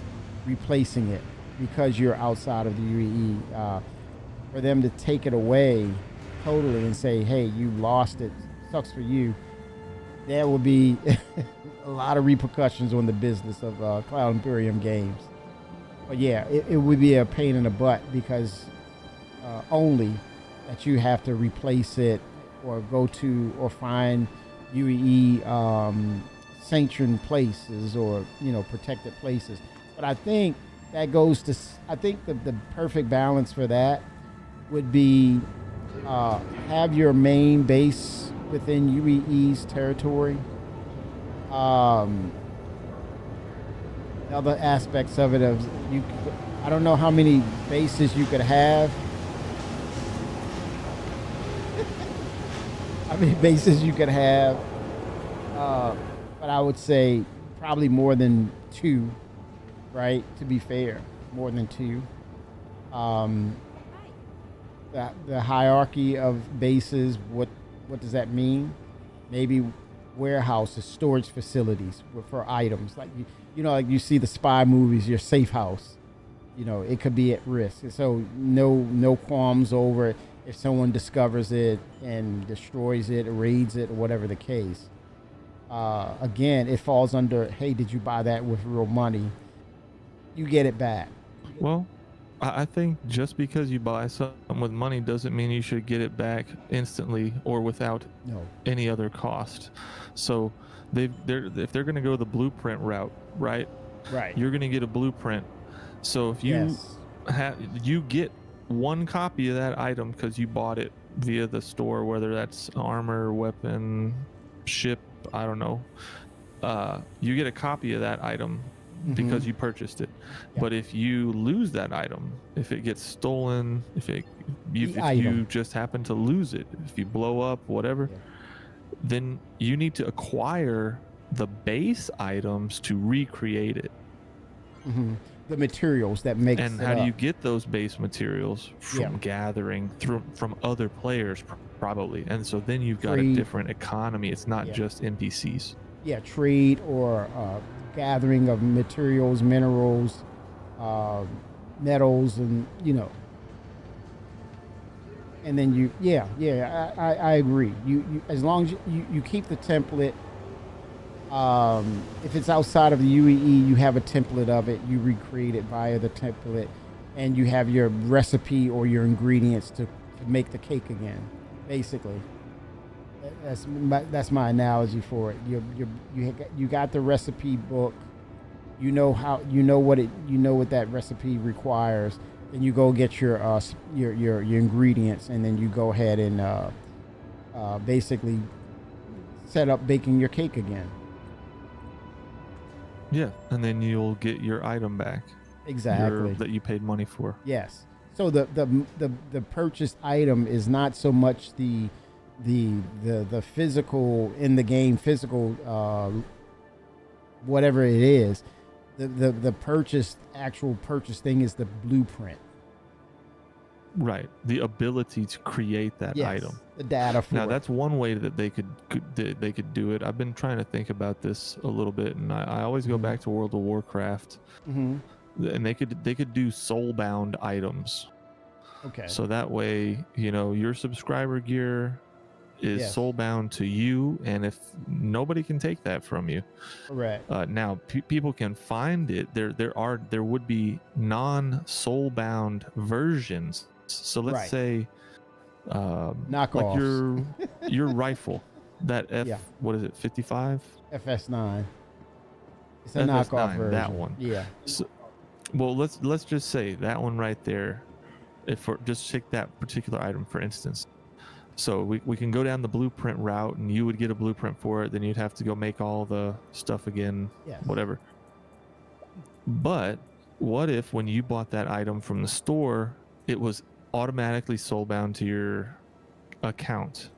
replacing it because you're outside of the UEE. For them to take it away totally and say, "Hey, you lost it. Sucks for you." There will be a lot of repercussions on the business of Cloud Imperium games. But yeah, it would be a pain in the butt because only that you have to replace it or go to or find UEE sanctioned places or protected places. But I think that goes to I think the perfect balance for that would be have your main base within UEE's territory. Other aspects of it I don't know how many bases you could have. How many bases you could have? But I would say probably more than 2, right? To be fair, more than 2. The hierarchy of bases, what does that mean? Maybe warehouses, storage facilities for items, like like you see the spy movies, your safe house, it could be at risk. So no qualms over if someone discovers it and destroys it, raids it, or whatever the case. Again, it falls under, hey, did you buy that with real money? You get it back. Well, I think just because you buy something with money doesn't mean you should get it back instantly or without No. any other cost. So if they're going to go the blueprint route, right? Right. You're going to get a blueprint. So if you Yes. you get one copy of that item because you bought it via the store, whether that's armor, weapon, ship, I don't know. You get a copy of that item because you purchased it. Yeah. But if you lose that item, if it gets stolen, if you item. just happen to lose it, if you blow up, whatever, Yeah. then you need to acquire the base items to recreate it. The materials that make And how do you get those base materials? From Yeah. gathering from other players, probably. And so then you've got a Trade. different economy. It's not Yeah. just NPCs. trade or gathering of materials, minerals, metals, and and then I agree. You as long as you keep the template. If it's outside of the UEE, you have a template of it. You recreate it via the template, and you have your recipe or your ingredients to make the cake again. Basically, that's my analogy for it. You got the recipe book. You know what that recipe requires. Then you go get your ingredients, and then you go ahead and basically set up baking your cake again. Yeah, and then you'll get your item back. Exactly. That you paid money for. Yes. So the purchased item is not so much the the physical in the game, physical whatever it is, the actual purchase thing is the blueprint. Right. The ability to create that Yes, item. the data for Now it. that's one way that they could do it. I've been trying to think about this a little bit, and I always go Mhm. back to World of Warcraft, Mm-hmm. and they could do soulbound items. Okay. So that way, your subscriber gear is Yes. soulbound to you, and if nobody can take that from you. Correct. Now people can find it. There would be non-soulbound versions. So let's Right. say like Knockoffs. your rifle, that Yeah. what is it, 55? FS9. It's a FS9, knockoff version. that one. Yeah. So, well, let's just say that one right there. If we're just take that particular item for instance. So we can go down the blueprint route, and you would get a blueprint for it. Then you'd have to go make all the stuff again, Yes. whatever. But what if when you bought that item from the store, it was automatically soulbound to your account?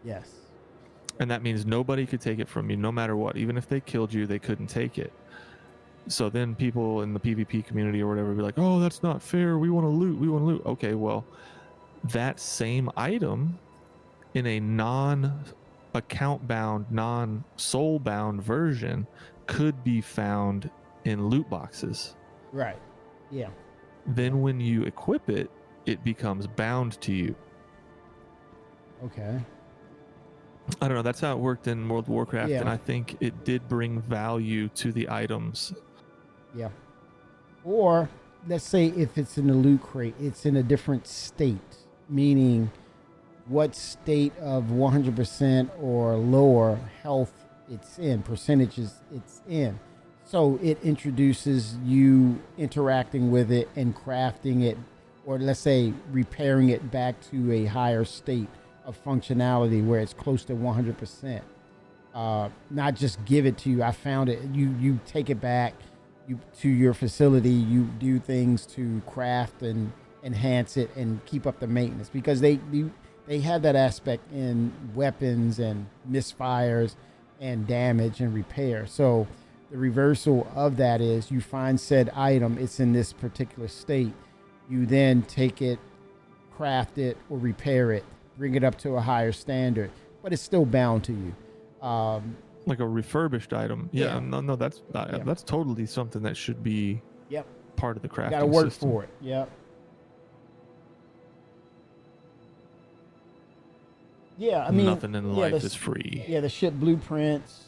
Yes. And that means nobody could take it from you no matter what. Even if they killed you, they couldn't take it. So then people in the PvP community or whatever would be like, oh, that's not fair. We want to loot. Okay, well, that same item in a non-account bound, non-soul bound version could be found in loot boxes. Right. Yeah. Then when you equip it, it becomes bound to you. Okay. I don't know. That's how it worked in World of Warcraft, Yeah. and I think it did bring value to the items. Yeah. Or let's say if it's in the loot crate, it's in a different state, meaning what state of 100% or lower health it's in, percentages it's in. So it introduces you interacting with it and crafting it, or let's say repairing it back to a higher state of functionality where it's close to 100%. Not just give it to you. I found it. You take it back to your facility. You do things to craft and enhance it and keep up the maintenance, because they have that aspect in weapons and misfires and damage and repair. So the reversal of that is you find said item, it's in this particular state. You then take it, craft it, or repair it, bring it up to a higher standard, but it's still bound to you. Like a refurbished item. Yeah, Yeah. no, that's totally something that should be Yep. part of the crafting You gotta work system. for it. Yep. Yeah, I mean, Nothing in life the- is free. Yeah, the ship blueprints.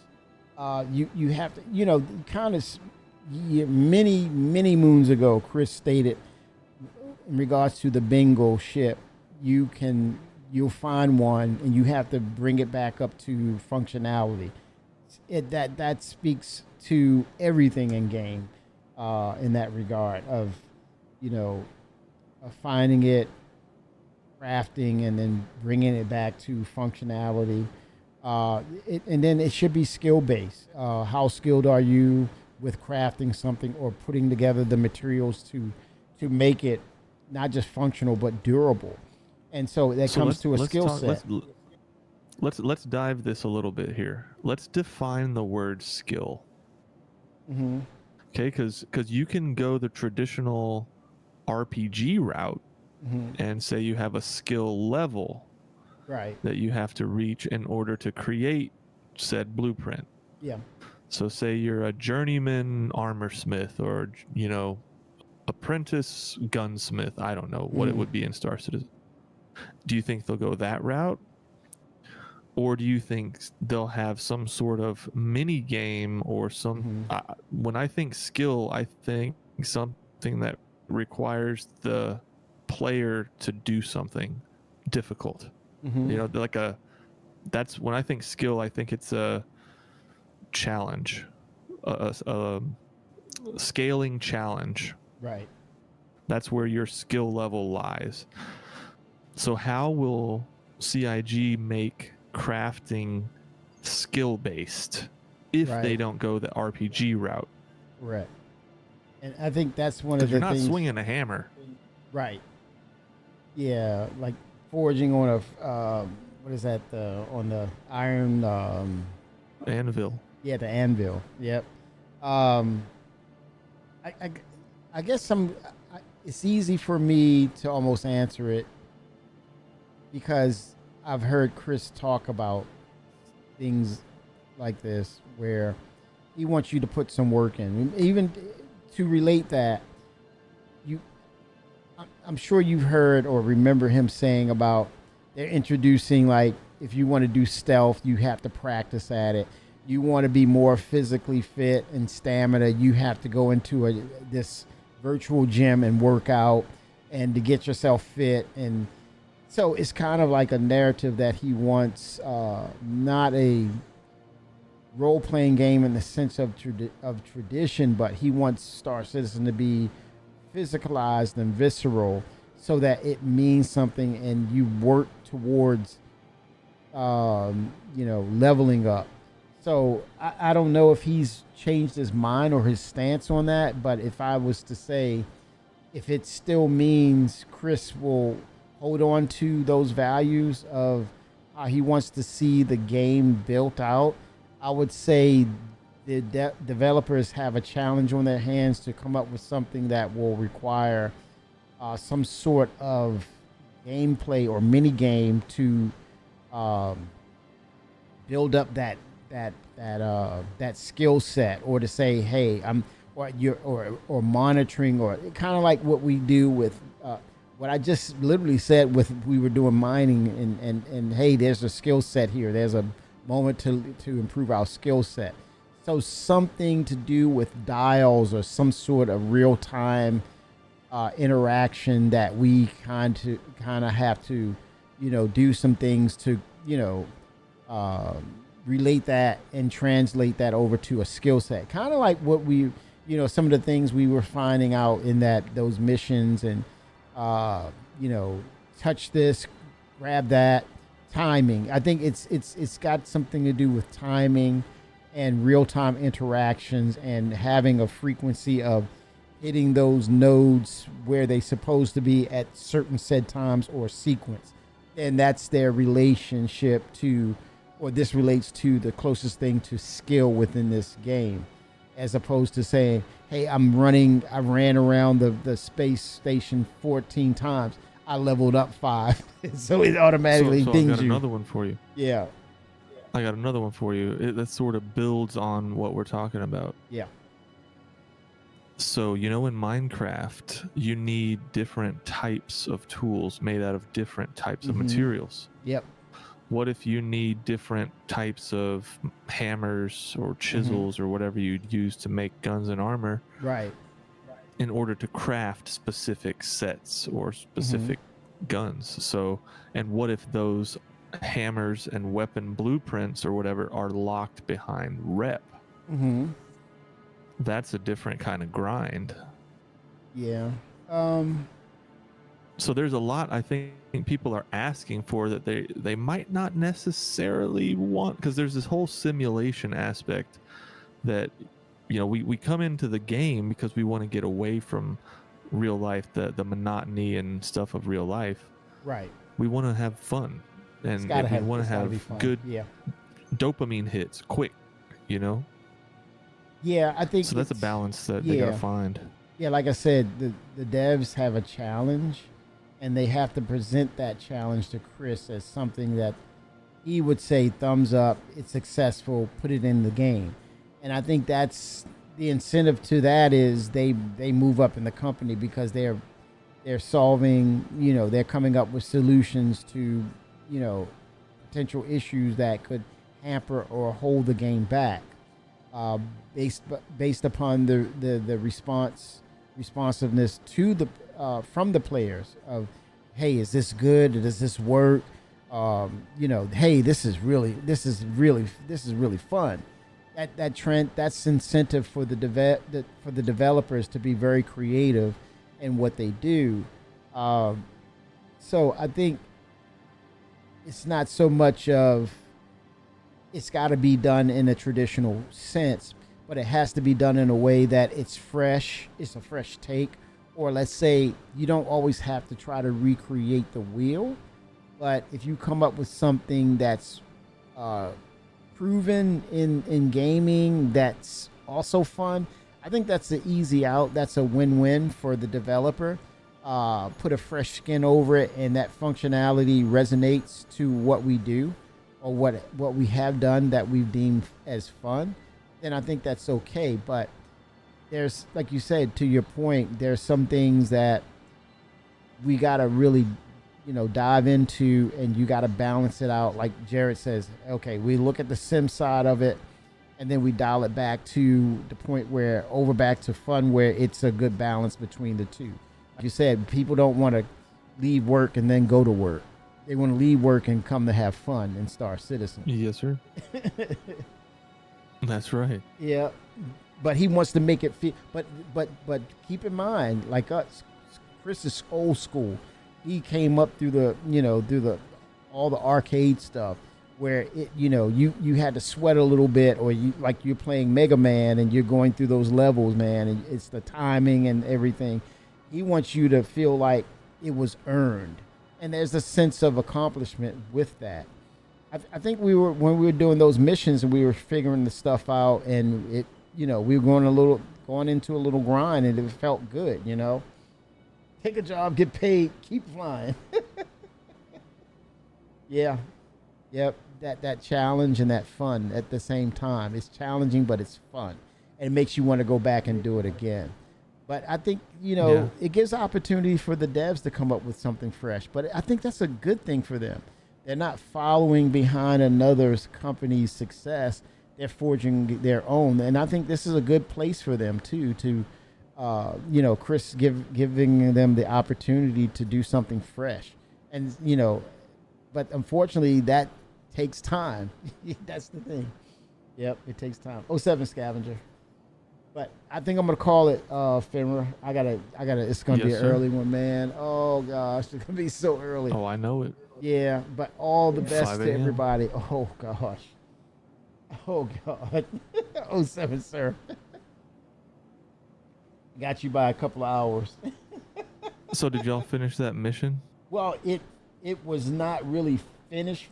You have to, kind of many moons ago, Chris stated in regards to the bingo ship, you'll find one and you have to bring it back up to functionality. That speaks to everything in game, in that regard of, of finding it, crafting, and then bringing it back to functionality. And then it should be skill based. How skilled are you with crafting something or putting together the materials to make it not just functional but durable? And so that comes to a skill set. Let's dive this a little bit here. Let's define the word skill. Mm-hmm. Okay, because you can go the traditional RPG route Mm-hmm. and say you have a skill level Right. that you have to reach in order to create said blueprint. Yeah. So say you're a journeyman armor smith, or apprentice gunsmith. I don't know what it would be in Star Citizen. Do you think they'll go that route? Or do you think they'll have some sort of mini game or some... when I think skill, I think something that requires the player to do something difficult. Mm-hmm. That's when I think skill, I think it's a challenge, a scaling challenge. Right. That's where your skill level lies. So how will CIG make crafting skill based if Right. they don't go the RPG route? Correct. And I think that's one Because of the you're not things. swinging a hammer. Right. Yeah, like forging on a what is that, on the iron, Anvil. yeah, the anvil. Yep. Um, I, I guess it's easy for me to almost answer it because I've heard Chris talk about things like this where he wants you to put some work in. Even to relate that, you, I'm sure you've heard or remember him saying about they're introducing, like, if you want to do stealth, you have to practice at it. You want to be more physically fit and stamina, you have to go into this virtual gym and work out and to get yourself fit. And so it's kind of like a narrative that he wants, not a role-playing game in the sense of tradition, but he wants Star Citizen to be physicalized and visceral so that it means something and you work towards leveling up. So I don't know if he's changed his mind or his stance on that, but if I was to say, if it still means Chris will hold on to those values of how he wants to see the game built out, I would say the developers have a challenge on their hands to come up with something that will require some sort of gameplay or mini game to build up that skill set, or to say, hey, or monitoring, or kind of like what we do with what I just literally said with, we were doing mining and hey, there's a skill set here. There's a moment to improve our skill set. So something to do with dials or some sort of real time interaction that we kind of have to, do some things to, relate that and translate that over to a skill set. Kind of like what we, some of the things we were finding out in those missions and, touch this, grab that, timing. I think it's got something to do with timing and real-time interactions and having a frequency of hitting those nodes where they're supposed to be at certain said times or sequence. And that's their relationship to, or this relates to the closest thing to skill within this game, as opposed to saying, hey, I ran around the space station 14 times. I leveled up 5. So it automatically so dings I got you. another one for you. Yeah. I got another one for you. That sort of builds on what we're talking about. Yeah. So, in Minecraft, you need different types of tools made out of different types of materials. Yep. What if you need different types of hammers or chisels or whatever you'd use to make guns and armor? Right. In order to craft specific sets or specific guns. So, and what if those hammers and weapon blueprints or whatever are locked behind rep? Mm-hmm. That's a different kind of grind. Yeah. So there's a lot I think people are asking for that they might not necessarily want, because there's this whole simulation aspect that we come into the game because we want to get away from real life, the monotony and stuff of real life. Right. We want to have fun, and we want to have good dopamine hits quick, Yeah, I think so. That's a balance that they gotta find. Yeah, like I said, the devs have a challenge, and they have to present that challenge to Chris as something that he would say, thumbs up, it's successful, put it in the game. And I think that's the incentive to that, is they move up in the company because they're solving, they're coming up with solutions to, potential issues that could hamper or hold the game back, based upon the responsiveness to the from the players of, hey, is this good? Does this work? Hey, this is really fun. That trend, that's incentive for the developers to be very creative in what they do. So I think it's not so much of it's got to be done in a traditional sense, but it has to be done in a way that it's fresh. It's a fresh take, or let's say you don't always have to try to recreate the wheel. But if you come up with something that's proven in gaming, that's also fun, I think that's the easy out. That's a win-win for the developer. Put a fresh skin over it, and that functionality resonates to what we do or what we have done that we've deemed as fun. Then I think that's okay. But there's, like you said, to your point, there's some things that we gotta really, dive into, and you gotta balance it out. Like Jared says, okay, we look at the sim side of it, and then we dial it back to the point where back to fun, where it's a good balance between the two. Like you said, people don't want to leave work and then go to work. They want to leave work and come to have fun in Star Citizen. Yes, sir. That's right. Yeah, but he wants to make it feel. But keep in mind, like us, Chris is old school. He came up through the all the arcade stuff where it, you had to sweat a little bit, or you're playing Mega Man and you're going through those levels, man, and it's the timing and everything. He wants you to feel like it was earned, and there's a sense of accomplishment with that. I think when we were doing those missions and we were figuring the stuff out, and it, we were going into a little grind, and it felt good, Take a job, get paid, keep flying. Yeah, yep. That challenge and that fun at the same time. It's challenging, but it's fun, and it makes you want to go back and do it again. But I think, it gives opportunity for the devs to come up with something fresh. But I think that's a good thing for them. They're not following behind another company's success. They're forging their own. And I think this is a good place for them, too, to, Chris giving them the opportunity to do something fresh. And, but unfortunately, that takes time. That's the thing. Yep, it takes time. 07 Scavenger. But I think I'm gonna call it Finra. I gotta. It's gonna be an early one, man. Oh gosh, it's gonna be so early. Oh, I know it. Yeah, but all the best 5 to a.m. everybody. Oh gosh. Oh god. 07, sir. Got you by a couple of hours. So did y'all finish that mission? Well, it was not really finished.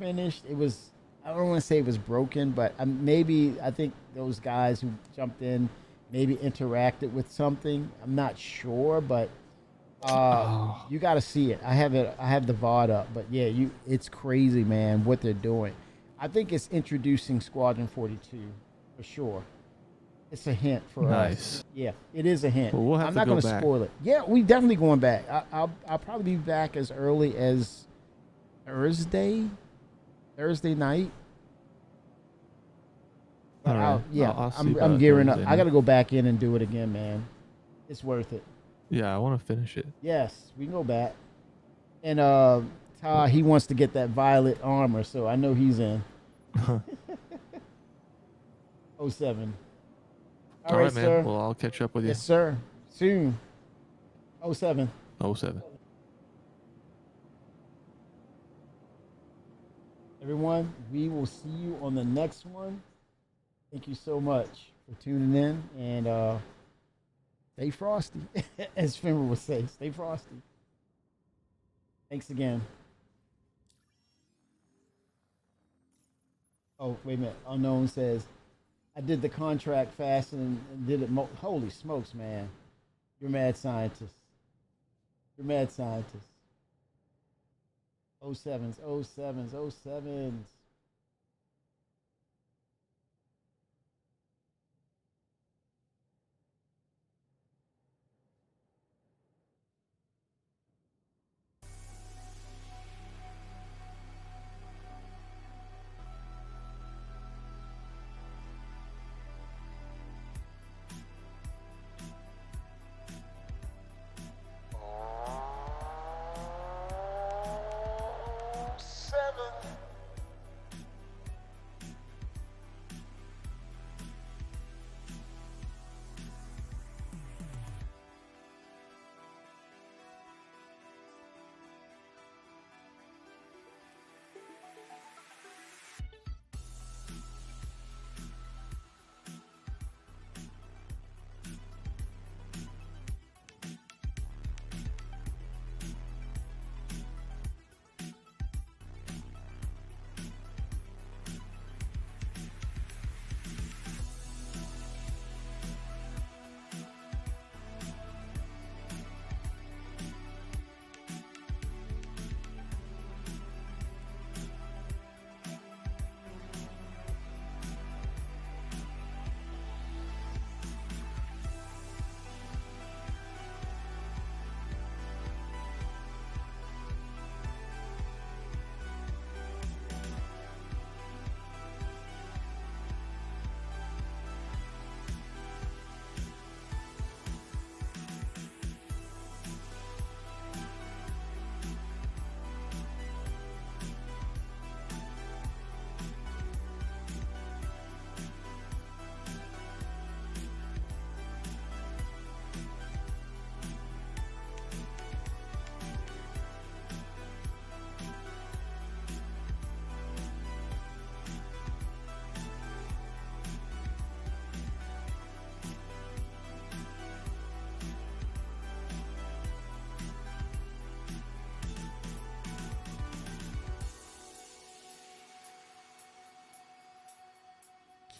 It was. I don't want to say it was broken, but I think those guys who jumped in maybe interacted with something. I'm not sure, but you got to see it. I have the VOD up, but yeah, it's crazy, man, what they're doing. I think it's introducing Squadron 42 for sure. It's a hint for us. Nice. Yeah, it is a hint. Well, we'll have I'm to not go going to back. spoil it. Yeah, we definitely going back. I'll probably be back as early as Thursday night. All right. I'll see I'm about gearing up. Thursday I got to night. go back in and do it again, man. It's worth it. Yeah, I want to finish it. Yes, we can go back. And Ty, he wants to get that violet armor, so I know he's in. 07. All right, man. sir. Well, I'll catch up with you. Yes, sir. Soon. 07. 07. Everyone, we will see you on the next one. Thank you so much for tuning in, and stay frosty, as Finra would say. Stay frosty. Thanks again. Oh, wait a minute. Unknown says, I did the contract fast and did it. Holy smokes, man. You're a mad scientist. You're a mad scientist. 07s, 07s, 07s.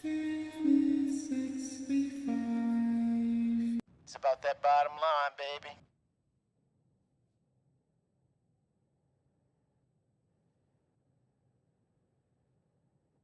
It's about that bottom line, baby.